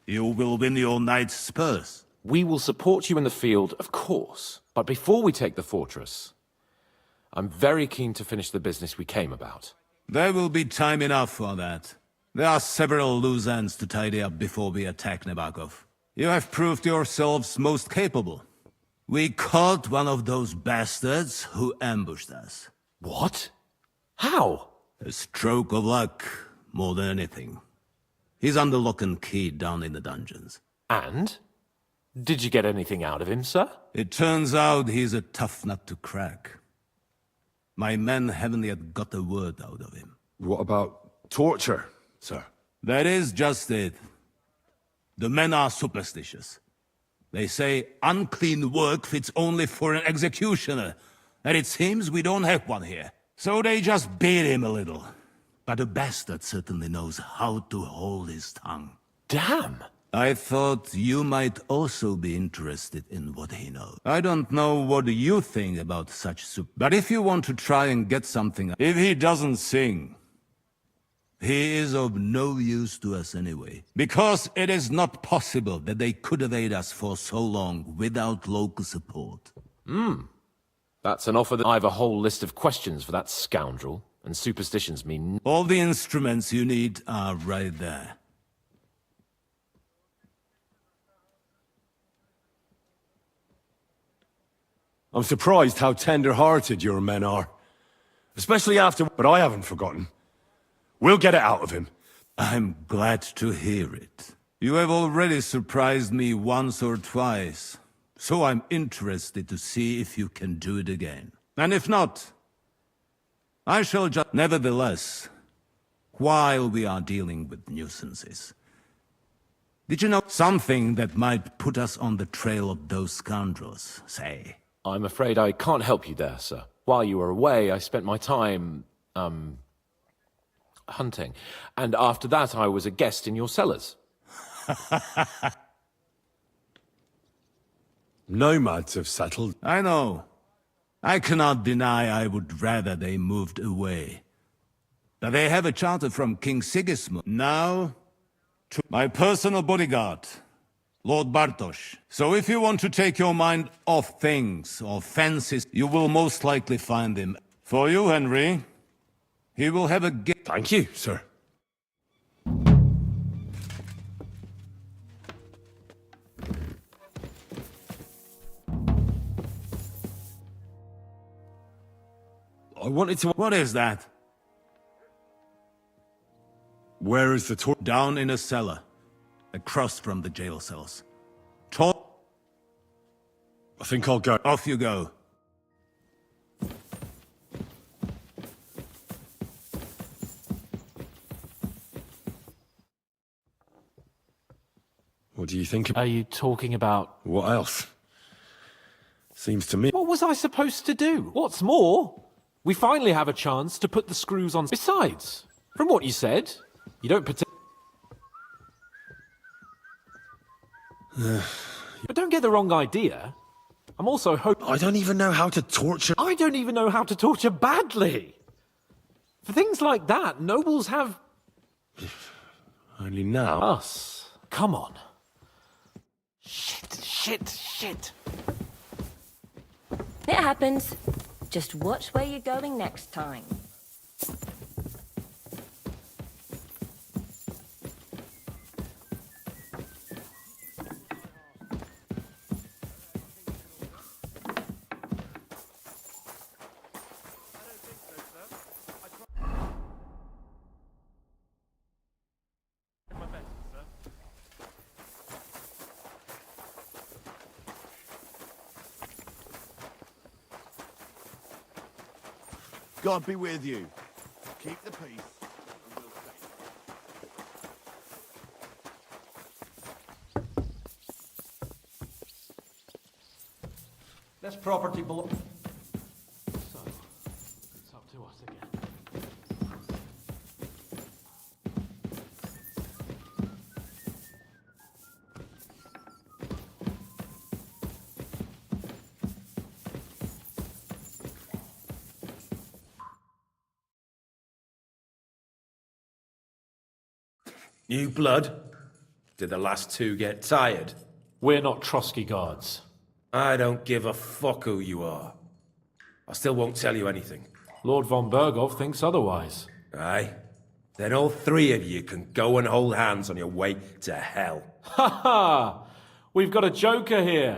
you will win your knight's spurs. We will support you in the field, of course. But before we take the fortress, I'm very keen to finish the business we came about. There will be time enough for that. There are several loose ends to tidy up before we attack Nebakov. You have proved yourselves most capable. We caught one of those bastards who ambushed us. What? How? A stroke of luck, more than anything. He's under lock and key down in the dungeons. And? Did you get anything out of him, sir? It turns out he's a tough nut to crack. My men haven't yet got a word out of him. What about torture, sir? That is just it. The men are superstitious. They say unclean work fits only for an executioner, and it seems we don't have one here. So they just beat him a little. But the bastard certainly knows how to hold his tongue. Damn! I thought you might also be interested in what he knows. I don't know what you think about such but if you want to try and get something... If he doesn't sing, he is of no use to us anyway. Because it is not possible that they could evade us for so long without local support. That's an offer that I have a whole list of questions for that scoundrel, and superstitions mean... All the instruments you need are right there. I'm surprised how tender-hearted your men are. Especially after... But I haven't forgotten. We'll get it out of him. I'm glad to hear it. You have already surprised me once or twice, so I'm interested to see if you can do it again. And if not, I shall just... Nevertheless, while we are dealing with nuisances, did you know something that might put us on the trail of those scoundrels, say? I'm afraid I can't help you there, sir. While you were away, I spent my time, hunting. And after that, I was a guest in your cellars. Nomads have settled. I know. I cannot deny I would rather they moved away. But they have a charter from King Sigismund. Now, to my personal bodyguard, Lord Bartosz. So if you want to take your mind off things or fancies, you will most likely find him. For you, Henry, he will have a gift. Thank you, sir. I wanted to... What is that? Where is the tour? Down in a cellar, across from the jail cells. I think I'll go. Off you go. What do you think? Are you talking about... What else? Seems to me... What was I supposed to do? What's more, we finally have a chance to put the screws on. Besides, from what you said, you don't pretend... But don't get the wrong idea. I'm also hoping... I don't even know how to torture... I don't even know how to torture badly. For things like that, nobles have... Only now? Us. Come on. Shit. It happens. Just watch where you're going next time. God be with you. Keep the peace. This property belongs... So, it's up to us again. New blood? Did the last two get tired? We're not Trotsky guards. I don't give a fuck who you are. I still won't tell you anything. Lord von Berghoff thinks otherwise. Aye? Then all three of you can go and hold hands on your way to hell. Ha ha! We've got a joker here.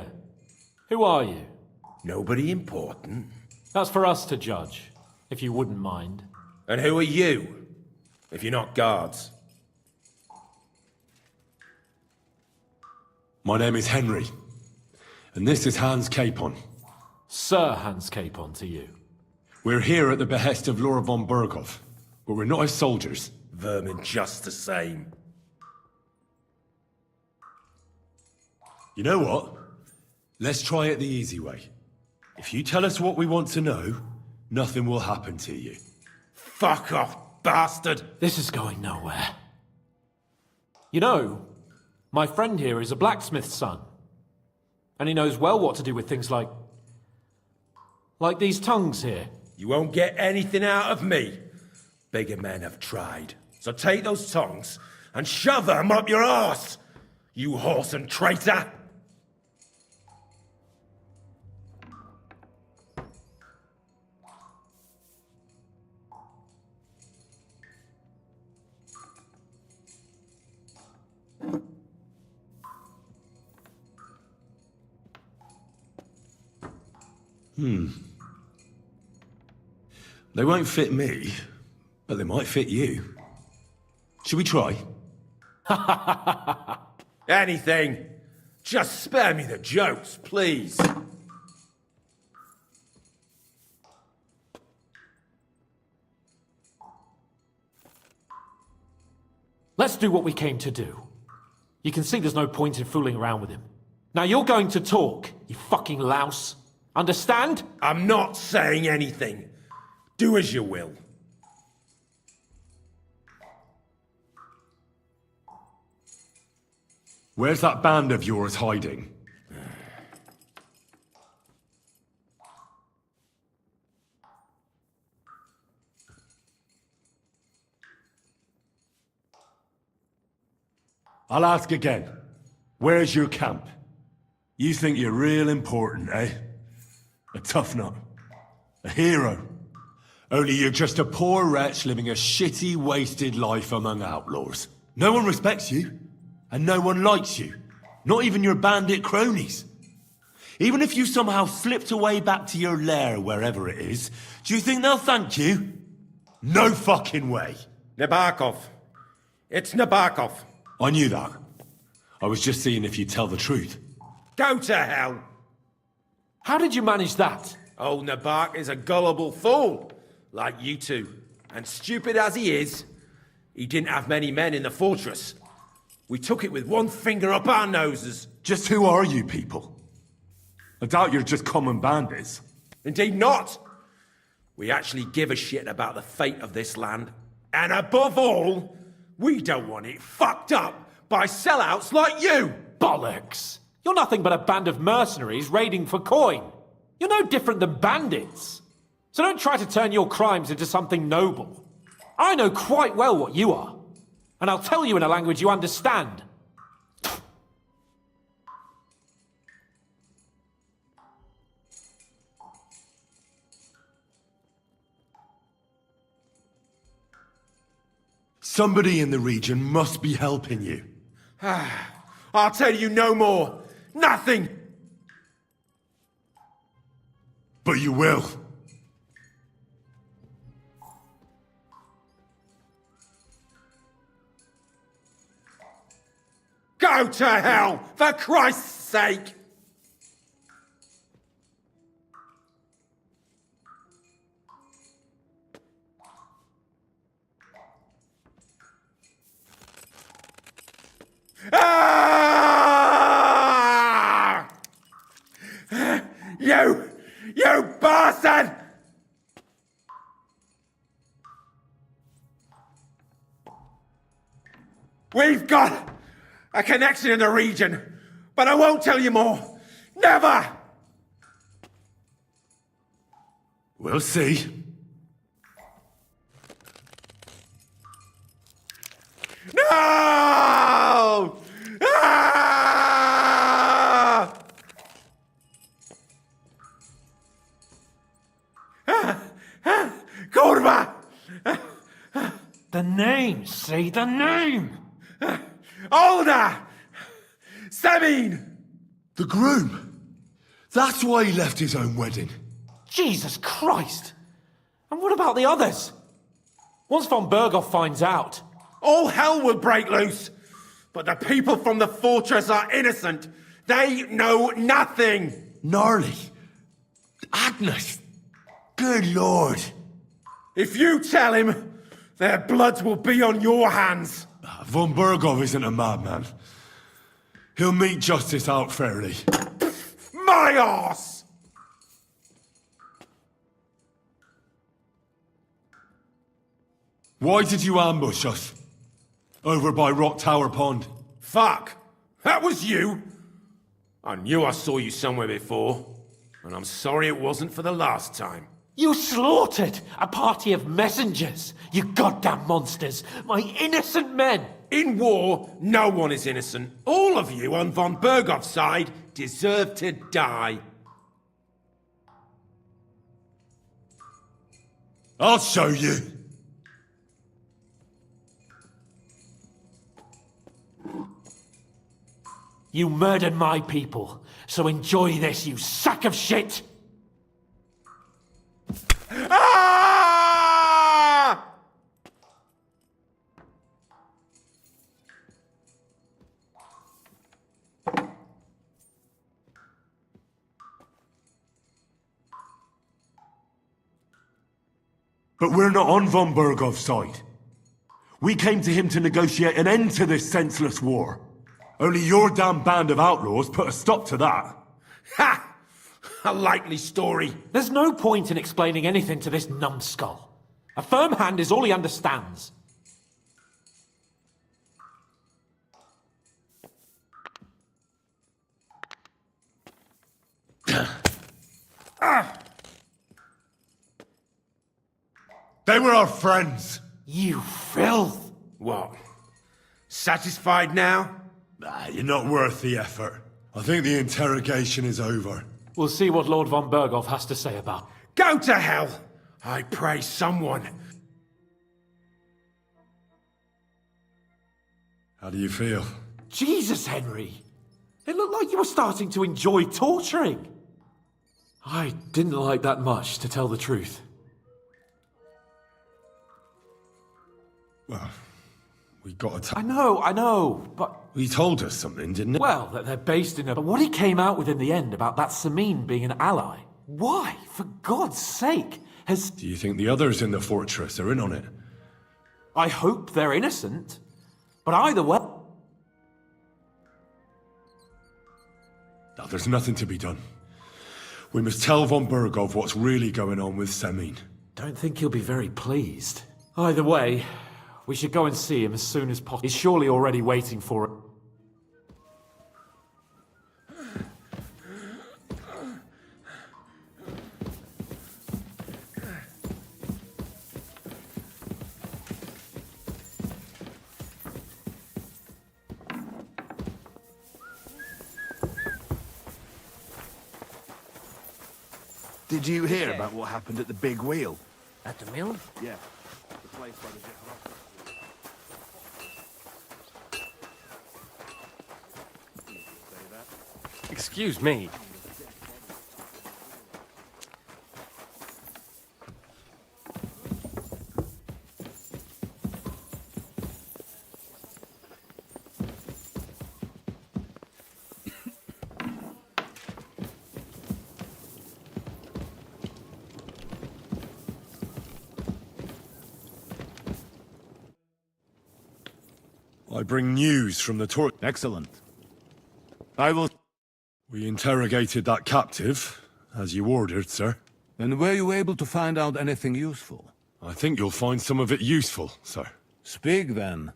Who are you? Nobody important. That's for us to judge, if you wouldn't mind. And who are you, if you're not guards? My name is Henry, and this is Hans Capon. Sir Hans Capon to you. We're here at the behest of Lord von Berghoff, but we're not his soldiers. Vermin just the same. You know what? Let's try it the easy way. If you tell us what we want to know, nothing will happen to you. Fuck off, bastard! This is going nowhere. You know, my friend here is a blacksmith's son. And he knows well what to do with things like these tongues here. You won't get anything out of me. Bigger men have tried. So take those tongues and shove them up your arse, you horse and traitor! They won't fit me, but they might fit you. Should we try? Anything. Just spare me the jokes, please. Let's do what we came to do. You can see there's no point in fooling around with him. Now you're going to talk, you fucking louse. Understand? I'm not saying anything. Do as you will. Where's that band of yours hiding? I'll ask again. Where's your camp? You think you're real important, eh? A tough nut. A hero. Only you're just a poor wretch living a shitty, wasted life among outlaws. No one respects you, and no one likes you. Not even your bandit cronies. Even if you somehow slipped away back to your lair, wherever it is, do you think they'll thank you? No fucking way. Nabokov. It's Nabokov. I knew that. I was just seeing if you'd tell the truth. Go to hell! How did you manage that? Old Nabok is a gullible fool, like you two. And stupid as he is, he didn't have many men in the fortress. We took it with one finger up our noses. Just who are you people? I doubt you're just common bandits. Indeed not. We actually give a shit about the fate of this land. And above all, we don't want it fucked up by sellouts like you! Bollocks! You're nothing but a band of mercenaries raiding for coin. You're no different than bandits. So don't try to turn your crimes into something noble. I know quite well what you are. And I'll tell you in a language you understand. Somebody in the region must be helping you. I'll tell you no more. Nothing! But you will. Go to hell, for Christ's sake! Ah! You bastard! We've got a connection in the region, but I won't tell you more. Never! We'll see. No! Ah! Kurva! The name, say the name! Older! Sabine! The groom! That's why he left his own wedding. Jesus Christ! And what about the others? Once von Berghoff finds out... All hell will break loose! But the people from the fortress are innocent! They know nothing! Gnarly. Agnes. Good Lord. If you tell him, their bloods will be on your hands! Von Berghoff isn't a madman. He'll meet justice out fairly. My arse! Why did you ambush us? Over by Rock Tower Pond. Fuck! That was you! I knew I saw you somewhere before, and I'm sorry it wasn't for the last time. You slaughtered a party of messengers, you goddamn monsters! My innocent men! In war, no one is innocent. All of you on von Berghoff's side deserve to die. I'll show you. You murdered my people, so enjoy this, you sack of shit! Ah! But we're not on von Berghoff's side. We came to him to negotiate an end to this senseless war. Only your damn band of outlaws put a stop to that. Ha! A likely story. There's no point in explaining anything to this numbskull. A firm hand is all he understands. They were our friends. You filth! What? Satisfied now? You're not worth the effort. I think the interrogation is over. We'll see what Lord von Berghoff has to say about. Go to hell! I pray someone. How do you feel? Jesus, Henry! It looked like you were starting to enjoy torturing. I didn't like that much, to tell the truth. Well, we got to... I know, but... He told us something, didn't he? Well, that they're based in a... But what he came out with in the end about that Samin being an ally... Why, for God's sake, has... Do you think the others in the fortress are in on it? I hope they're innocent. But either way... Now, there's nothing to be done. We must tell von Berghoff what's really going on with Samin. Don't think he'll be very pleased. Either way, we should go and see him as soon as possible. He's surely already waiting for it. Did you hear about what happened at the big wheel? At the mill? Yeah. The place where the Excuse me. I bring news from the Tor... Excellent. I will... We interrogated that captive, as you ordered, sir. And were you able to find out anything useful? I think you'll find some of it useful, sir. Speak, then.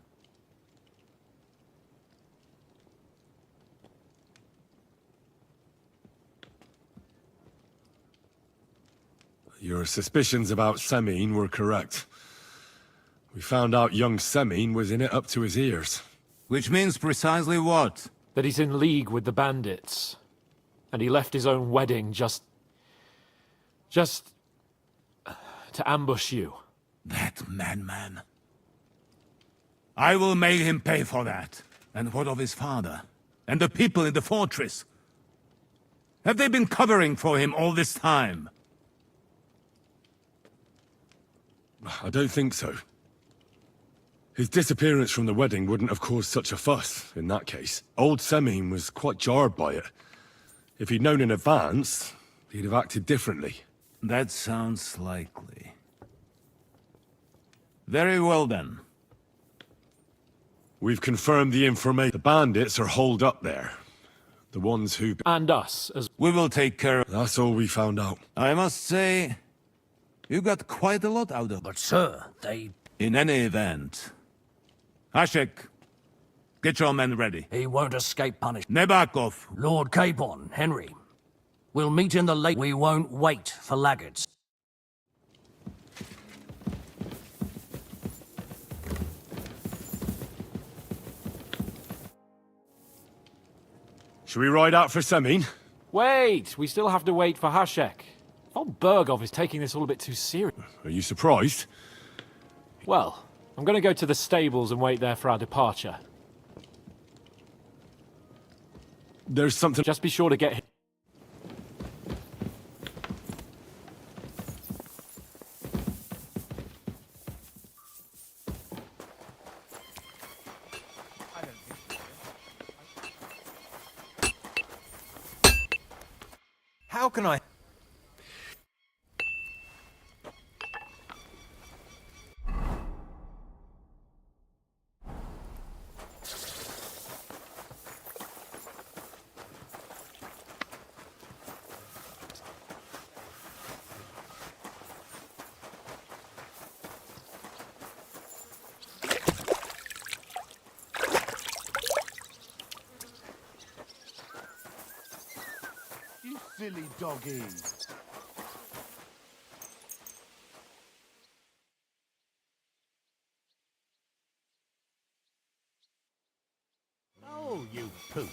Your suspicions about Samin were correct. We found out young Samin was in it up to his ears. Which means precisely what? That he's in league with the bandits. And he left his own wedding just to ambush you. That madman. I will make him pay for that. And what of his father? And the people in the fortress? Have they been covering for him all this time? I don't think so. His disappearance from the wedding wouldn't have caused such a fuss, in that case. Old Samin was quite jarred by it. If he'd known in advance, he'd have acted differently. That sounds likely. Very well, then. We've confirmed the information. The bandits are holed up there. The ones who... And us, as... We will take care of... That's all we found out. I must say, you got quite a lot out of... But sir, they... In any event... Hashek, get your men ready. He won't escape punishment. Nebakov. Lord Capon, Henry. We'll meet in the lake. We won't wait for laggards. Should we ride out for Samin? Wait! We still have to wait for Hashek. Von Berghoff is taking this all a bit too serious. Are you surprised? Well, I'm going to go to the stables and wait there for our departure. There's something... Just be sure to get... How can I... silly doggy. Oh, you pooch.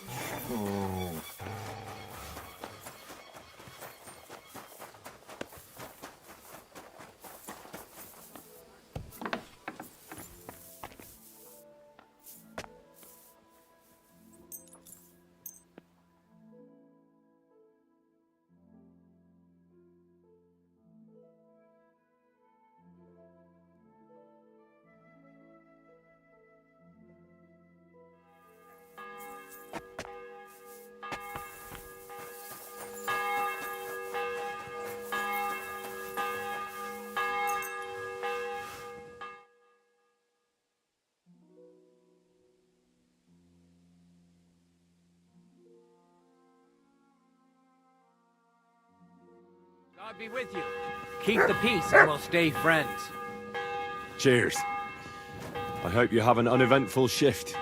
God be with you. Keep the peace and we'll stay friends. Cheers. I hope you have an uneventful shift.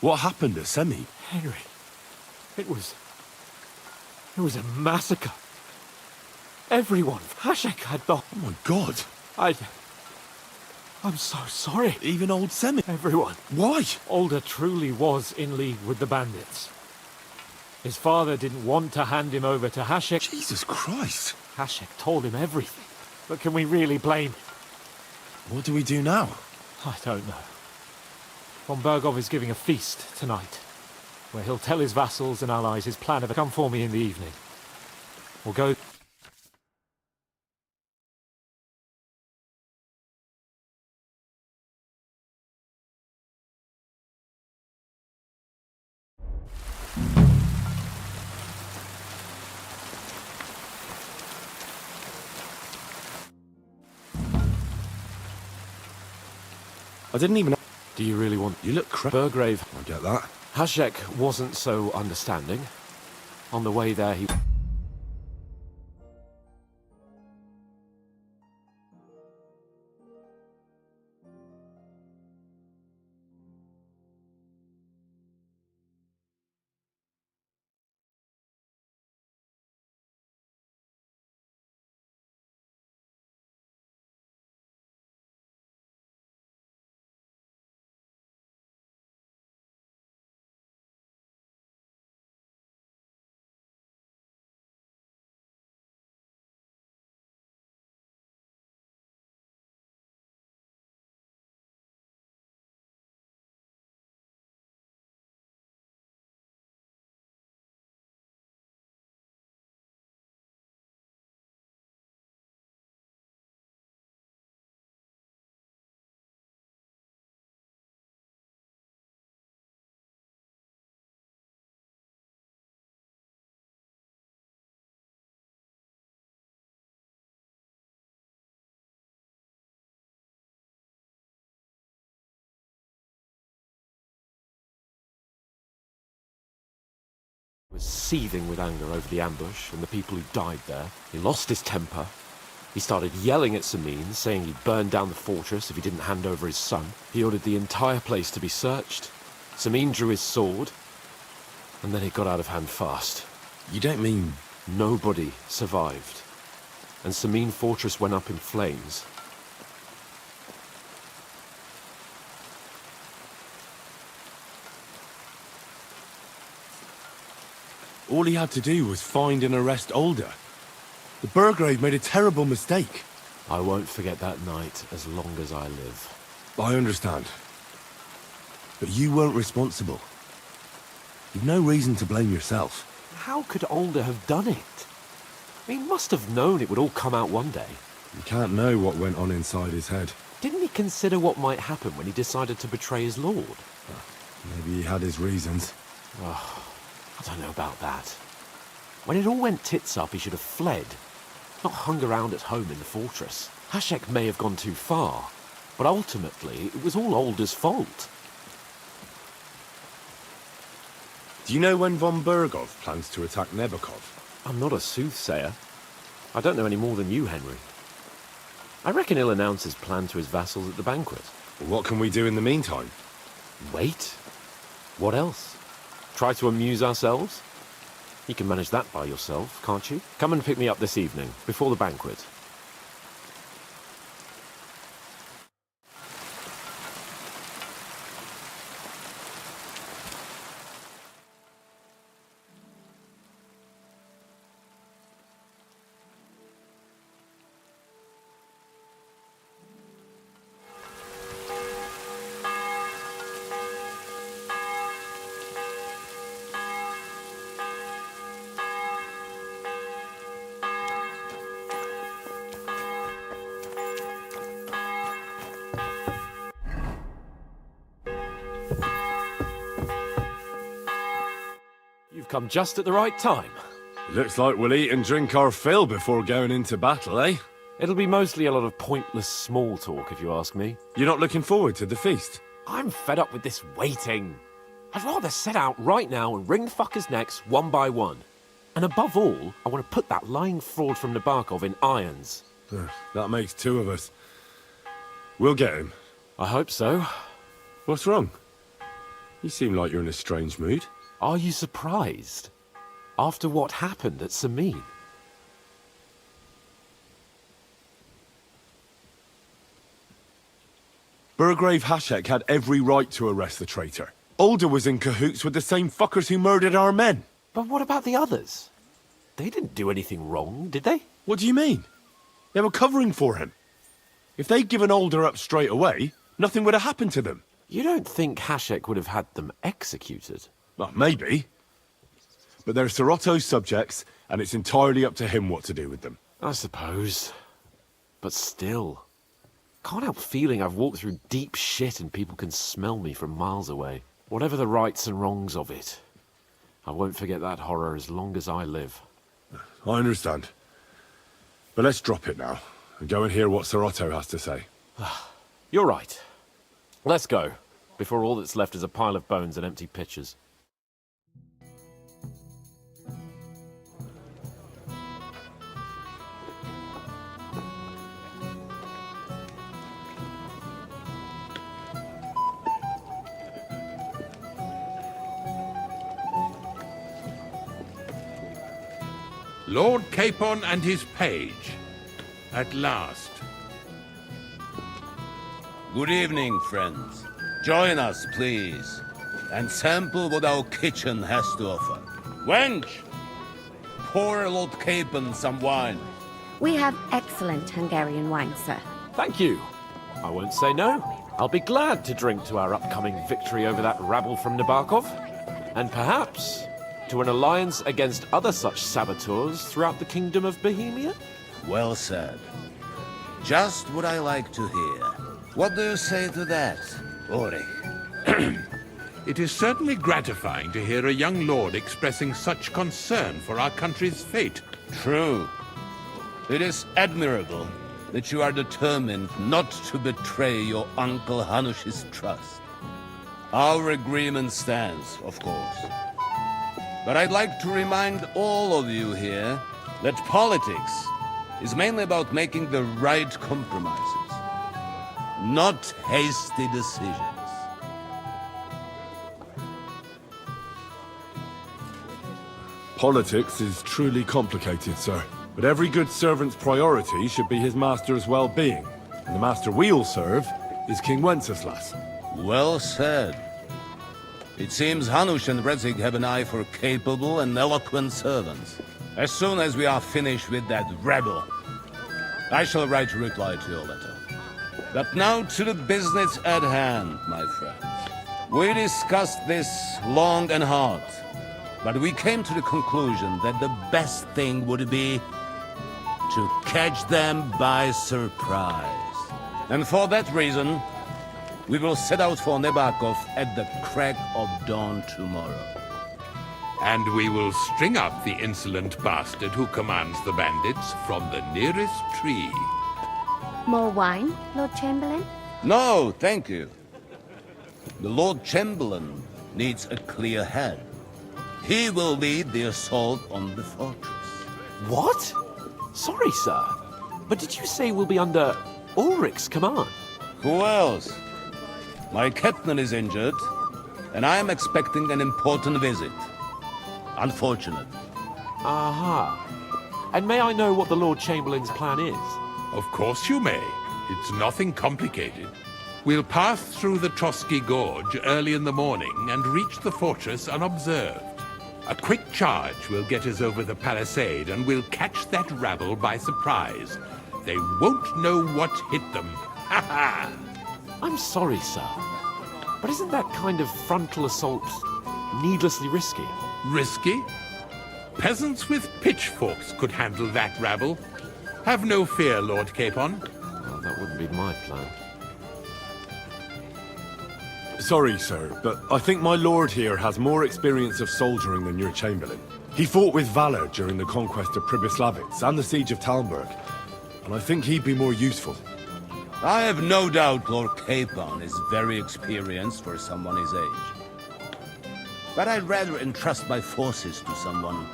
What happened to Semi? Henry, it was a massacre. Everyone. Hashek had the... Oh my god. I'm so sorry. Even old Semi? Everyone. Why? Alder truly was in league with the bandits. His father didn't want to hand him over to Hashek. Jesus Christ. Hashek told him everything. But can we really blame him? What do we do now? I don't know. Von Bergov is giving a feast tonight, where he'll tell his vassals and allies his plan of come for me in the evening. We'll go... I didn't even... Do you really want... You look crap. Burgrave. I get that. Hashek wasn't so understanding. On the way there, he... was seething with anger over the ambush and the people who died there. He lost his temper. He started yelling at Samin, saying he'd burn down the fortress if he didn't hand over his son. He ordered the entire place to be searched. Samin drew his sword, and then it got out of hand fast. You don't mean... Nobody survived. And Samin Fortress went up in flames. All he had to do was find and arrest Alder. The Burgrave made a terrible mistake. I won't forget that night as long as I live. I understand. But you weren't responsible. You've no reason to blame yourself. How could Alder have done it? He must have known it would all come out one day. You can't know what went on inside his head. Didn't he consider what might happen when he decided to betray his lord? Maybe he had his reasons. Oh, I don't know about that. When it all went tits up, he should have fled, not hung around at home in the fortress. Hashek may have gone too far, but ultimately it was all Alder's fault. Do you know when von Bergov plans to attack Nebokov? I'm not a soothsayer. I don't know any more than you, Henry. I reckon he'll announce his plan to his vassals at the banquet. Well, what can we do in the meantime? Wait. What else? Try to amuse ourselves? You can manage that by yourself, can't you? Come and pick me up this evening, before the banquet. You've come just at the right time. Looks like we'll eat and drink our fill before going into battle, eh? It'll be mostly a lot of pointless small talk, if you ask me. You're not looking forward to the feast? I'm fed up with this waiting. I'd rather set out right now and wring fuckers' necks one by one. And above all, I want to put that lying fraud from Nabokov in irons. That makes two of us. We'll get him. I hope so. What's wrong? You seem like you're in a strange mood. Are you surprised? After what happened at Samin? Burgrave Hashek had every right to arrest the traitor. Alder was in cahoots with the same fuckers who murdered our men. But what about the others? They didn't do anything wrong, did they? What do you mean? They were covering for him. If they'd given Alder up straight away, nothing would have happened to them. You don't think Hashek would have had them executed? Well, maybe. But they're Sir Otto's subjects, and it's entirely up to him what to do with them. I suppose. But still. Can't help feeling I've walked through deep shit and people can smell me from miles away. Whatever the rights and wrongs of it, I won't forget that horror as long as I live. I understand. But let's drop it now, and go and hear what Sir Otto has to say. You're right. Let's go, before all that's left is a pile of bones and empty pitchers. Lord Capon and his page. At last. Good evening, friends. Join us, please, and sample what our kitchen has to offer. Wench, pour Lord Capon some wine. We have excellent Hungarian wine, sir. Thank you. I won't say no. I'll be glad to drink to our upcoming victory over that rabble from Nabokov. And perhaps to an alliance against other such saboteurs throughout the kingdom of Bohemia? Well said. Just what I like to hear. What do you say to that, Ulrich? It is certainly gratifying to hear a young lord expressing such concern for our country's fate. True. It is admirable that you are determined not to betray your Uncle Hanush's trust. Our agreement stands, of course. But I'd like to remind all of you here that politics is mainly about making the right compromises, not hasty decisions. Politics is truly complicated, sir. But every good servant's priority should be his master's well-being. And the master we'll serve is King Wenceslas. Well said. It seems Hanush and Rezig have an eye for capable and eloquent servants. As soon as we are finished with that rebel, I shall write a reply to your letter. But now to the business at hand, my friends. We discussed this long and hard, but we came to the conclusion that the best thing would be to catch them by surprise. And for that reason, we will set out for Nebakov at the crack of dawn tomorrow. And we will string up the insolent bastard who commands the bandits from the nearest tree. More wine, Lord Chamberlain? No, thank you. The Lord Chamberlain needs a clear head. He will lead the assault on the fortress. What? Sorry, sir. But did you say we'll be under Ulrich's command? Who else? My captain is injured, and I am expecting an important visit. Unfortunate. Aha. And may I know what the Lord Chamberlain's plan is? Of course you may. It's nothing complicated. We'll pass through the Trotsky Gorge early in the morning and reach the fortress unobserved. A quick charge will get us over the palisade and we'll catch that rabble by surprise. They won't know what hit them. Ha ha! I'm sorry, sir. But isn't that kind of frontal assault needlessly risky? Risky? Peasants with pitchforks could handle that rabble. Have no fear, Lord Capon. Well, that wouldn't be my plan. Sorry, sir, but I think my lord here has more experience of soldiering than your Chamberlain. He fought with valor during the conquest of Pribyslavitz and the siege of Talmberg, and I think he'd be more useful. I have no doubt Lord Capon is very experienced for someone his age. But I'd rather entrust my forces to someone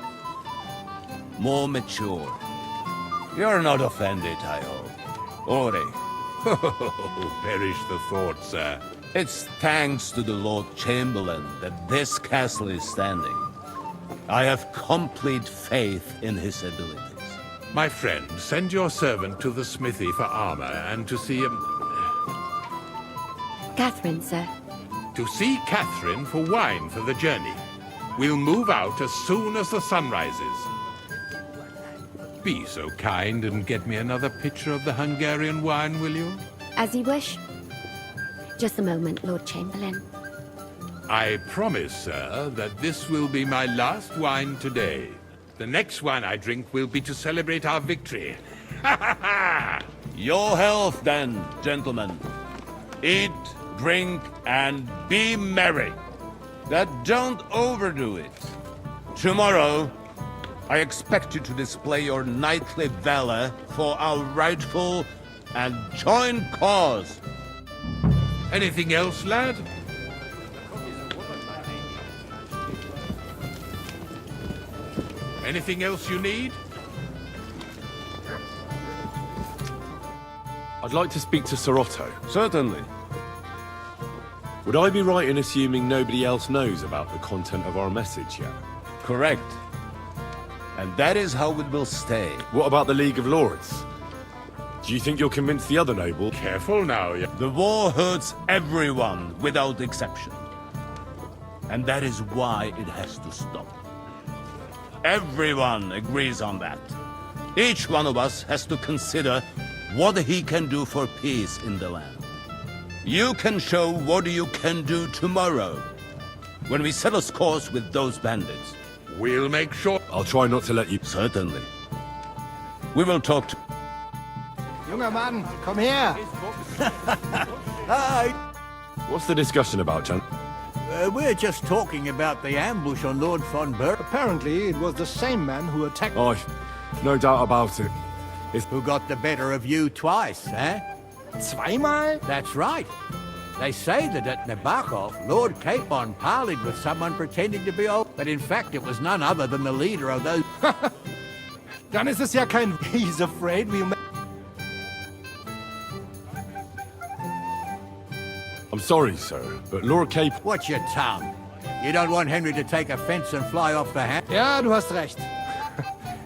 more mature. You're not offended, I hope. Ori. Oh, perish the thought, sir. It's thanks to the Lord Chamberlain that this castle is standing. I have complete faith in his abilities. My friend, send your servant to the smithy for armor and to see Catherine, sir. To see Catherine for wine for the journey. We'll move out as soon as the sun rises. Be so kind and get me another pitcher of the Hungarian wine, will you? As you wish. Just a moment, Lord Chamberlain. I promise, sir, that this will be my last wine today. The next wine I drink will be to celebrate our victory. Ha ha ha! Your health, then, gentlemen. Eat, drink, and be merry. But don't overdo it. Tomorrow, I expect you to display your knightly valor for our rightful and joint cause. Anything else, lad? Anything else you need? I'd like to speak to Sir Otto. Certainly. Would I be right in assuming nobody else knows about the content of our message yet? Correct. And that is how it will stay. What about the League of Lords? Do you think you'll convince the other nobles? Careful now, The war hurts everyone without exception. And that is why it has to stop. Everyone agrees on that. Each one of us has to consider what he can do for peace in the land. You can show what you can do tomorrow, when we settle scores with those bandits. We'll make sure. I'll try not to let you... Certainly. We will talk to... Junger Mann, komm her! Hi! What's the discussion about, Jan? We're just talking about the ambush on Lord von Berg. Apparently, it was the same man who attacked... Oh, no doubt about it. Who got the better of you twice, eh? Zweimal? That's right. They say that at Nebakov, Lord Capon parleyed with someone pretending to be old, but in fact it was none other than the leader of those... Dann ist es ja kein... He's afraid we... I'm sorry, sir, but Lord Capon... Watch your tongue. You don't want Henry to take offense and fly off the hand? Ja, du hast recht.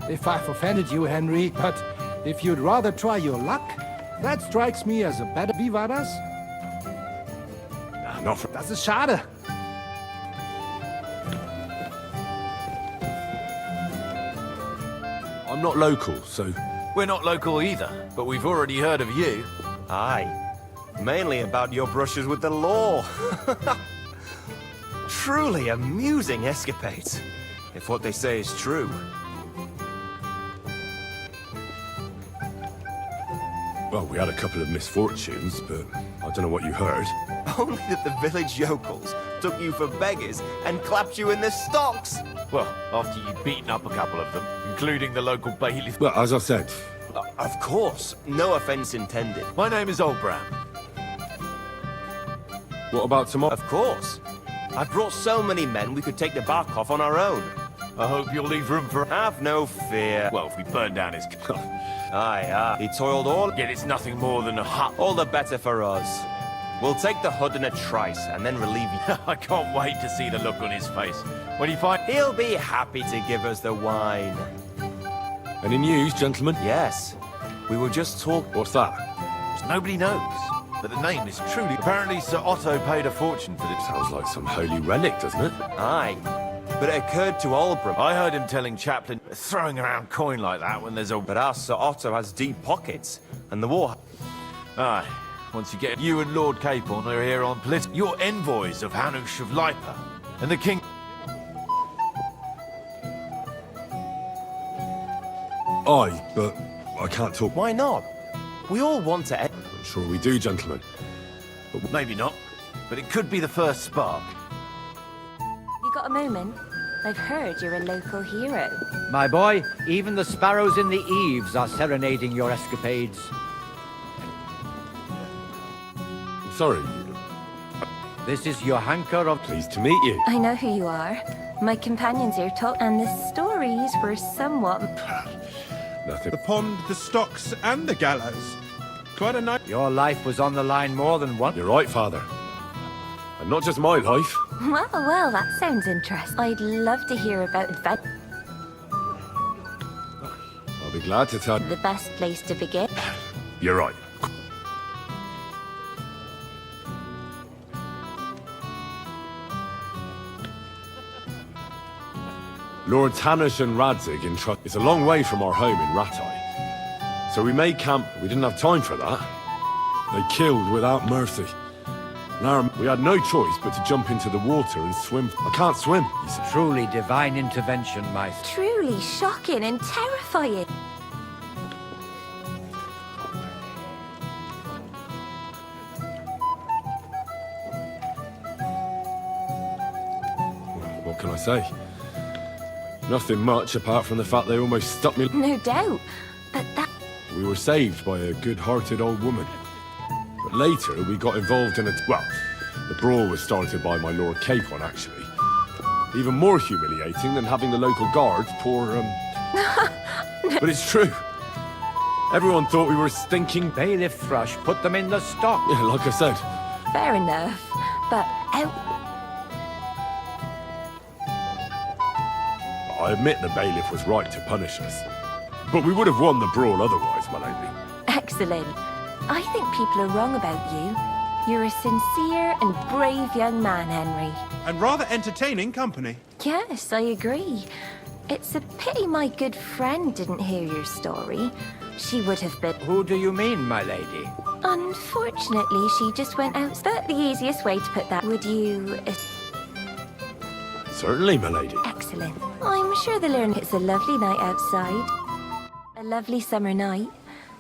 If I've offended you, Henry, but if you'd rather try your luck, that strikes me as a better... Wie war das? Not for... Das ist schade. I'm not local, so... We're not local either, but we've already heard of you. Aye. Mainly about your brushes with the law. truly amusing escapades, if what they say is true. Well, we had a couple of misfortunes, but I don't know what you heard. Only that the village yokels took you for beggars and clapped you in the stocks. Well, after you'd beaten up a couple of them, including the local bailiff. Well, as I said... Of course, no offense intended. My name is Oldbram. What about tomorrow? Of course. I've brought so many men we could take the bark off on our own. I hope you'll leave room for... Have no fear. Well, if we burn down his... Aye, he toiled all... Yet it's nothing more than a hut. All the better for us. We'll take the hood in a trice and then relieve you. I can't wait to see the look on his face. When he finds... He'll be happy to give us the wine. Any news, gentlemen? Yes. We were just talking... What's that? Nobody knows. But the name is truly... Apparently Sir Otto paid a fortune for this. Sounds like some holy relic, doesn't it? Aye. But it occurred to Oldbram. I heard him telling Chaplin, throwing around coin like that when there's a... But our Sir Otto has deep pockets, and the war... Aye. Once you get... You and Lord Capon are here on political... You're envoys of Hanush of Lipa, and the king... Aye, but I can't talk... Why not? We all want to... I'm sure we do, gentlemen. But maybe not. But it could be the first spark. You got a moment? I've heard you're a local hero. My boy, even the sparrows in the eaves are serenading your escapades. Sorry. This is your hanker of... Pleased to meet you. I know who you are. My companions here talk, and the stories were somewhat... Nothing. The pond, the stocks, and the gallows. Quite a night. Your life was on the line more than once. You're right, Father. And not just my life. Well, that sounds interesting. I'd love to hear about adventure. I'll be glad to tell... The best place to begin. You're right. Lords Hanush and Radzig in trust. It's a long way from our home in Rattay. So we made camp. We didn't have time for that. They killed without mercy. Now we had no choice but to jump into the water and swim. I can't swim. It's a truly divine intervention, my... Truly shocking and terrifying. What can I say? Nothing much apart from the fact they almost stuck me. No doubt. But that... We were saved by a good-hearted old woman. But later, we got involved in a... Well, the brawl was started by my Lord Capon, actually. Even more humiliating than having the local guards pour, But it's true. Everyone thought we were stinking... Bailiff Thrush put them in the stock. Yeah, like I said. Fair enough. But out... I admit the bailiff was right to punish us. But we would have won the brawl otherwise, my lady. Excellent. I think people are wrong about you. You're a sincere and brave young man, Henry. And rather entertaining company. Yes, I agree. It's a pity my good friend didn't hear your story. She would have been... Who do you mean, my lady? Unfortunately, she just went out. But the easiest way to put that, would you... Certainly, my lady. Excellent. I'm sure they'll learn it's a lovely night outside. A lovely summer night.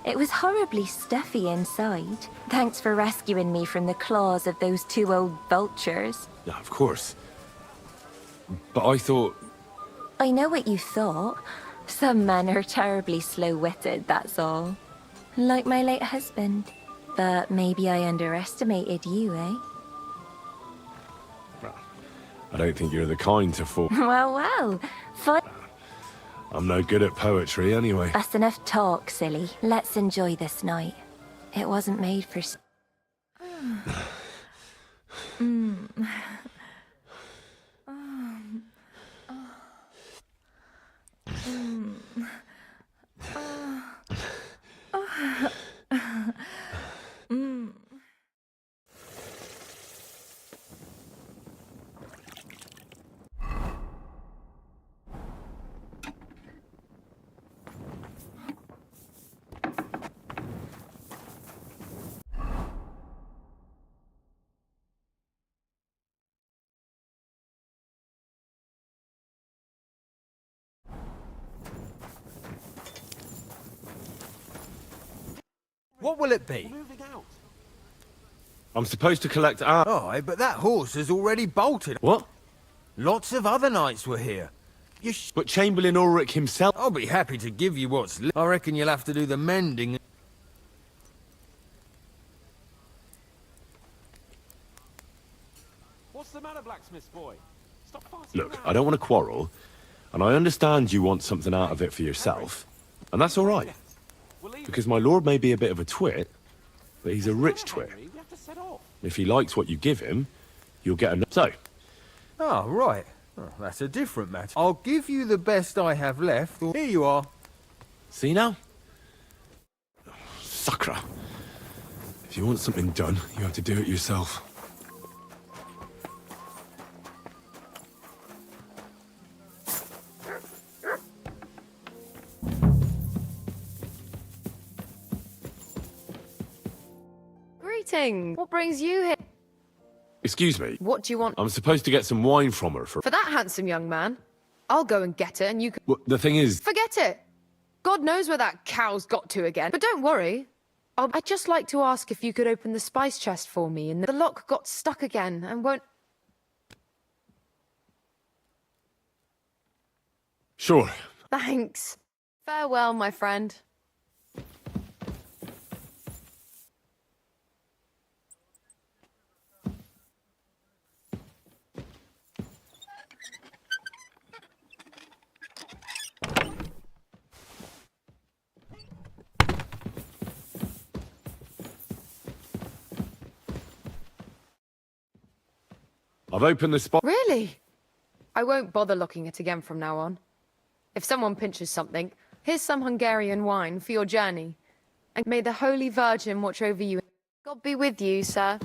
It was horribly stuffy inside. Thanks for rescuing me from the claws of those two old vultures. Yeah, of course. But I thought... I know what you thought. Some men are terribly slow-witted, that's all. Like my late husband. But maybe I underestimated you, eh? I don't think you're the kind to fall... Well. Fun. I'm no good at poetry, anyway. That's enough talk, silly. Let's enjoy this night. It wasn't made for... What will it be? I'm supposed to collect our... Aye, but that horse has already bolted. What? Lots of other knights were here. But Chamberlain Ulrich himself... I'll be happy to give you what's left. I reckon you'll have to do the mending. What's the matter, blacksmith's boy? Stop farting Look, around. I don't want to quarrel, and I understand you want something out of it for yourself, and that's all right. Because my lord may be a bit of a twit, but he's a rich twit. If he likes what you give him, you'll get enough. So, Oh, right. Oh, that's a different matter. I'll give you the best I have left. Here you are. see now? Sucker. If you want something done, you have to do it yourself. Greetings. What brings you here? Excuse me. What do you want? I'm supposed to get some wine from her for... For that handsome young man? I'll go and get it and you can... Well, the thing is... Forget it! God knows where that cow's got to again. But don't worry. I'd just like to ask if you could open the spice chest for me, and the lock got stuck again and won't... Sure. Thanks. Farewell, my friend. I've opened the spot... Really? I won't bother locking it again from now on. If someone pinches something, here's some Hungarian wine for your journey. And may the Holy Virgin watch over you. God be with you, sir.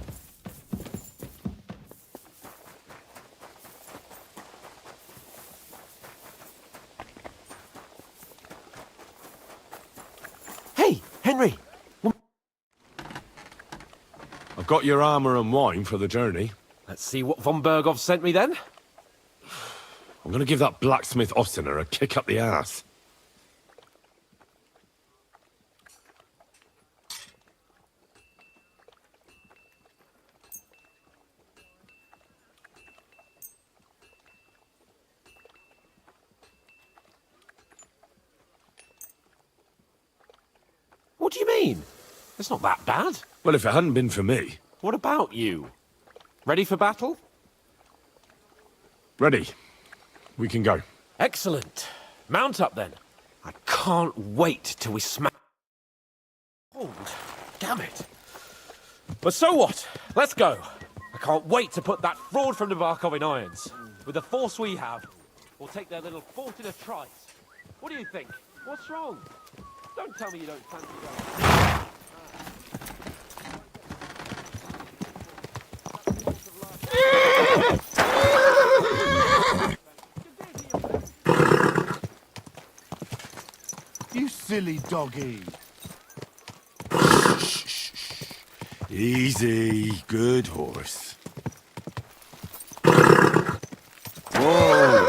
Hey, Henry! I've got your armour and wine for the journey. Let's see what von Berghoff sent me then. I'm going to give that blacksmith Ostener a kick up the ass. What do you mean? It's not that bad. Well, if it hadn't been for me... What about you? Ready for battle? Ready. We can go. Excellent. Mount up then. I can't wait till we smack... Hold. Damn it. But so what? Let's go. I can't wait to put that fraud from the Barkov in irons. With the force we have, we'll take their little fort in a trice. What do you think? What's wrong? Don't tell me you don't fancy going. You silly doggy. Easy, good horse. Whoa!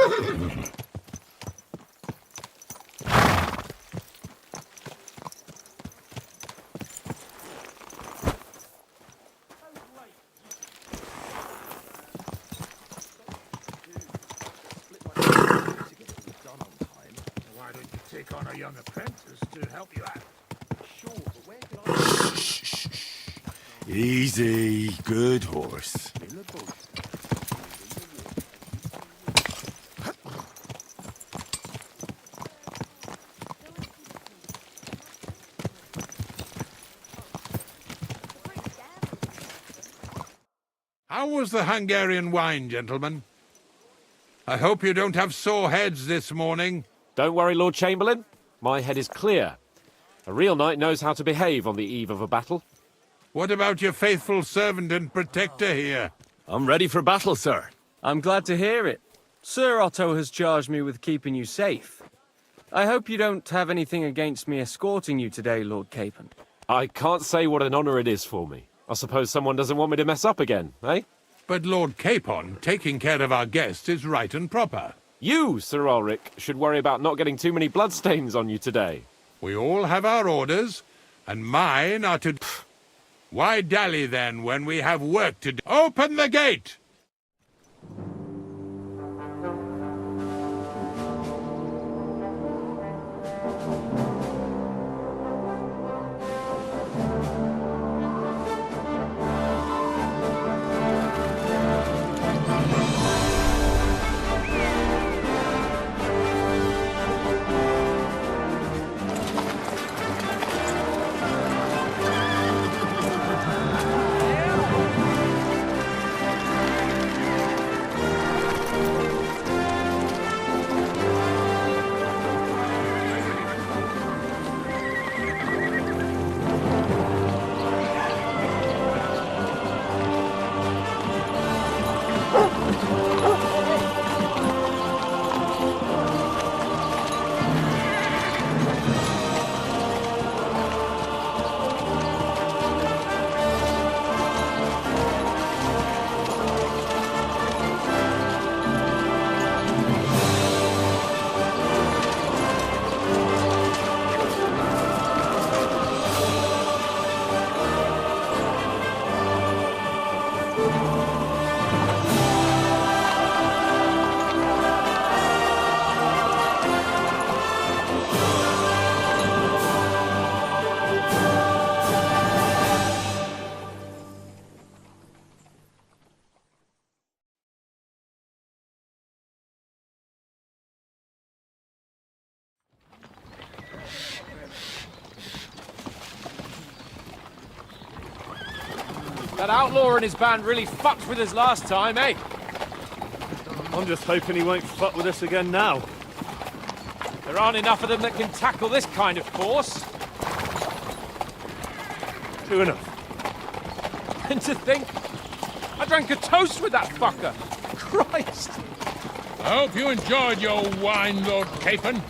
Why don't you take on a young apprentice to help you out? Sure, but where can I... Easy, good horse. How was the Hungarian wine, gentlemen? I hope you don't have sore heads this morning. Don't worry, Lord Chamberlain. My head is clear. A real knight knows how to behave on the eve of a battle. What about your faithful servant and protector here? I'm ready for battle, sir. I'm glad to hear it. Sir Otto has charged me with keeping you safe. I hope you don't have anything against me escorting you today, Lord Capon. I can't say what an honour it is for me. I suppose someone doesn't want me to mess up again, eh? But Lord Capon, taking care of our guest is right and proper. You, Sir Ulrich, should worry about not getting too many bloodstains on you today. We all have our orders, And mine are to... Why dally then when we have work to do? Open the gate! That outlaw and his band really fucked with us last time, eh? I'm just hoping he won't fuck with us again now. There aren't enough of them that can tackle this kind of force. True enough. And to think, I drank a toast with that fucker. Christ! I hope you enjoyed your wine, Lord Capon,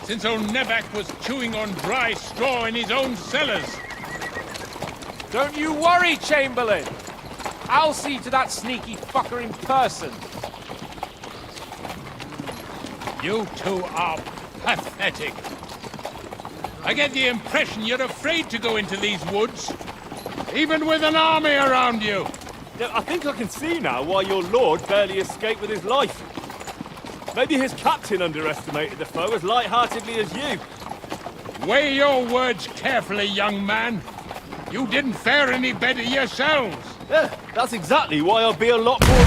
since old Nevac was chewing on dry straw in his own cellars. Don't you worry, Chamberlain. I'll see to that sneaky fucker in person. You two are pathetic. I get the impression you're afraid to go into these woods, even with an army around you. Yeah, I think I can see now why your lord barely escaped with his life. Maybe his captain underestimated the foe as light-heartedly as you. Weigh your words carefully, young man. You didn't fare any better yourselves. Yeah, that's exactly why I'll be a lot more...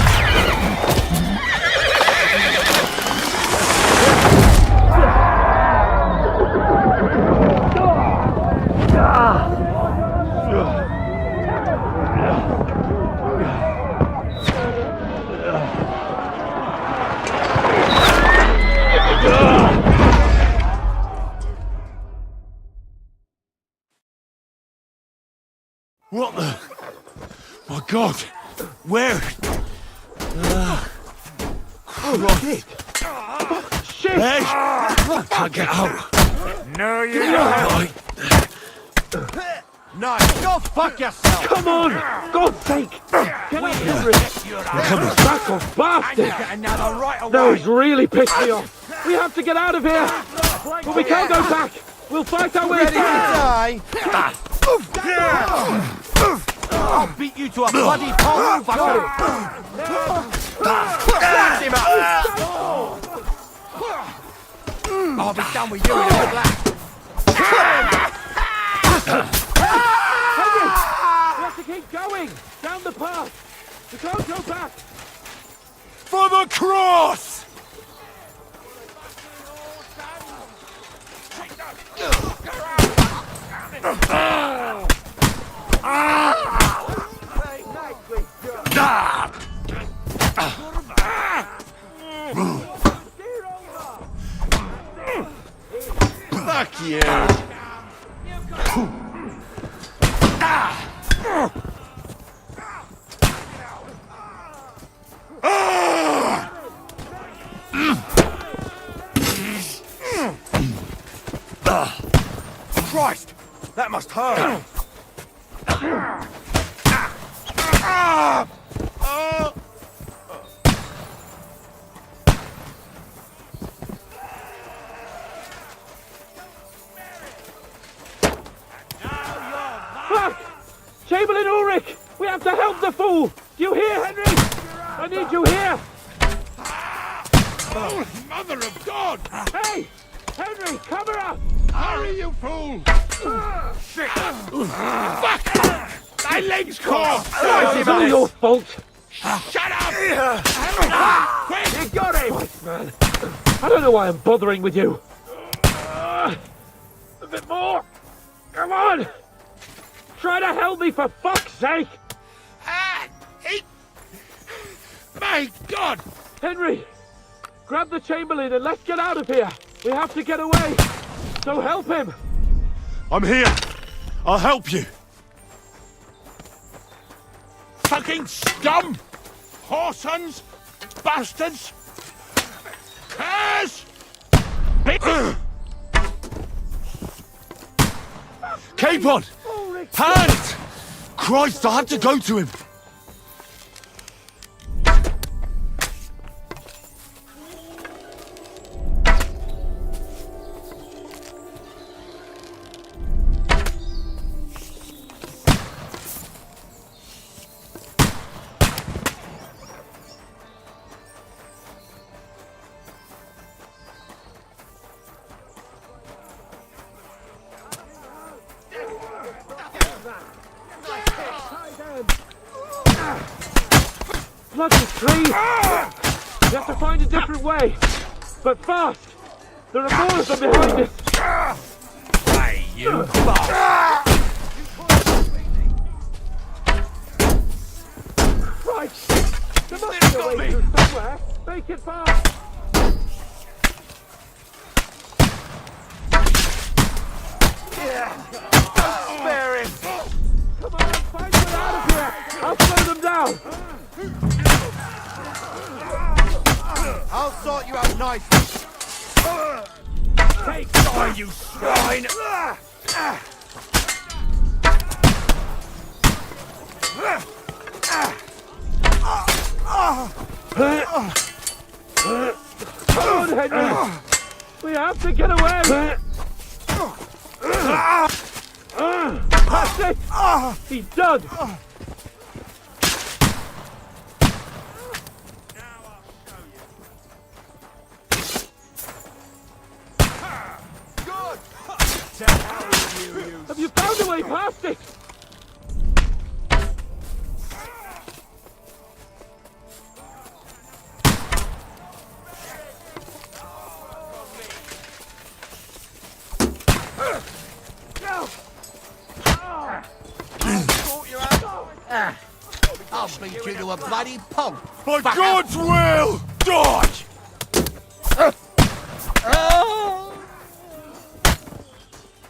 What the... My God! Where? Shit! Shit! Hey! I can't get out. No, you don't. No, go fuck yourself! Come on! God's sake! Get out here! You're coming. Back off, bastard! Another right away. No, he's really pissed me off. We have to get out of here! But we can't go back! We'll fight our way Ready to through! die? I'll beat you to a bloody pulp, fucker! Smash him up! I'll be done with you in a black. Henry! We have to keep going! Down the path! We can't go back! For the cross! Fuck you! Christ! That must hurt! the fool! Do you hear, Henry? I need you here! Oh, mother of God! Hey! Henry, cover up! Hurry, you fool! Shit! Fuck! My leg's caught! It's all your fault! Shut up! Quick! You got him! Christ, man. I don't know why I'm bothering with you. A bit more! Come on! Try to help me for fuck's sake! My God! Henry! Grab the Chamberlain and let's get out of here! We have to get away! So help him! I'm here! I'll help you! Fucking scum! Whoresons! Bastards! Curs! Capon! Hands! Christ, I had to go to him! Bloody trees! We have to find a different way! But fast! There are more of them behind us! Hey, you boss! Christ! There must be a way through somewhere! Make it fast! Spare him! Come on, find a way out of here! I'll slow them down! I'll sort you out nicely. Take die, you swine! Come on, Henry! We have to get away! That's it! He's done! Have you found a way past it? I'll beat you to a bloody pulp. By God's will! Dodge!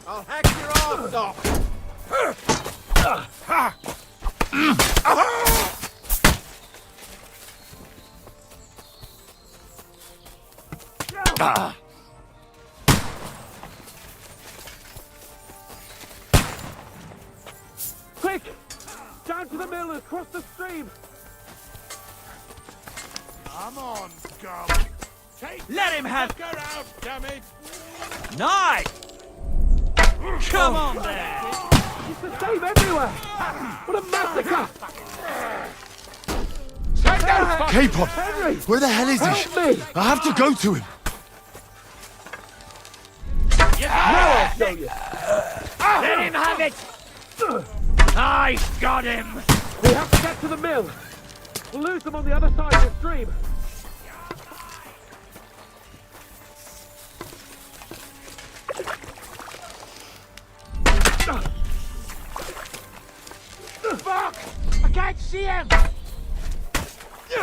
I'll hack your arms off. Quick! Down to the mill and across the stream! Come on, scum! Let him have... Her out, damn it! Nice! Come on there! It's the same everywhere! What a massacre! Capon! Henry! Where the hell is he? Help me! I have to go to him! Now I'll show you! Let him have it! I got him! We have to get to the mill! We'll lose them on the other side of the stream! Fuck! I can't see him! You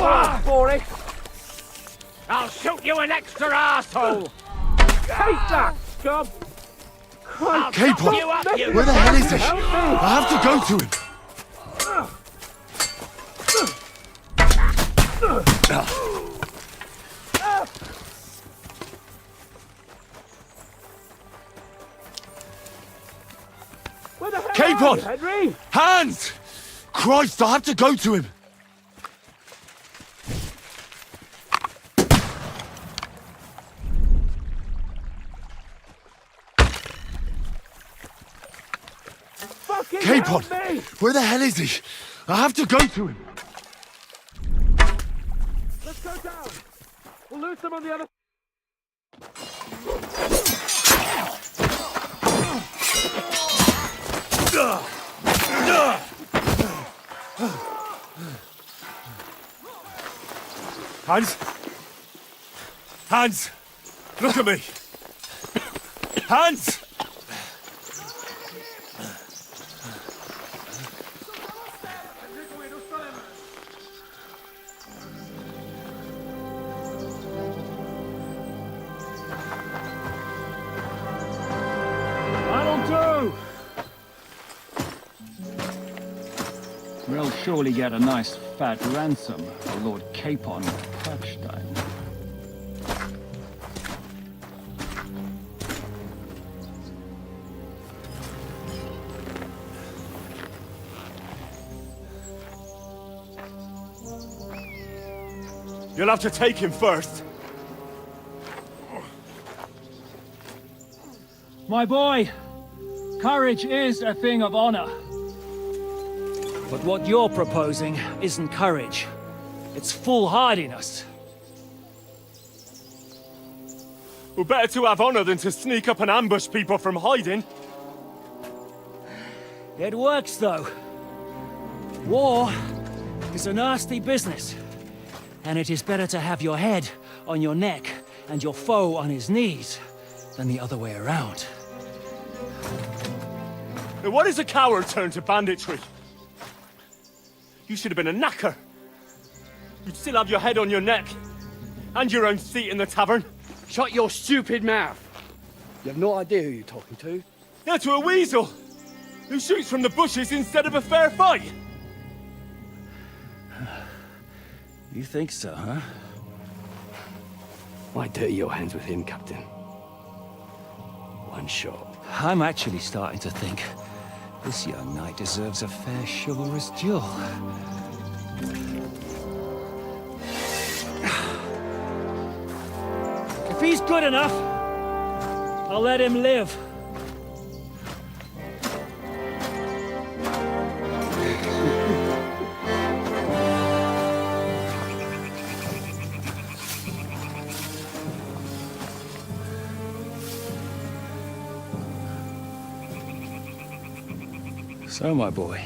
asked for it! I'll shoot you an extra asshole! Take that, scum! Christ, Capon! you up, you- Where the hell is he? Help me! I have to go to him! Where the hell Capon! are you, Henry? Hands! Christ, I have to go to him! Fucking Capon! God! Where the hell is he? I have to go to him! Let's go down! We'll lose them on the other... Hans? Hans! Look at me! Hans! That'll do! We'll surely get a nice fat ransom for Lord Capon of Kirkstein. You'll have to take him first. My boy, courage is a thing of honor. But what you're proposing isn't courage. It's foolhardiness. Well, better to have honor than to sneak up and ambush people from hiding. It works, though. War is a nasty business. And it is better to have your head on your neck and your foe on his knees than the other way around. Now what is a coward turn to banditry? You should have been a knacker. You'd still have your head on your neck. And your own seat in the tavern. Shut your stupid mouth! You have no idea who you're talking to. Yeah, to a weasel! Who shoots from the bushes instead of a fair fight! You think so, huh? Why dirty your hands with him, Captain? One shot. I'm actually starting to think this young knight deserves a fair chivalrous duel. If he's good enough, I'll let him live. So, my boy,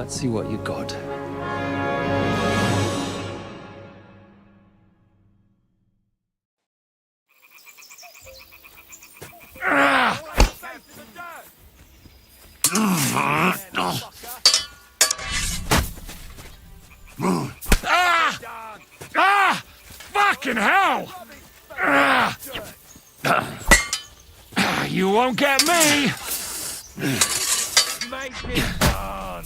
Let's see what you got. Fucking hell! You won't get me! Make it done!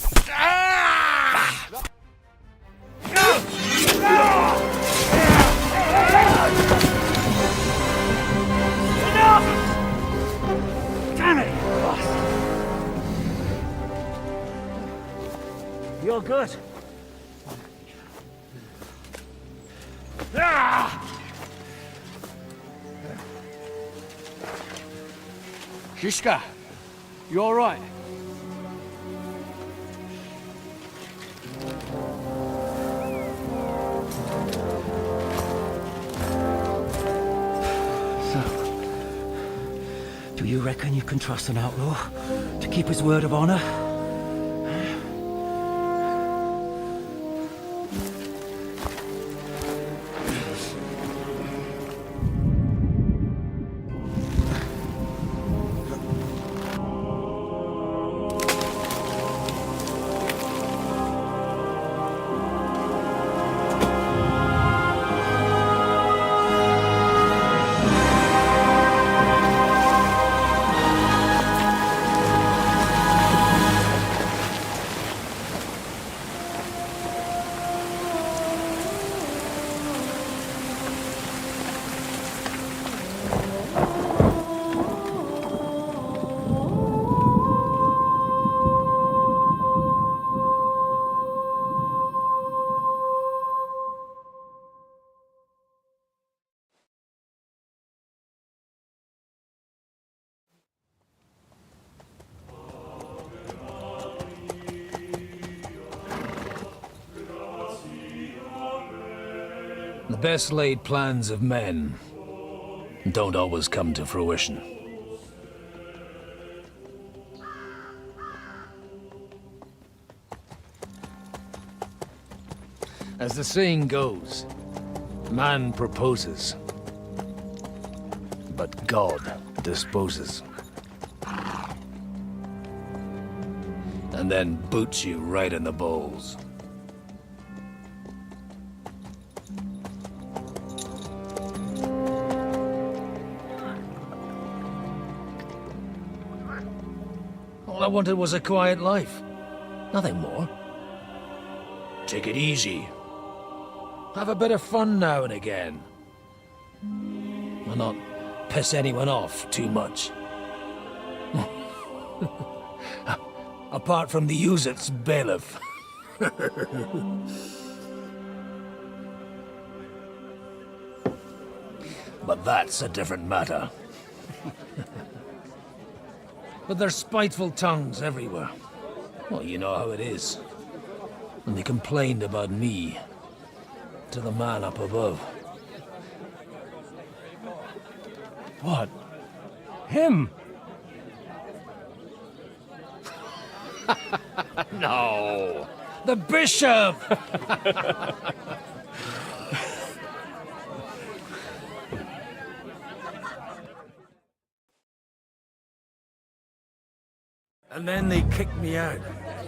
Damn it! You're good. Shishka, you all right? So, do you reckon you can trust an outlaw to keep his word of honor? The best laid plans of men don't always come to fruition. As the saying goes, man proposes, but God disposes. And then boots you right in the balls. All I wanted was a quiet life. Nothing more. Take it easy. Have a bit of fun now and again. And not piss anyone off too much. Apart from the Uzit's bailiff. But that's a different matter. But there's spiteful tongues everywhere. Well, you know how it is. And they complained about me to the man up above. What? Him? No! The bishop! And then they kicked me out,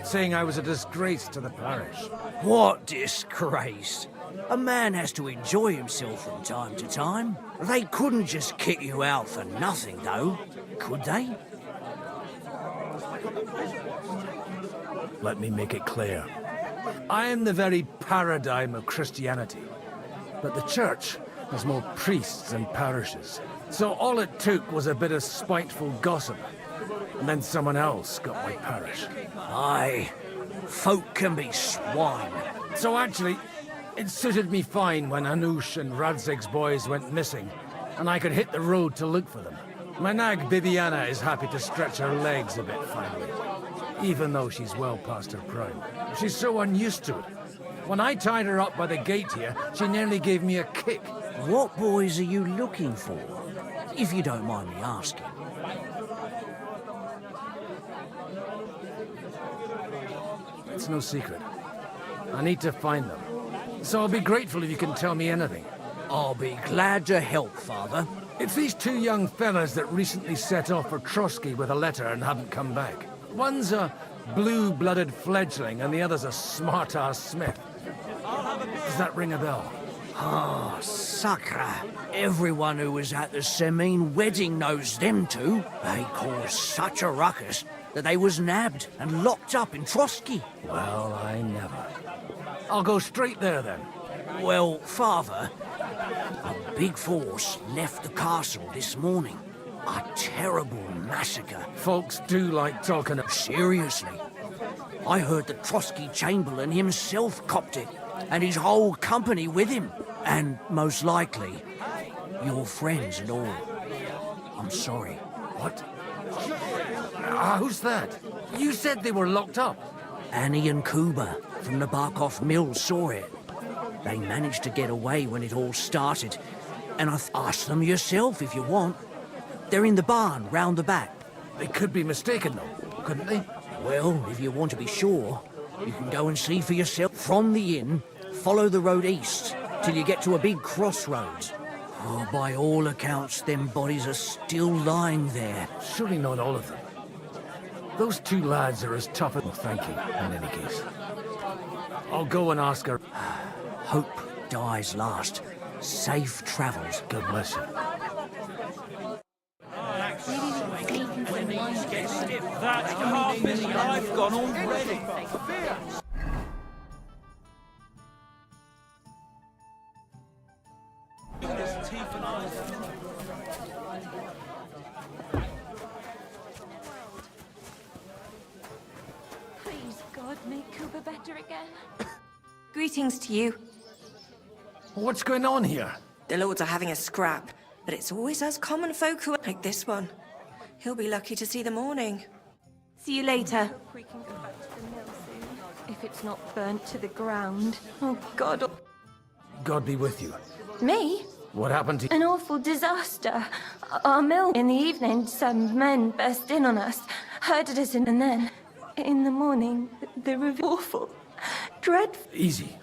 saying I was a disgrace to the parish. What disgrace? A man has to enjoy himself from time to time. They couldn't just kick you out for nothing, though, could they? Let me make it clear. I am the very paradigm of Christianity. But the church has more priests than parishes. So all it took was a bit of spiteful gossip. And then someone else got my parish. Aye, folk can be swine. So actually, it suited me fine when Anush and Radzig's boys went missing, and I could hit the road to look for them. My nag Bibiana is happy to stretch her legs a bit finally, even though she's well past her prime. She's so unused to it. When I tied her up by the gate here, she nearly gave me a kick. What boys are you looking for, if you don't mind me asking? It's no secret. I need to find them. So I'll be grateful if you can tell me anything. I'll be glad to help, Father. It's these two young fellas that recently set off for Trotsky with a letter and haven't come back. One's a blue-blooded fledgling and the other's a smart-ass smith. Does that ring a bell? Ah, sucker. Everyone who was at the Semine wedding knows them two. They caused such a ruckus that they was nabbed and locked up in Trotsky. Well, I never. I'll go straight there, then. Well, Father, a big force left the castle this morning. A terrible massacre. Folks do like talking of... Seriously. I heard that Trotsky Chamberlain himself copped it, and his whole company with him. And most likely, your friends and all. I'm sorry. What? Who's that? You said they were locked up. Annie and Kuba from the Barkov Mill saw it. They managed to get away when it all started. And I've asked them yourself if you want. They're in the barn, round the back. They could be mistaken, though, couldn't they? Well, if you want to be sure, you can go and see for yourself. From the inn, follow the road east till you get to a big crossroads. Oh, by all accounts, them bodies are still lying there. Surely not all of them. Those two lads are as tough as... Well, thank you, in any case. I'll go and ask her. Hope dies last. Safe travels. God bless you. When these get stiff, that's half his life gone already. Please, God, make Kuba better again. Greetings to you. What's going on here? The lords are having a scrap, but it's always us common folk who are like this one. He'll be lucky to see the morning. See you later. If it's not burnt to the ground. Oh, God. God be with you. Me? What happened to... An awful disaster. Our mill. In the evening, some men burst in on us, herded us in, and then, in the morning, the river... Awful. Dreadful. Easy.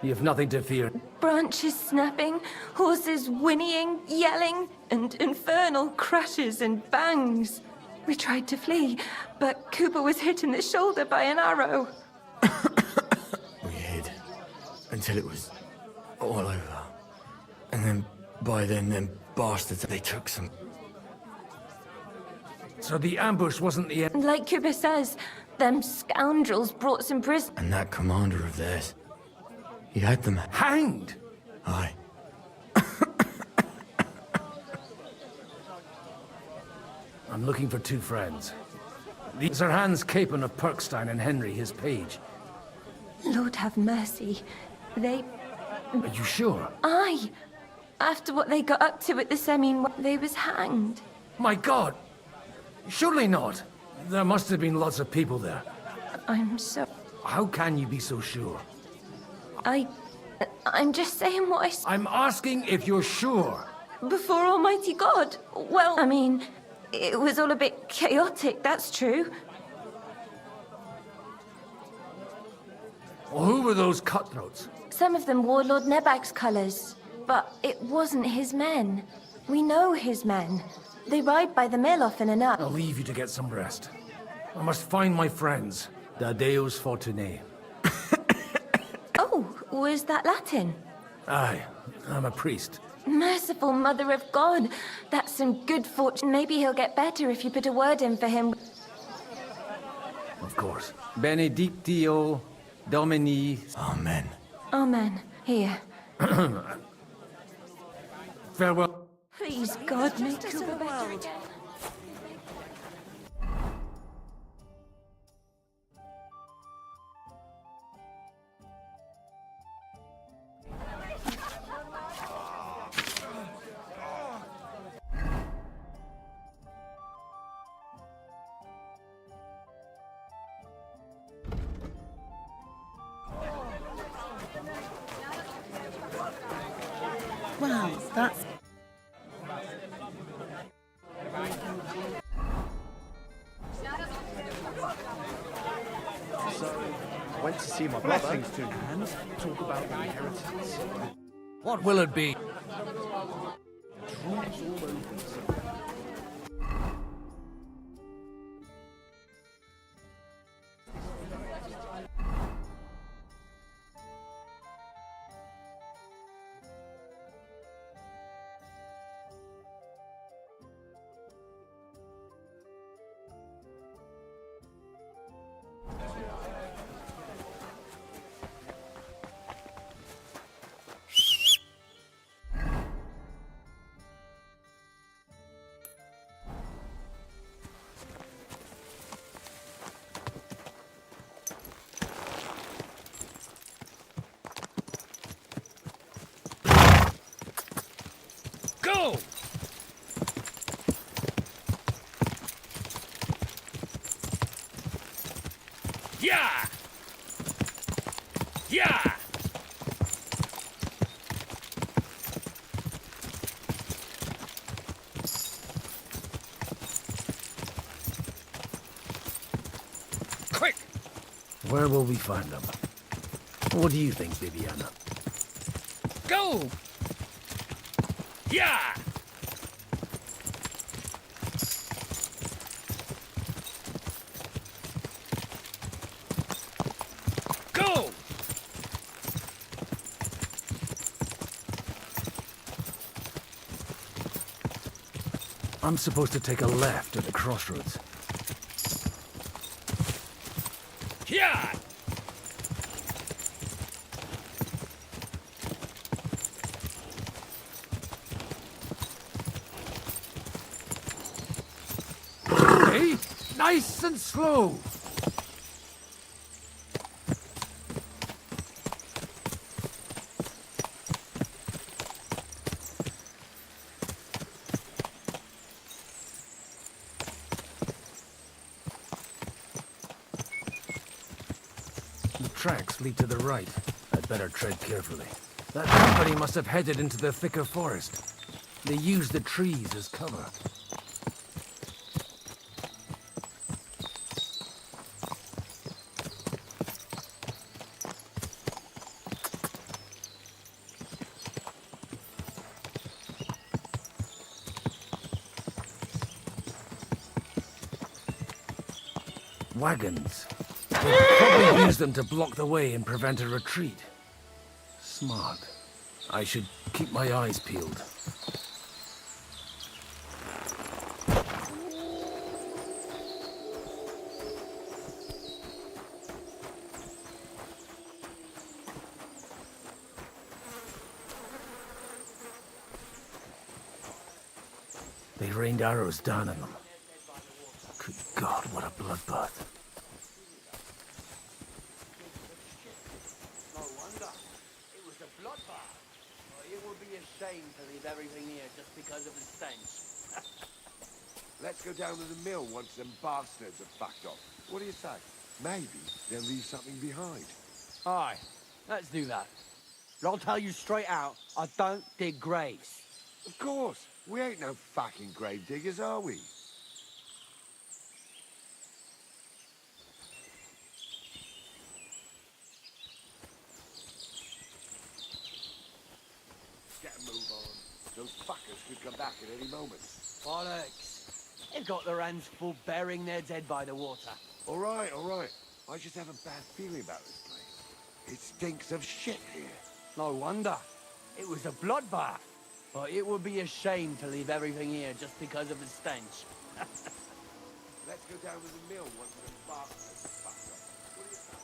You have nothing to fear. Branches snapping, horses whinnying, yelling, and infernal crashes and bangs. We tried to flee, but Cooper was hit in the shoulder by an arrow. We hid until it was all over. And then, by then, them bastards, they took some... So the ambush wasn't the end? Like Cooper says, them scoundrels brought some prisoners. And that commander of theirs, he had them... Hanged? Aye. I'm looking for two friends. These are Hans Capon of Perkstein and Henry, his page. Lord have mercy. They... Are you sure? Aye. After what they got up to at the Semine, they was hanged. My God! Surely not. There must have been lots of people there. I'm so... How can you be so sure? I'm just saying what I'm asking if you're sure. Before Almighty God. Well, I mean, it was all a bit chaotic, that's true. Well, who were those cutthroats? Some of them wore Lord Nebag's colours, but it wasn't his men. We know his men. They ride by the mill often enough. I'll leave you to get some rest. I must find my friends. Da Deus Fortunae. Oh, was that Latin? Aye, I'm a priest. Merciful Mother of God. That's some good fortune. Maybe he'll get better if you put a word in for him. Of course. Benedictio Domini. Amen. Amen. Here. Farewell. Please, God, make Kuba better again. Wow, that's... to see my brother. Blessings to you. And talk about the inheritance. What will it be? Trolls all over us. Go! Yeah! Yeah! Quick! Where will we find them? What do you think, Bibiana? Go! Yeah! Go! I'm supposed to take a left at the crossroads. Yeah! Hey, nice and slow. The tracks lead to the right. I'd better tread carefully. That company must have headed into the thicker forest. They used the trees as cover. Wagons. They'd probably use them to block the way and prevent a retreat. Smart. I should keep my eyes peeled. They rained arrows down on them. Good God, what a bloodbath. No wonder. It was a bloodbath. It would be a shame to leave everything here just because of the stench. Let's go down to the mill once them bastards have fucked off. What do you say? Maybe they'll leave something behind. Aye, let's do that. But I'll tell you straight out, I don't dig graves. Of course. We ain't no fucking grave diggers, are we? Get a move on. Those fuckers could come back at any moment. Bollocks. They've got their hands full burying their dead by the water. All right, all right. I just have a bad feeling about this place. It stinks of shit here. No wonder. It was a bloodbath. But it would be a shame to leave everything here just because of the stench. Let's go down to the mill once them bastards have fucked off. What do you say?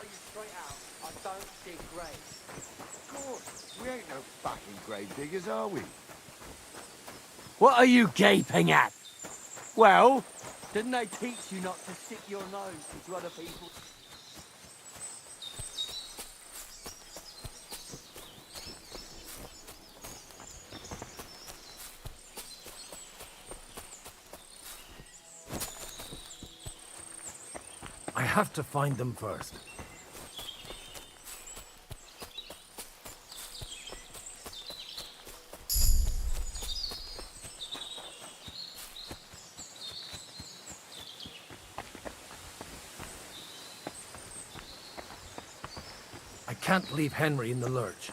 you straight out, I don't dig graves. Of course. We ain't no fucking grave diggers, are we? What are you gaping at? Well, didn't they teach you not to stick your nose into other people's... I have to find them first. I can't leave Henry in the lurch.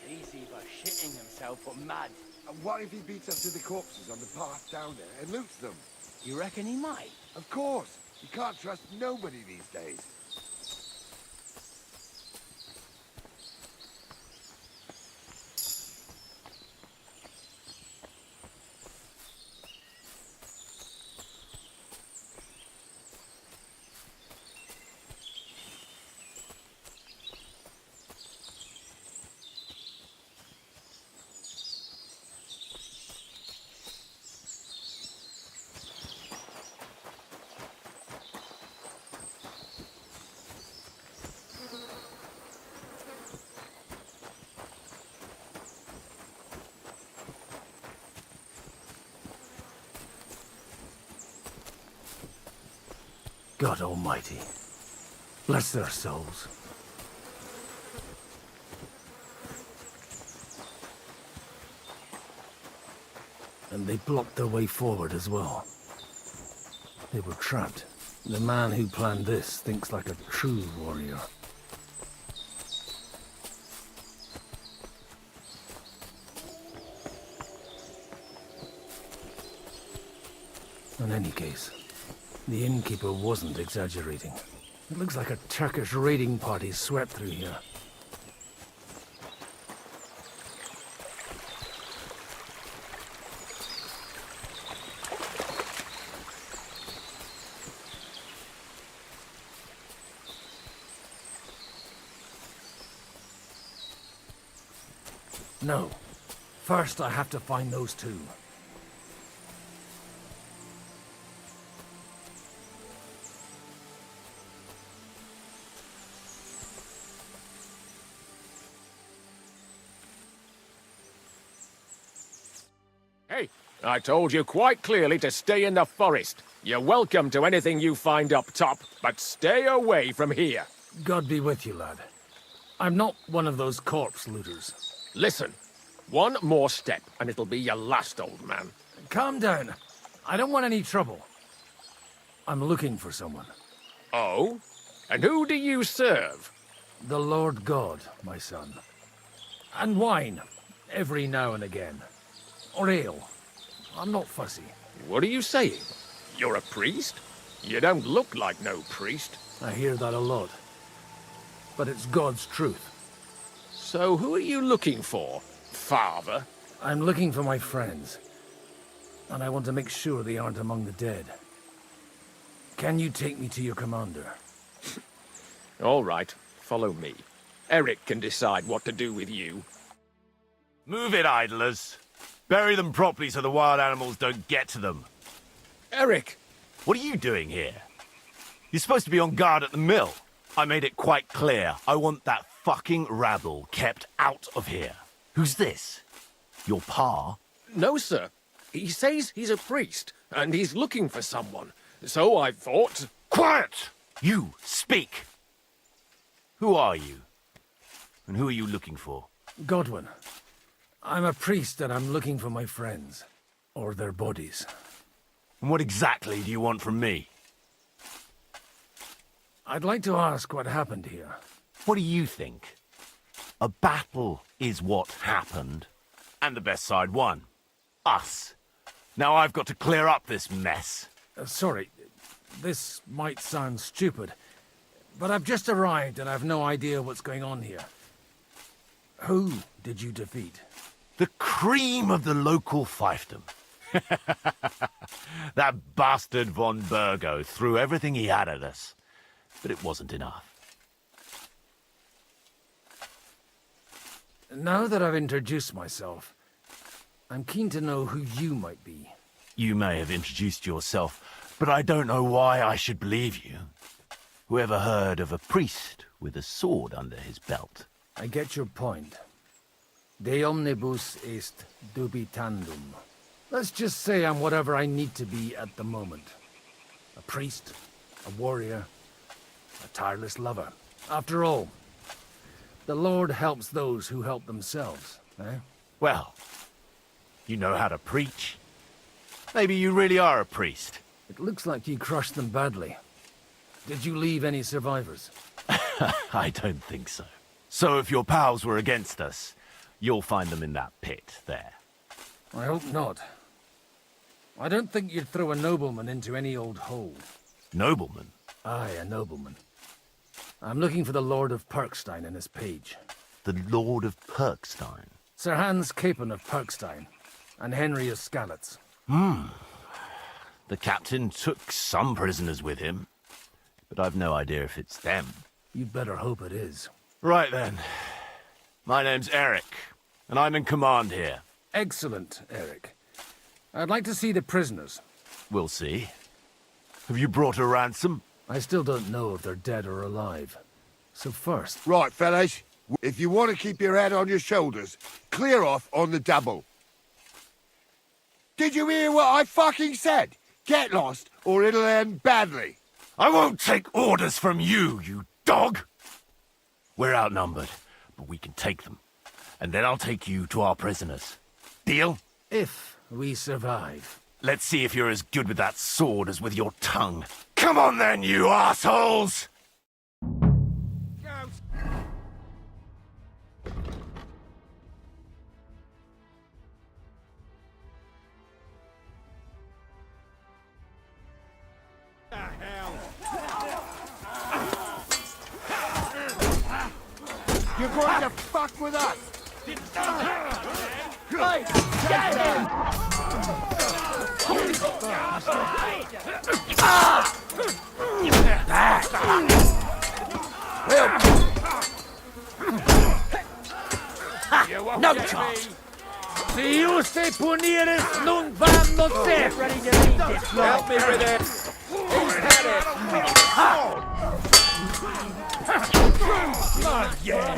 He's either shitting himself or mad. And what if he beats up to the corpses on the path down there and loots them? You reckon he might? Of course. You can't trust nobody these days. God Almighty, bless their souls. And they blocked their way forward as well. They were trapped. The man who planned this thinks like a true warrior. In any case, the innkeeper wasn't exaggerating. It looks like a Turkish raiding party swept through here. No. First, I have to find those two. Hey, I told you quite clearly to stay in the forest. You're welcome to anything you find up top, but stay away from here. God be with you, lad. I'm not one of those corpse looters. Listen, one more step and it'll be your last, old man. Calm down. I don't want any trouble. I'm looking for someone. Oh? And who do you serve? The Lord God, my son. And wine, every now and again. Or ale. I'm not fussy. What are you saying? You're a priest? You don't look like no priest. I hear that a lot. But it's God's truth. So who are you looking for, Father? I'm looking for my friends. And I want to make sure they aren't among the dead. Can you take me to your commander? All right, follow me. Eric can decide what to do with you. Move it, idlers. Bury them properly so the wild animals don't get to them. Eric! What are you doing here? You're supposed to be on guard at the mill. I made it quite clear. I want that fucking rabble kept out of here. Who's this? Your pa? No, sir. He says he's a priest, and he's looking for someone. So I thought... Quiet! You, speak! Who are you? And who are you looking for? Godwin. I'm a priest and I'm looking for my friends. Or their bodies. And what exactly do you want from me? I'd like to ask what happened here. What do you think? A battle is what happened. And the best side won. Us. Now I've got to clear up this mess. Sorry. This might sound stupid, but I've just arrived and I've no idea what's going on here. Who did you defeat? The cream of the local fiefdom. That bastard von Burgo threw everything he had at us, but it wasn't enough. Now that I've introduced myself, I'm keen to know who you might be. You may have introduced yourself, but I don't know why I should believe you. Whoever heard of a priest with a sword under his belt? I get your point. De omnibus est dubitandum. Let's just say I'm whatever I need to be at the moment. A priest, a warrior, a tireless lover. After all, the Lord helps those who help themselves, eh? Well, you know how to preach. Maybe you really are a priest. It looks like you crushed them badly. Did you leave any survivors? I don't think so. So if your pals were against us, you'll find them in that pit there. I hope not. I don't think you'd throw a nobleman into any old hole. Nobleman? Aye, a nobleman. I'm looking for the Lord of Perkstein and his page. The Lord of Perkstein? Sir Hans Capon of Perkstein, and Henry of Skalitz. The captain took some prisoners with him, but I've no idea if it's them. You'd better hope it is. Right then. My name's Eric, and I'm in command here. Excellent, Eric. I'd like to see the prisoners. We'll see. Have you brought a ransom? I still don't know if they're dead or alive. So first... Right, fellas. If you want to keep your head on your shoulders, clear off on the double. Did you hear what I fucking said? Get lost, or it'll end badly. I won't take orders from you, you dog! We're outnumbered, but we can take them. And then I'll take you to our prisoners. Deal? If we survive. Let's see if you're as good with that sword as with your tongue. Come on then, you assholes! You're going to fuck with us! Hey, get him! No chance. Si usted punieres, nun vam not ser. Ready to lead this. Help me with it. He's had it. Not yet.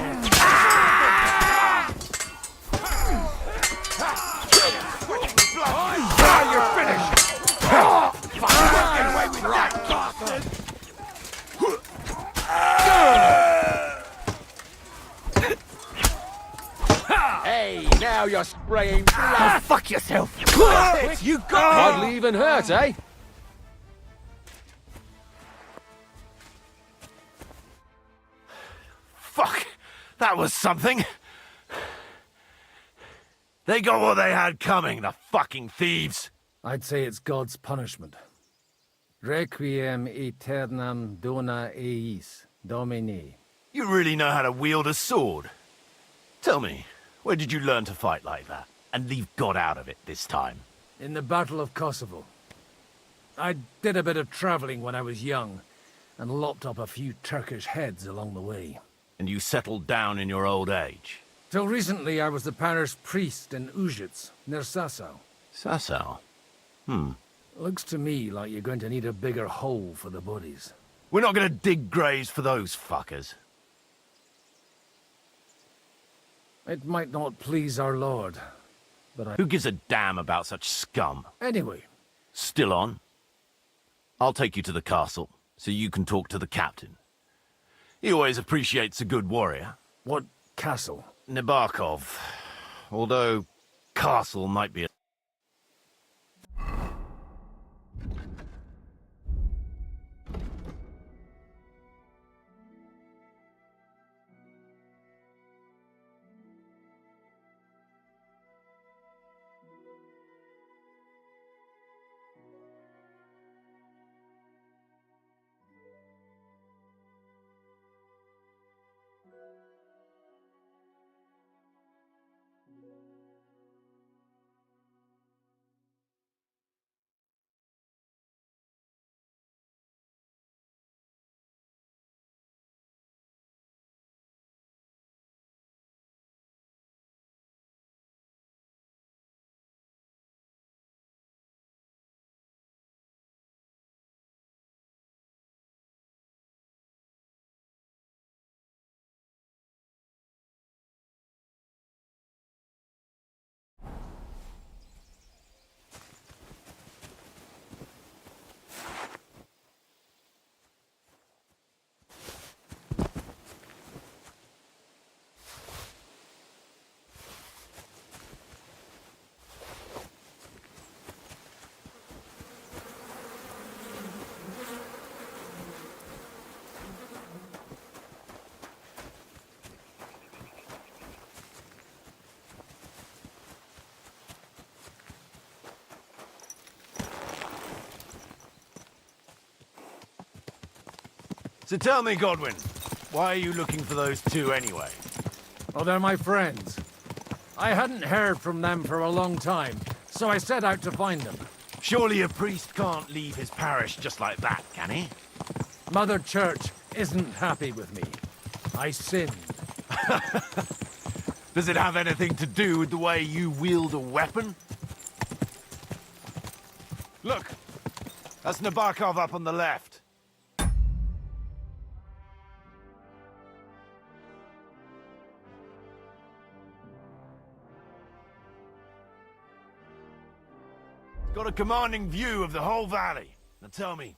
You're finished. Get away with that, bastard. Hey, now you're spraying blood. Fuck yourself. You got it. Hardly even hurt, eh? Fuck! That was something! They got what they had coming, the fucking thieves! I'd say it's God's punishment. Requiem aeternam dona eis, Domini. You really know how to wield a sword. Tell me, where did you learn to fight like that? And leave God out of it this time? In the Battle of Kosovo. I did a bit of traveling when I was young, and lopped up a few Turkish heads along the way. And you settled down in your old age? Till recently, I was the parish priest in Ujits, near Sasau. Sasau? Looks to me like you're going to need a bigger hole for the bodies. We're not gonna dig graves for those fuckers. It might not please our Lord, but Who gives a damn about such scum? Anyway. Still on? I'll take you to the castle, so you can talk to the captain. He always appreciates a good warrior. What castle? Nabokov. Although, castle might be a... So tell me, Godwin, why are you looking for those two anyway? Oh, they're my friends. I hadn't heard from them for a long time, so I set out to find them. Surely a priest can't leave his parish just like that, can he? Mother Church isn't happy with me. I sinned. Does it have anything to do with the way you wield a weapon? Look, that's Nabokov up on the left. Got a commanding view of the whole valley. Now tell me,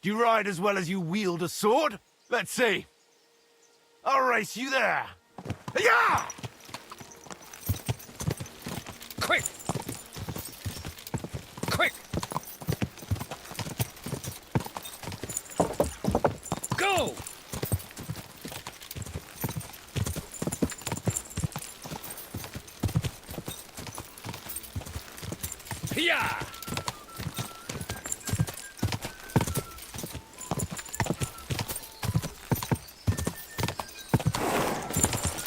do you ride as well as you wield a sword? Let's see. I'll race you there. Yeah! Quick! Quick! Go! Yeah!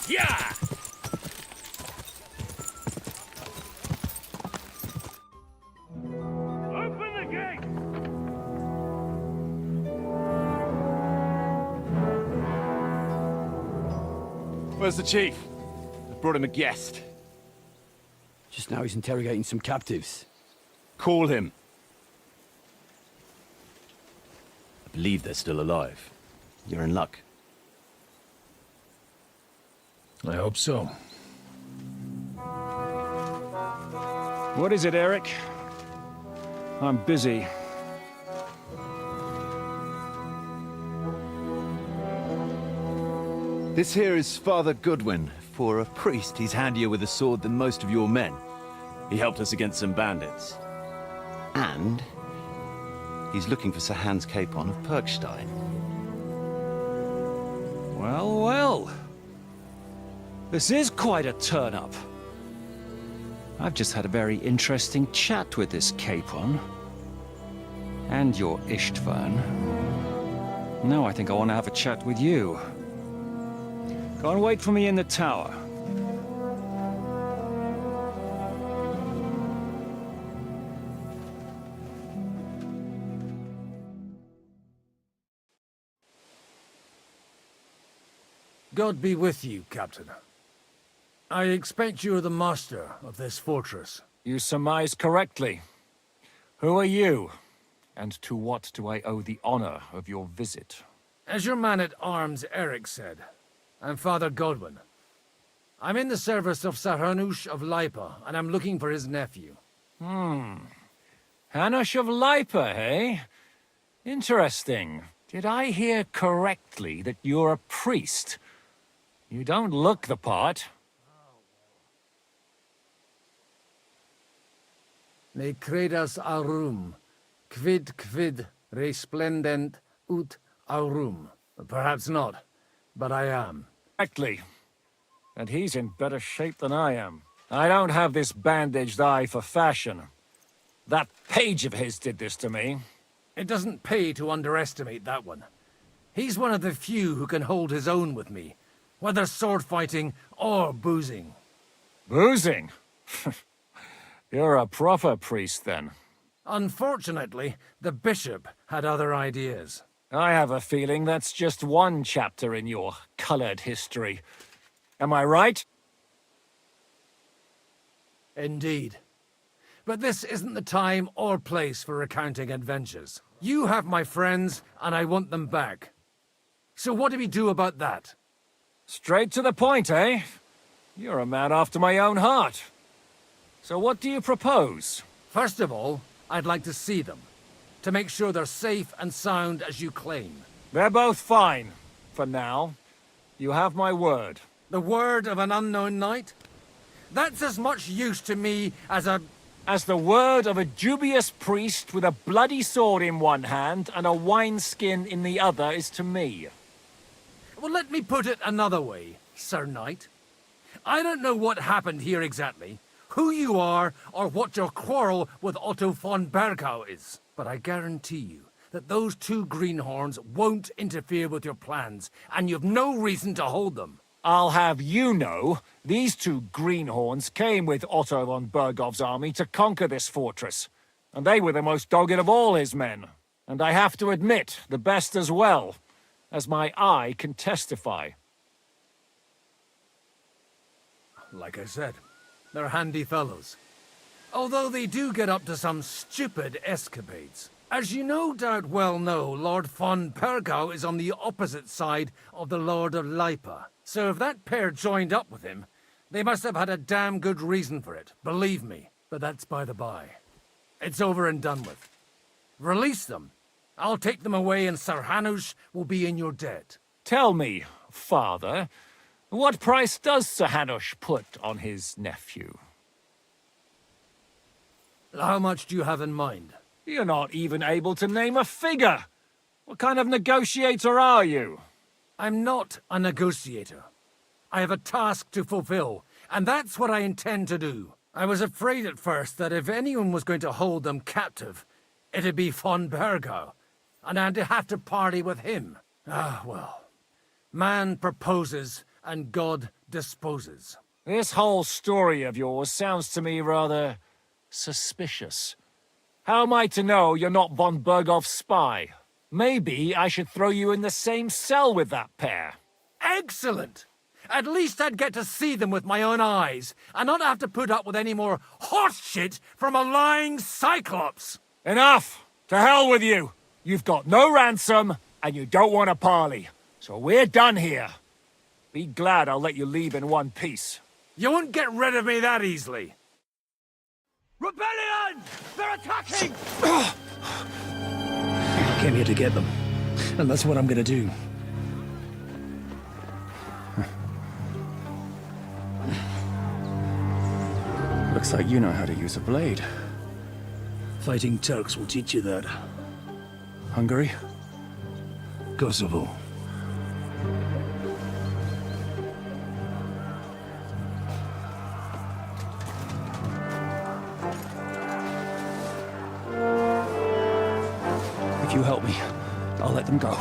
Yeah! Open the gate! Where's the chief? I brought him a guest. Just now he's interrogating some captives. Call him. I believe they're still alive. You're in luck. I hope so. What is it, Eric? I'm busy. This here is Father Goodwin. For a priest, he's handier with a sword than most of your men. He helped us against some bandits. And he's looking for Sir Hans Capon of Perkstein. Well, well. This is quite a turn-up. I've just had a very interesting chat with this Capon. And your Ishtvan. Now I think I want to have a chat with you. Go and wait for me in the tower. God be with you, Captain. I expect you are the master of this fortress. You surmise correctly. Who are you? And to what do I owe the honor of your visit? As your man-at-arms Eric said, I'm Father Godwin. I'm in the service of Sir Hanush of Lipa, and I'm looking for his nephew. Hanush of Lipa, eh? Interesting. Did I hear correctly that you're a priest? You don't look the part. Ne credas aurum, quid resplendent ut aurum. Perhaps not, but I am. Correctly. And he's in better shape than I am. I don't have this bandaged eye for fashion. That page of his did this to me. It doesn't pay to underestimate that one. He's one of the few who can hold his own with me, whether sword fighting or boozing. Boozing? You're a proper priest, then. Unfortunately, the bishop had other ideas. I have a feeling that's just one chapter in your colored history. Am I right? Indeed. But this isn't the time or place for recounting adventures. You have my friends, and I want them back. So what do we do about that? Straight to the point, eh? You're a man after my own heart. So what do you propose? First of all, I'd like to see them, to make sure they're safe and sound as you claim. They're both fine, for now. You have my word. The word of an unknown knight? That's as much use to me as the word of a dubious priest with a bloody sword in one hand and a wineskin in the other is to me. Well, let me put it another way, Sir Knight. I don't know what happened here exactly, who you are, or what your quarrel with Otto von Bergau is. But I guarantee you that those two greenhorns won't interfere with your plans, and you've no reason to hold them. I'll have you know, these two greenhorns came with Otto von Bergov's army to conquer this fortress, and they were the most dogged of all his men. And I have to admit, the best as well, as my eye can testify. Like I said, they're handy fellows. Although they do get up to some stupid escapades. As you no doubt well know, Lord von Bergau is on the opposite side of the Lord of Lipa. So if that pair joined up with him, they must have had a damn good reason for it, believe me. But that's by the by. It's over and done with. Release them. I'll take them away and Sir Hanush will be in your debt. Tell me, father, what price does Sir Hanush put on his nephew? How much do you have in mind? You're not even able to name a figure. What kind of negotiator are you? I'm not a negotiator. I have a task to fulfill, and that's what I intend to do. I was afraid at first that if anyone was going to hold them captive, it'd be von Bergau, and I'd have to party with him. Ah, well. Man proposes, and God disposes. This whole story of yours sounds to me rather suspicious. How am I to know you're not von Bergov's spy? Maybe I should throw you in the same cell with that pair. Excellent! At least I'd get to see them with my own eyes, and not have to put up with any more horse shit from a lying cyclops! Enough! To hell with you! You've got no ransom, and you don't want a parley. So we're done here. Be glad I'll let you leave in one piece. You won't get rid of me that easily. Rebellion! They're attacking! I came here to get them, and that's what I'm gonna do. Looks like you know how to use a blade. Fighting Turks will teach you that. Hungary? Kosovo. If you help me, I'll let them go.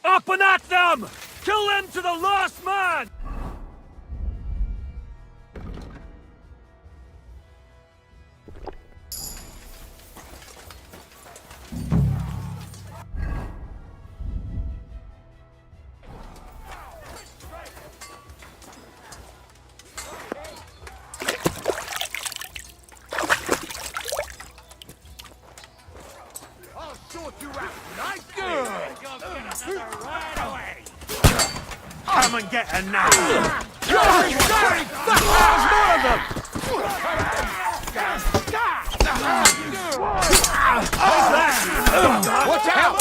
Up and at them! Kill them to the last man! I'll sort you out nice good. Come and get a nap. There's more of them! Watch out!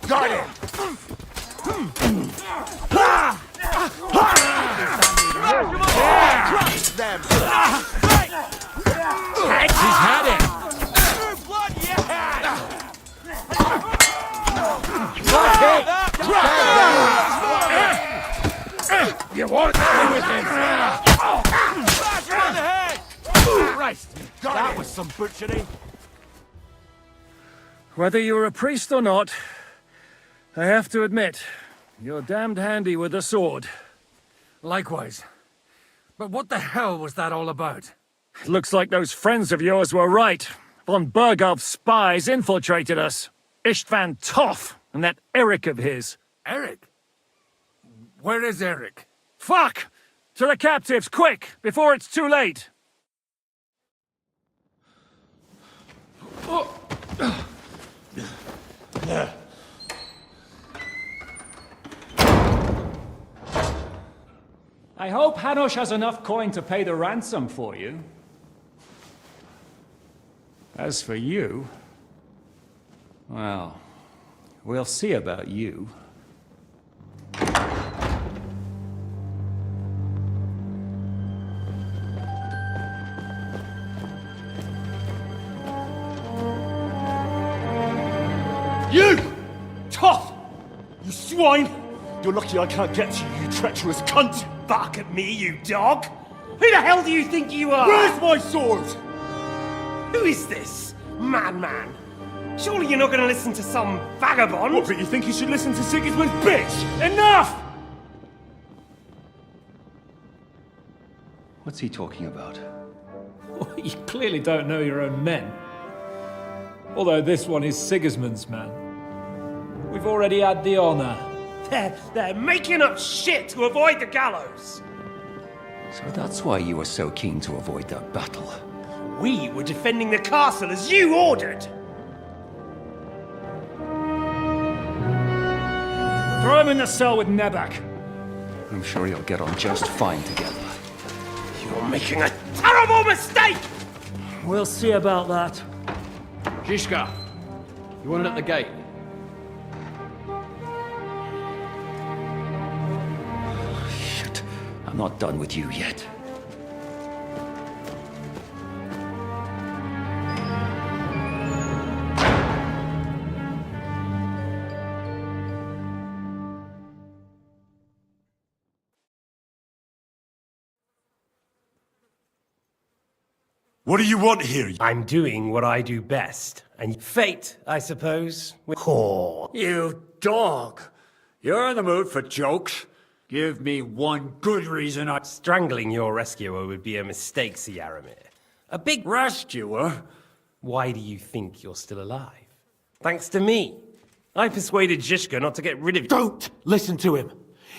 Got him! Crush them! He's had it! You want to be with him? Christ! That was some butchery. Whether you're a priest or not, I have to admit, you're damned handy with a sword. Likewise. But what the hell was that all about? It looks like those friends of yours were right. Von Bergov's spies infiltrated us. Istvan Toth and that Eric of his. Eric? Where is Eric? Fuck! To the captives, quick, before it's too late! I hope Hanush has enough coin to pay the ransom for you. As for you, well, we'll see about you. swine! You're lucky I can't get to you, you treacherous cunt! Bark at me, you dog! Who the hell do you think you are? Where's my sword? Who is this? Man. Surely you're not going to listen to some vagabond? What, but you think you should listen to Sigismund's bitch? Enough! What's he talking about? You clearly don't know your own men. Although this one is Sigismund's man. We've already had the honor. They're making up shit to avoid the gallows! So that's why you were so keen to avoid that battle. We were defending the castle as you ordered! Throw him in the cell with Nebak. I'm sure you'll get on just fine together. You're making a terrible mistake! We'll see about that. Zizka, you want it at the gate? Shit, I'm not done with you yet. What do you want here? I'm doing what I do best. And fate, I suppose. You dog! You're in the mood for jokes? Give me one good reason I... Strangling your rescuer would be a mistake, Sir Yaramir. A big... Rescuer? Why do you think you're still alive? Thanks to me. I persuaded Zizka not to get rid of you. Don't listen to him.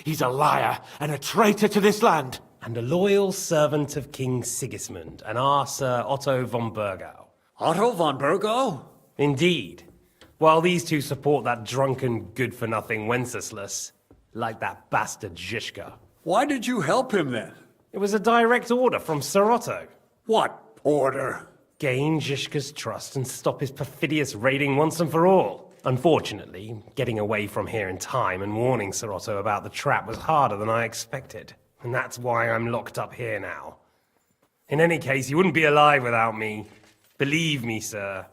He's a liar and a traitor to this land. And a loyal servant of King Sigismund and our Sir Otto von Burgau. Otto von Burgau? Indeed. While these two support that drunken, good-for-nothing Wenceslas, like that bastard Zizka. Why did you help him then? It was a direct order from Sir Otto. What order? Gain Zizka's trust and stop his perfidious raiding once and for all. Unfortunately, getting away from here in time and warning Sir Otto about the trap was harder than I expected. And that's why I'm locked up here now. In any case, you wouldn't be alive without me. Believe me, sir.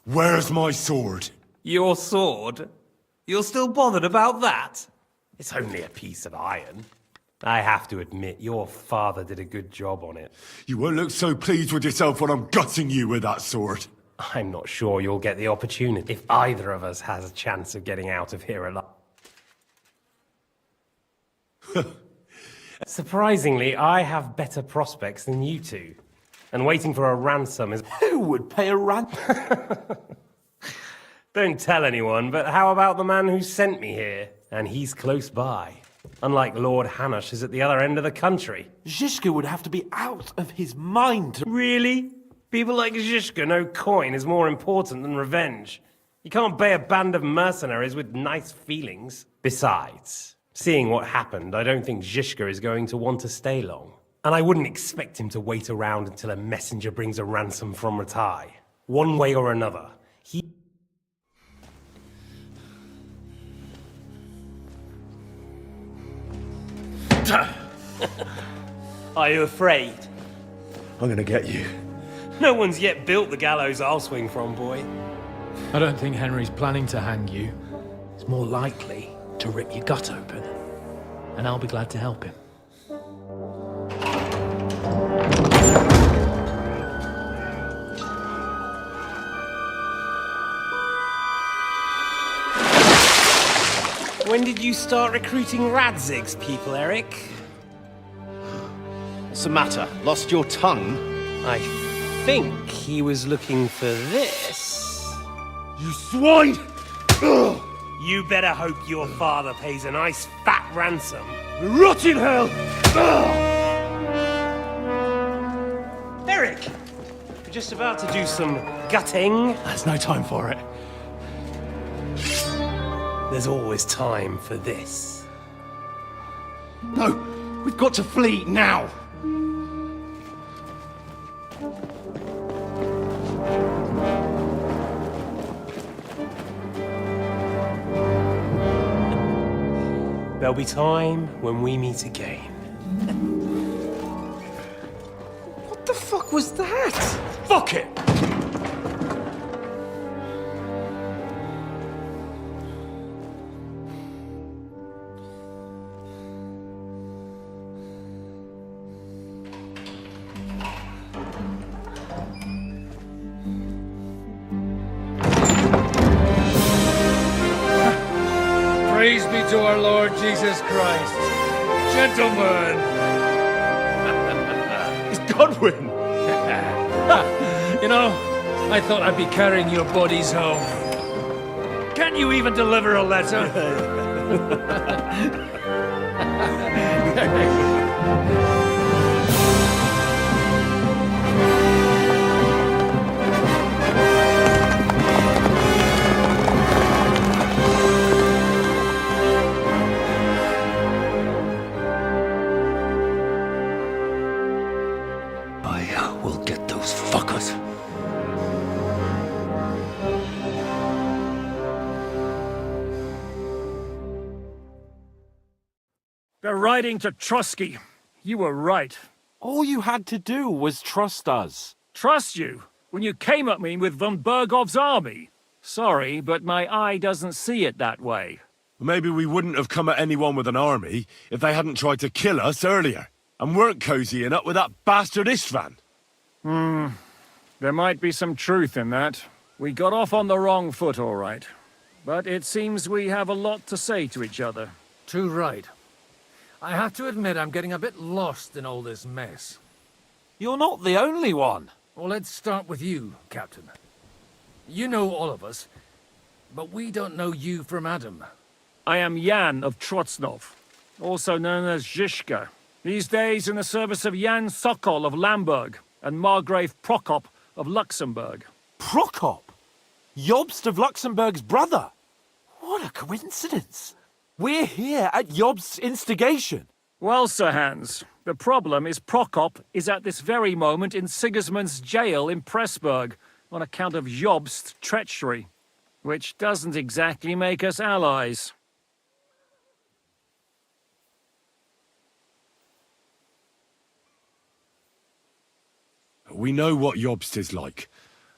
Where's my sword? Your sword? You're still bothered about that? It's only a piece of iron. I have to admit, your father did a good job on it. You won't look so pleased with yourself when I'm gutting you with that sword. I'm not sure you'll get the opportunity if either of us has a chance of getting out of here alive. Surprisingly, I have better prospects than you two. And waiting for a ransom is... Who would pay a ransom? Don't tell anyone, but how about the man who sent me here? And he's close by. Unlike Lord Hanush is at the other end of the country. Zizka would have to be out of his mind to... Really? People like Zizka know coin is more important than revenge. You can't pay a band of mercenaries with nice feelings. Besides, seeing what happened, I don't think Zizka is going to want to stay long. And I wouldn't expect him to wait around until a messenger brings a ransom from Ratai. One way or another, he... Are you afraid? I'm gonna get you. No one's yet built the gallows I'll swing from, boy. I don't think Henry's planning to hang you. He's more likely to rip your gut open. And I'll be glad to help him. When did you start recruiting Radzig's people, Eric? What's the matter? Lost your tongue? I think he was looking for this. You swine! Ugh. You better hope your father pays a nice fat ransom. Rot in hell! Ugh. Eric! We're just about to do some gutting. There's no time for it. There's always time for this. No! We've got to flee now! There'll be time when we meet again. What the fuck was that? Fuck it! to our Lord Jesus Christ. Gentlemen! It's Godwin! You know, I thought I'd be carrying your bodies home. Can you even deliver a letter? I will get those fuckers. They're riding to Trusky. You were right. All you had to do was trust us. Trust you? When you came at me with von Bergov's army? Sorry, but my eye doesn't see it that way. Maybe we wouldn't have come at anyone with an army if they hadn't tried to kill us earlier, and weren't cozying up with that bastard Istvan. There might be some truth in that. We got off on the wrong foot, all right. But it seems we have a lot to say to each other. Too right. I have to admit I'm getting a bit lost in all this mess. You're not the only one. Well, let's start with you, Captain. You know all of us, but we don't know you from Adam. I am Jan of Trotsnov, also known as Zhishka. These days in the service of Jan Sokol of Lamberg and Margrave Prokop of Luxembourg. Prokop? Jobst of Luxembourg's brother? What a coincidence. We're here at Jobst's instigation. Well, Sir Hans, the problem is Prokop is at this very moment in Sigismund's jail in Pressburg on account of Jobst's treachery, which doesn't exactly make us allies. We know what Jobst is like,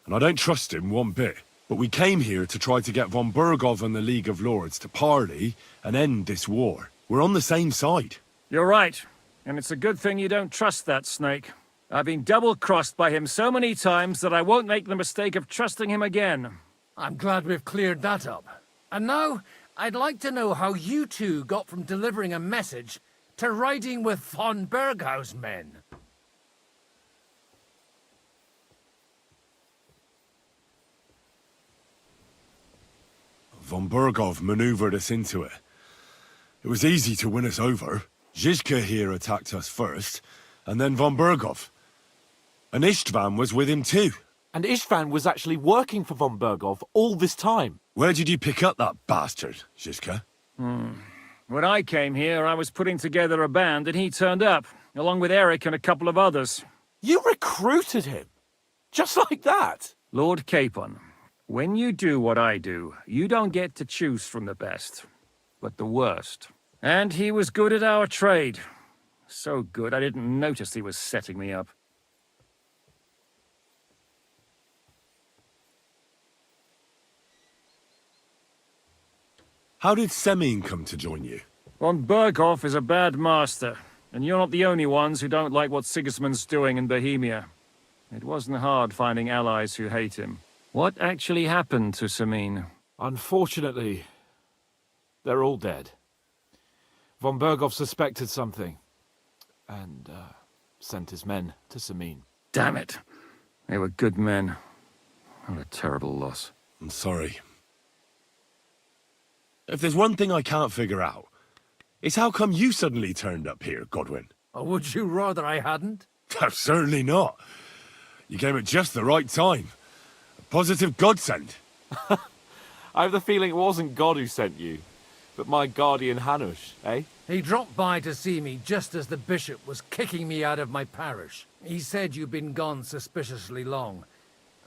and I don't trust him one bit. But we came here to try to get von Bergov and the League of Lords to parley and end this war. We're on the same side. You're right, and it's a good thing you don't trust that snake. I've been double-crossed by him so many times that I won't make the mistake of trusting him again. I'm glad we've cleared that up. And now, I'd like to know how you two got from delivering a message to riding with von Berghaus men. Von Bergov maneuvered us into it. It was easy to win us over. Zhizka here attacked us first, and then von Bergov. And Istvan was with him too. And Istvan was actually working for von Bergov all this time. Where did you pick up that bastard, Zhizka? When I came here, I was putting together a band, and he turned up, along with Eric and a couple of others. You recruited him? Just like that? Lord Capon, when you do what I do, you don't get to choose from the best, but the worst. And he was good at our trade. So good, I didn't notice he was setting me up. How did Semyon come to join you? Von Berghoff is a bad master, and you're not the only ones who don't like what Sigismund's doing in Bohemia. It wasn't hard finding allies who hate him. What actually happened to Semyon? Unfortunately, they're all dead. Von Berghoff suspected something, and sent his men to Semyon. Damn it. They were good men. What a terrible loss. I'm sorry. If there's one thing I can't figure out, it's how come you suddenly turned up here, Godwin? Or would you rather I hadn't? Certainly not. You came at just the right time. A positive godsend. I have the feeling it wasn't God who sent you, but my guardian Hanush, eh? He dropped by to see me just as the bishop was kicking me out of my parish. He said you'd been gone suspiciously long,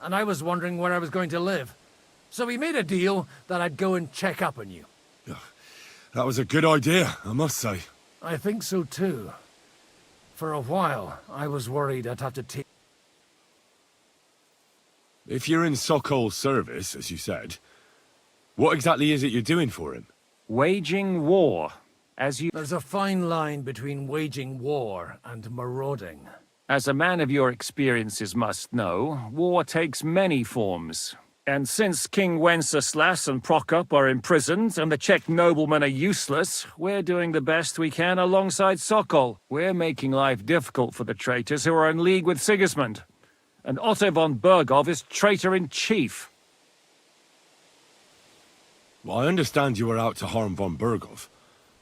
and I was wondering where I was going to live. So we made a deal that I'd go and check up on you. That was a good idea, I must say. I think so too. For a while, I was worried I'd have to take... If you're in Sokol's service, as you said, what exactly is it you're doing for him? Waging war, as you... There's a fine line between waging war and marauding. As a man of your experiences must know, war takes many forms. And since King Wenceslas and Prokop are imprisoned and the Czech noblemen are useless, we're doing the best we can alongside Sokol. We're making life difficult for the traitors who are in league with Sigismund. And Otto von Bergov is traitor-in-chief. Well, I understand you were out to harm von Bergov.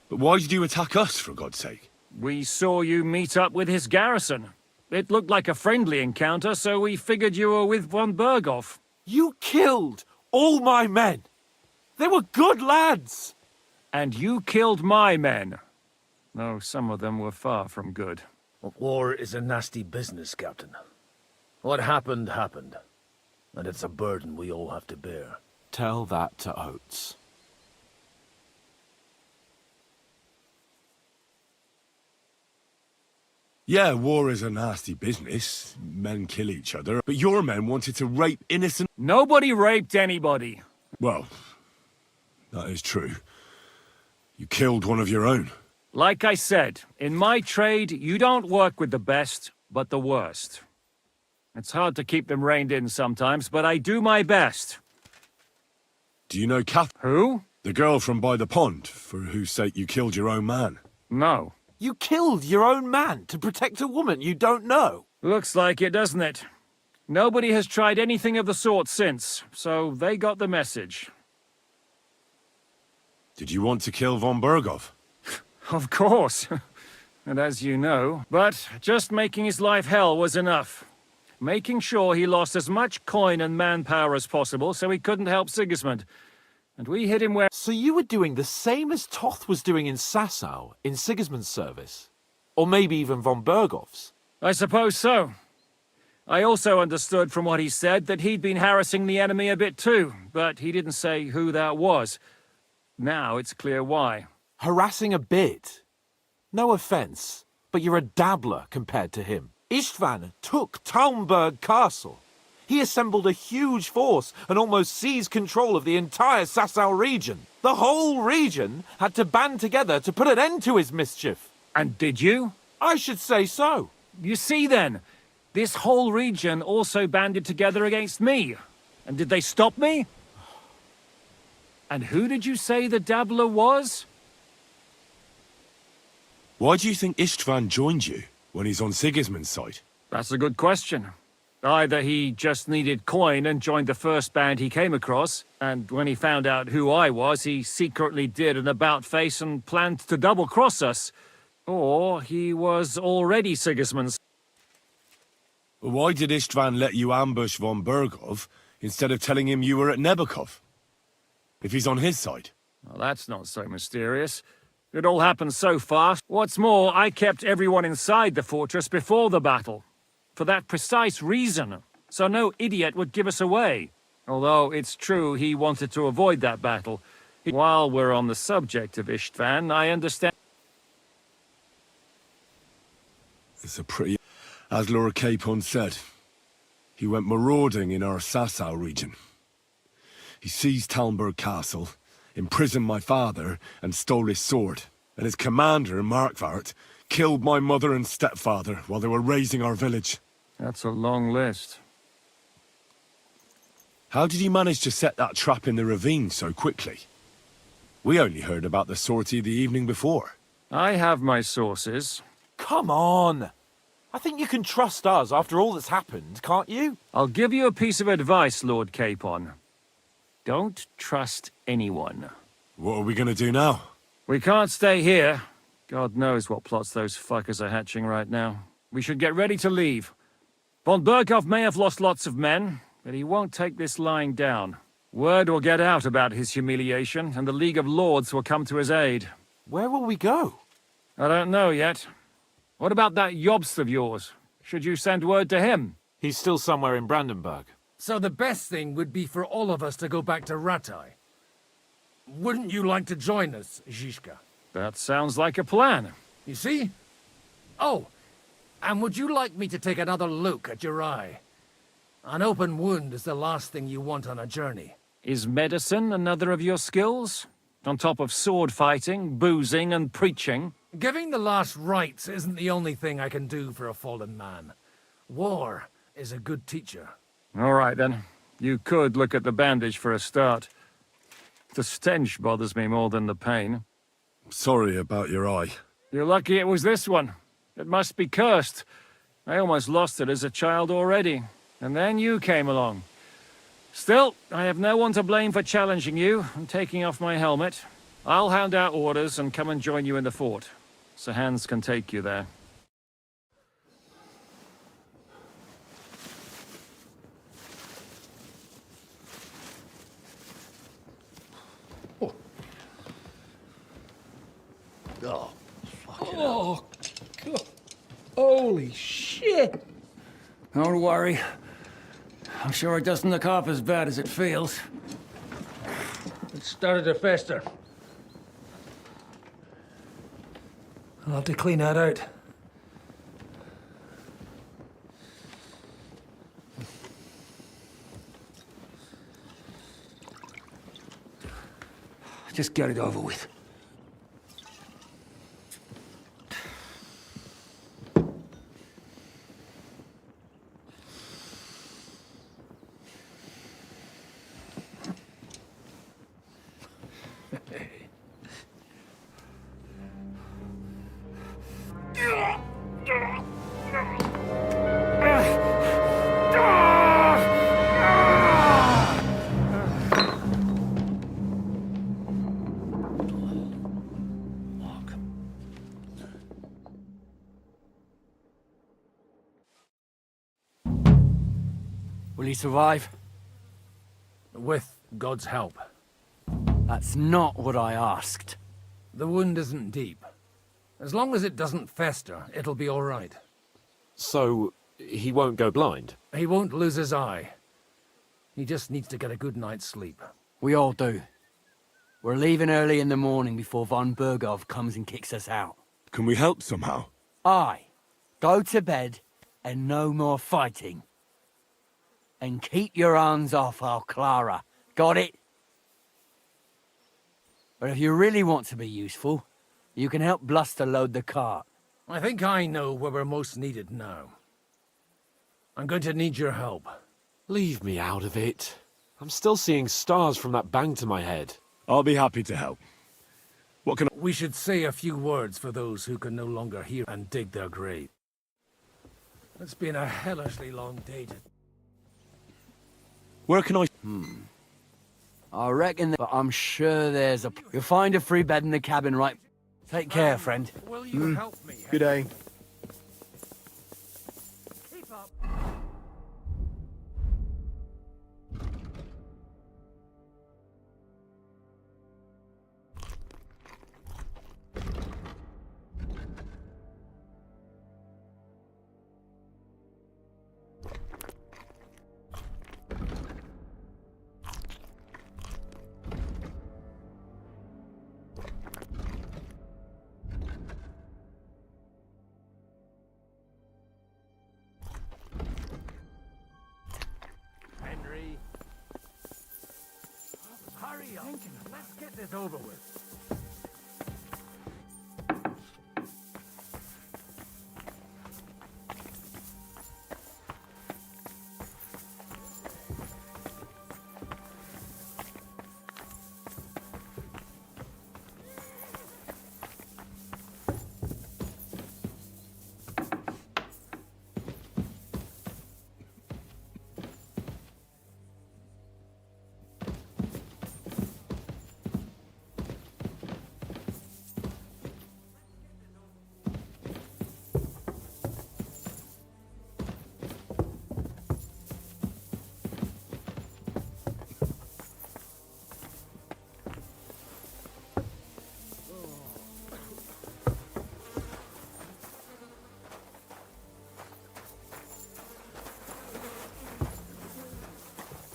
But why did you attack us, for God's sake? We saw you meet up with his garrison. It looked like a friendly encounter, so we figured you were with von Bergov. You killed all my men. They were good lads. And you killed my men. Though some of them were far from good. War is a nasty business, Captain. What happened, happened. And it's a burden we all have to bear. Tell that to Oates. Yeah, war is a nasty business. Men kill each other. But your men wanted to rape innocent... Nobody raped anybody. Well, that is true. You killed one of your own. Like I said, in my trade, you don't work with the best, but the worst. It's hard to keep them reined in sometimes, but I do my best. Do you know Kath? Who? The girl from by the pond, for whose sake you killed your own man. No. You killed your own man to protect a woman you don't know. Looks like it, doesn't it? Nobody has tried anything of the sort since, so they got the message. Did you want to kill von Bergov? Of course. And as you know, but just making his life hell was enough. Making sure he lost as much coin and manpower as possible so he couldn't help Sigismund. And we hit him where... So you were doing the same as Toth was doing in Sasau, in Sigismund's service? Or maybe even von Bergov's? I suppose so. I also understood from what he said that he'd been harassing the enemy a bit too, but he didn't say who that was. Now it's clear why. Harassing a bit? No offence, but you're a dabbler compared to him. Istvan took Talmberg Castle. He assembled a huge force and almost seized control of the entire Sasau region. The whole region had to band together to put an end to his mischief. And did you? I should say so. You see then, this whole region also banded together against me. And did they stop me? And who did you say the dabbler was? Why do you think Istvan joined you when he's on Sigismund's side? That's a good question. Either he just needed coin and joined the first band he came across, and when he found out who I was, he secretly did an about-face and planned to double-cross us. Or he was already Sigismund's. Why did Istvan let you ambush von Bergov instead of telling him you were at Nebukov? If he's on his side. Well, that's not so mysterious. It all happened so fast. What's more, I kept everyone inside the fortress before the battle. For that precise reason, so no idiot would give us away. Although it's true he wanted to avoid that battle. While we're on the subject of Istvan, I understand... It's a pretty... As Lord Capon said, he went marauding in our Sasau region. He seized Talmberg Castle, imprisoned my father, and stole his sword. And his commander, Markvart, killed my mother and stepfather while they were raising our village. That's a long list. How did he manage to set that trap in the ravine so quickly? We only heard about the sortie the evening before. I have my sources. Come on! I think you can trust us after all that's happened, can't you? I'll give you a piece of advice, Lord Capon. Don't trust anyone. What are we gonna do now? We can't stay here. God knows what plots those fuckers are hatching right now. We should get ready to leave. Von Bergov may have lost lots of men, but he won't take this lying down. Word will get out about his humiliation, and the League of Lords will come to his aid. Where will we go? I don't know yet. What about that Jobst of yours? Should you send word to him? He's still somewhere in Brandenburg. So the best thing would be for all of us to go back to Ratai. Wouldn't you like to join us, Zizka? That sounds like a plan. You see? Oh, and would you like me to take another look at your eye? An open wound is the last thing you want on a journey. Is medicine another of your skills? On top of sword fighting, boozing, and preaching? Giving the last rites isn't the only thing I can do for a fallen man. War is a good teacher. All right, then. You could look at the bandage for a start. The stench bothers me more than the pain. Sorry about your eye. You're lucky it was this one. It must be cursed. I almost lost it as a child already. And then you came along. Still, I have no one to blame for challenging you and taking off my helmet. I'll hand out orders and come and join you in the fort. Sir Hans can take you there. Oh, fucking hell. God. Holy shit! Don't worry. I'm sure it doesn't look half as bad as it feels. It started to fester. I'll have to clean that out. Just get it over with. Will he survive? With God's help. That's not what I asked. The wound isn't deep. As long as it doesn't fester, it'll be all right. So, he won't go blind? He won't lose his eye. He just needs to get a good night's sleep. We all do. We're leaving early in the morning before von Burgov comes and kicks us out. Can we help somehow? Aye. Go to bed and no more fighting. And keep your hands off our Clara. Got it? But if you really want to be useful, you can help Bluster load the cart. I think I know where we're most needed now. I'm going to need your help. Leave me out of it. I'm still seeing stars from that bang to my head. I'll be happy to help. What can We should say a few words for those who can no longer hear and dig their grave. It's been a hellishly long day to... Where can I... I reckon that... But I'm sure there's a... You'll find a free bed in the cabin, right? Take care, friend. Will you help me? Good day. Keep up. Hurry up. Let's get this over with.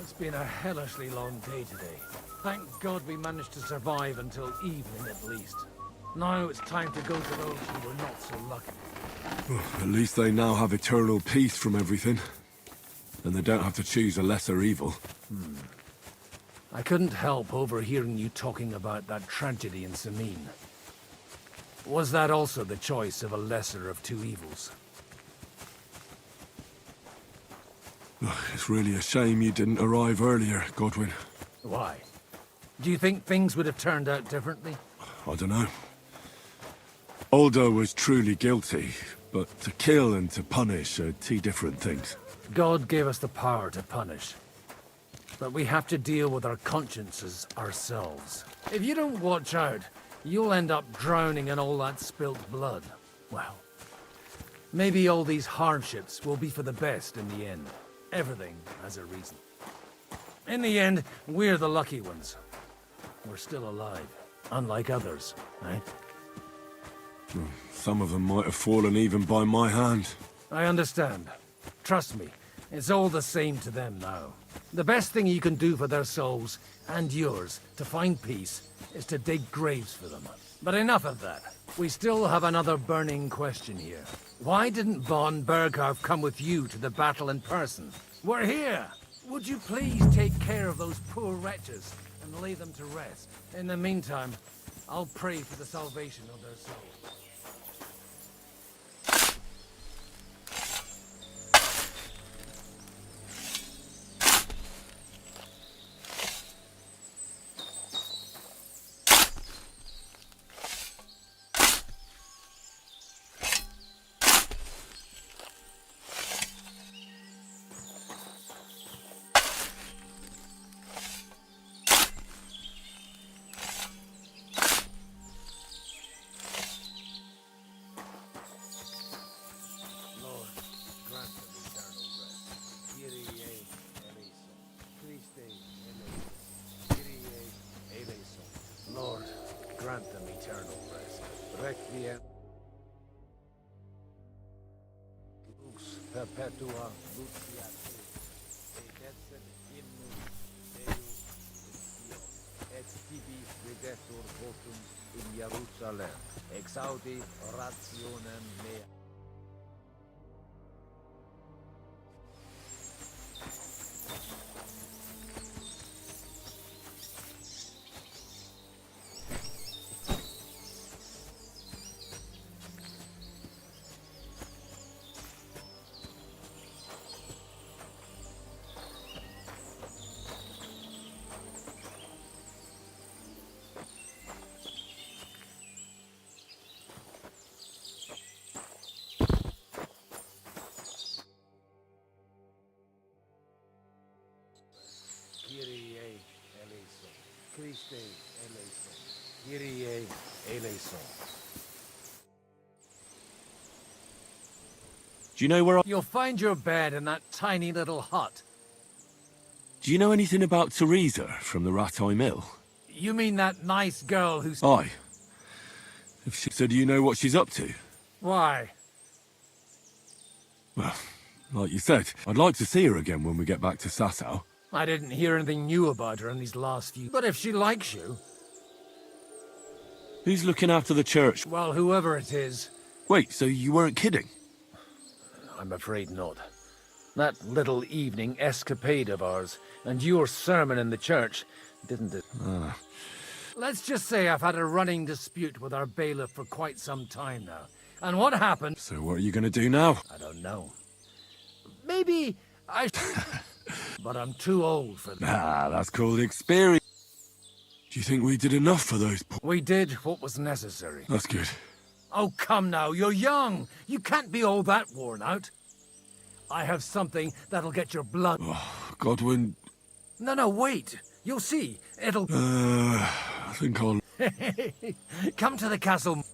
It's been a hellishly long day today. Thank God we managed to survive until evening at least. Now it's time to go to those who were not so lucky. At least they now have eternal peace from everything. And they don't have to choose a lesser evil. I couldn't help overhearing you talking about that tragedy in Samin. Was that also the choice of a lesser of two evils? It's really a shame you didn't arrive earlier, Godwin. Why? Do you think things would have turned out differently? I don't know. Aldo was truly guilty, but to kill and to punish are two different things. God gave us the power to punish. But we have to deal with our consciences ourselves. If you don't watch out, you'll end up drowning in all that spilt blood. Well, maybe all these hardships will be for the best in the end. Everything has a reason. In the end, we're the lucky ones. We're still alive, unlike others, right? Some of them might have fallen even by my hand. I understand. Trust me, it's all the same to them now. The best thing you can do for their souls, and yours, to find peace, is to dig graves for them. But enough of that. We still have another burning question here. Why didn't von Berghoff come with you to the battle in person? We're here! Would you please take care of those poor wretches and lay them to rest? In the meantime, I'll pray for the salvation of their souls. Lord, grant them eternal rest. Requiem. Lux perpetua luciate. Edesset hymnus Deus et tibi videtur votum in Jerusalem. Exaudi rationem mea. Kyrie eleison. Christe eleison. Kyrie eleison. Do you know where You'll find your bed in that tiny little hut. Do you know anything about Teresa from the Rattay Mill? You mean that nice girl who's... Aye. So do you know what she's up to? Why? Well, like you said, I'd like to see her again when we get back to Sasau. I didn't hear anything new about her in these last few... But if she likes you... Who's looking after the church? Well, whoever it is. Wait, so you weren't kidding? I'm afraid not. That little evening escapade of ours, and your sermon in the church, didn't it? Let's just say I've had a running dispute with our bailiff for quite some time now. And what happened... So what are you going to do now? I don't know. Maybe I... But I'm too old for that. That's called experience. Do you think we did enough for those poor... We did what was necessary. That's good. Oh, come now, you're young. You can't be all that worn out. I have something that'll get your blood... Oh, Godwin... No, wait. You'll see. It'll... I think I'll... Come to the castle...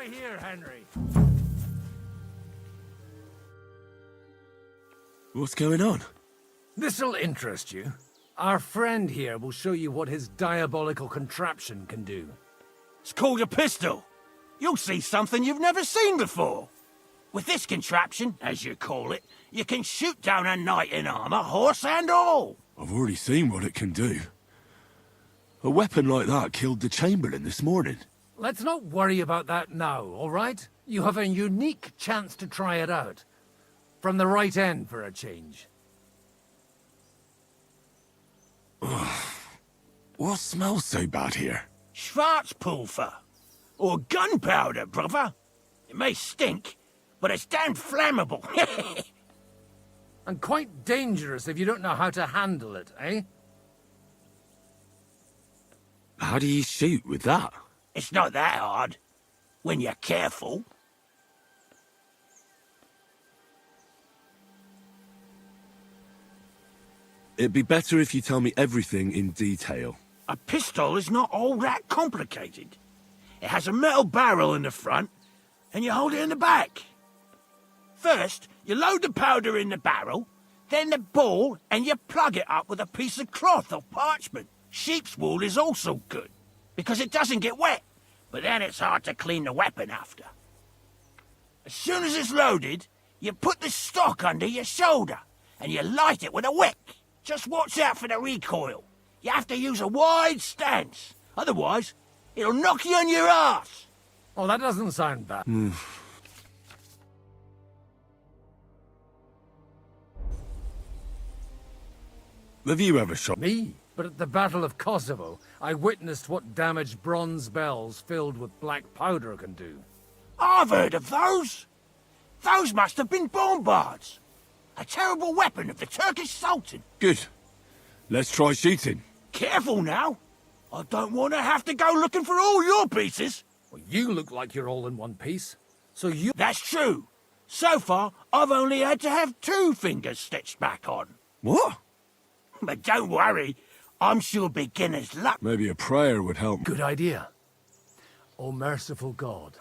Try here, Henry. What's going on? This'll interest you. Our friend here will show you what his diabolical contraption can do. It's called a pistol. You'll see something you've never seen before. With this contraption, as you call it, you can shoot down a knight in armor, horse and all. I've already seen what it can do. A weapon like that killed the Chamberlain this morning. Let's not worry about that now, all right? You have a unique chance to try it out. From the right end for a change. What smells so bad here? Schwarzpulver. Or gunpowder, brother. It may stink, but it's damn flammable. And quite dangerous if you don't know how to handle it, eh? How do you shoot with that? It's not that hard, when you're careful. It'd be better if you tell me everything in detail. A pistol is not all that complicated. It has a metal barrel in the front, and you hold it in the back. First, you load the powder in the barrel, then the ball, and you plug it up with a piece of cloth or parchment. Sheep's wool is also good, because it doesn't get wet, but then it's hard to clean the weapon after. As soon as it's loaded, you put the stock under your shoulder, and you light it with a wick. Just watch out for the recoil. You have to use a wide stance, otherwise it'll knock you on your ass. Oh, that doesn't sound bad. Have you ever shot me? But at the Battle of Kosovo, I witnessed what damage bronze bells filled with black powder can do. I've heard of those. Those must have been bombards. A terrible weapon of the Turkish Sultan. Good. Let's try shooting. Careful now. I don't want to have to go looking for all your pieces. Well, you look like you're all in one piece. So you... That's true. So far, I've only had to have 2 fingers stitched back on. What? But don't worry. I'm sure beginner's luck. Maybe a prayer would help. Good idea. Oh, merciful God.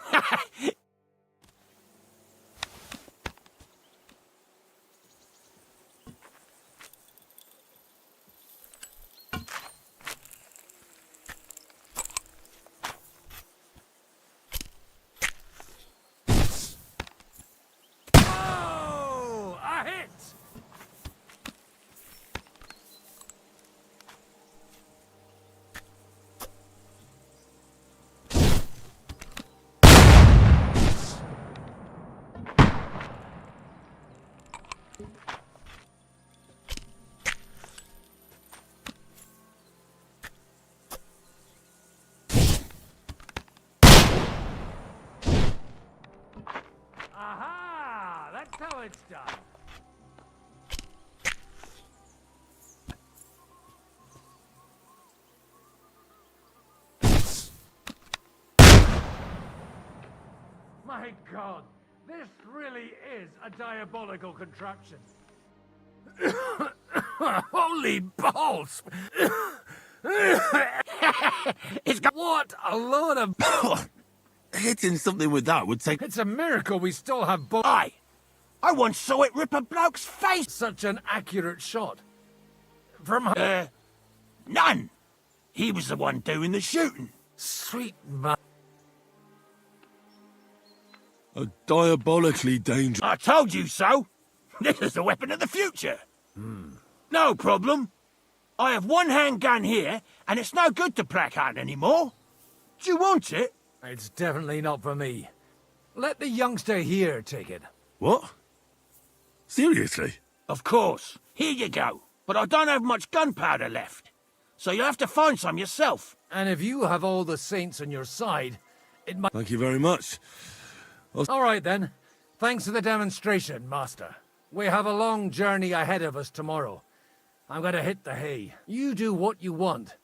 Aha! That's how it's done. My God, this really is a diabolical contraption. Holy balls! It's got... What a load of... Hitting something with that would take... It's a miracle we still have both. I once saw it rip a bloke's face. Such an accurate shot. From... None. He was the one doing the shooting. Sweet man. A diabolically dangerous... I told you so. This is the weapon of the future. No problem. I have one handgun here, and it's no good to placard anymore. Do you want it? It's definitely not for me. Let the youngster here take it. What? Seriously? Of course. Here you go. But I don't have much gunpowder left. So you'll have to find some yourself. And if you have all the saints on your side, it might... Thank you very much. All right, then. Thanks for the demonstration, Master. We have a long journey ahead of us tomorrow. I'm going to hit the hay. You do what you want,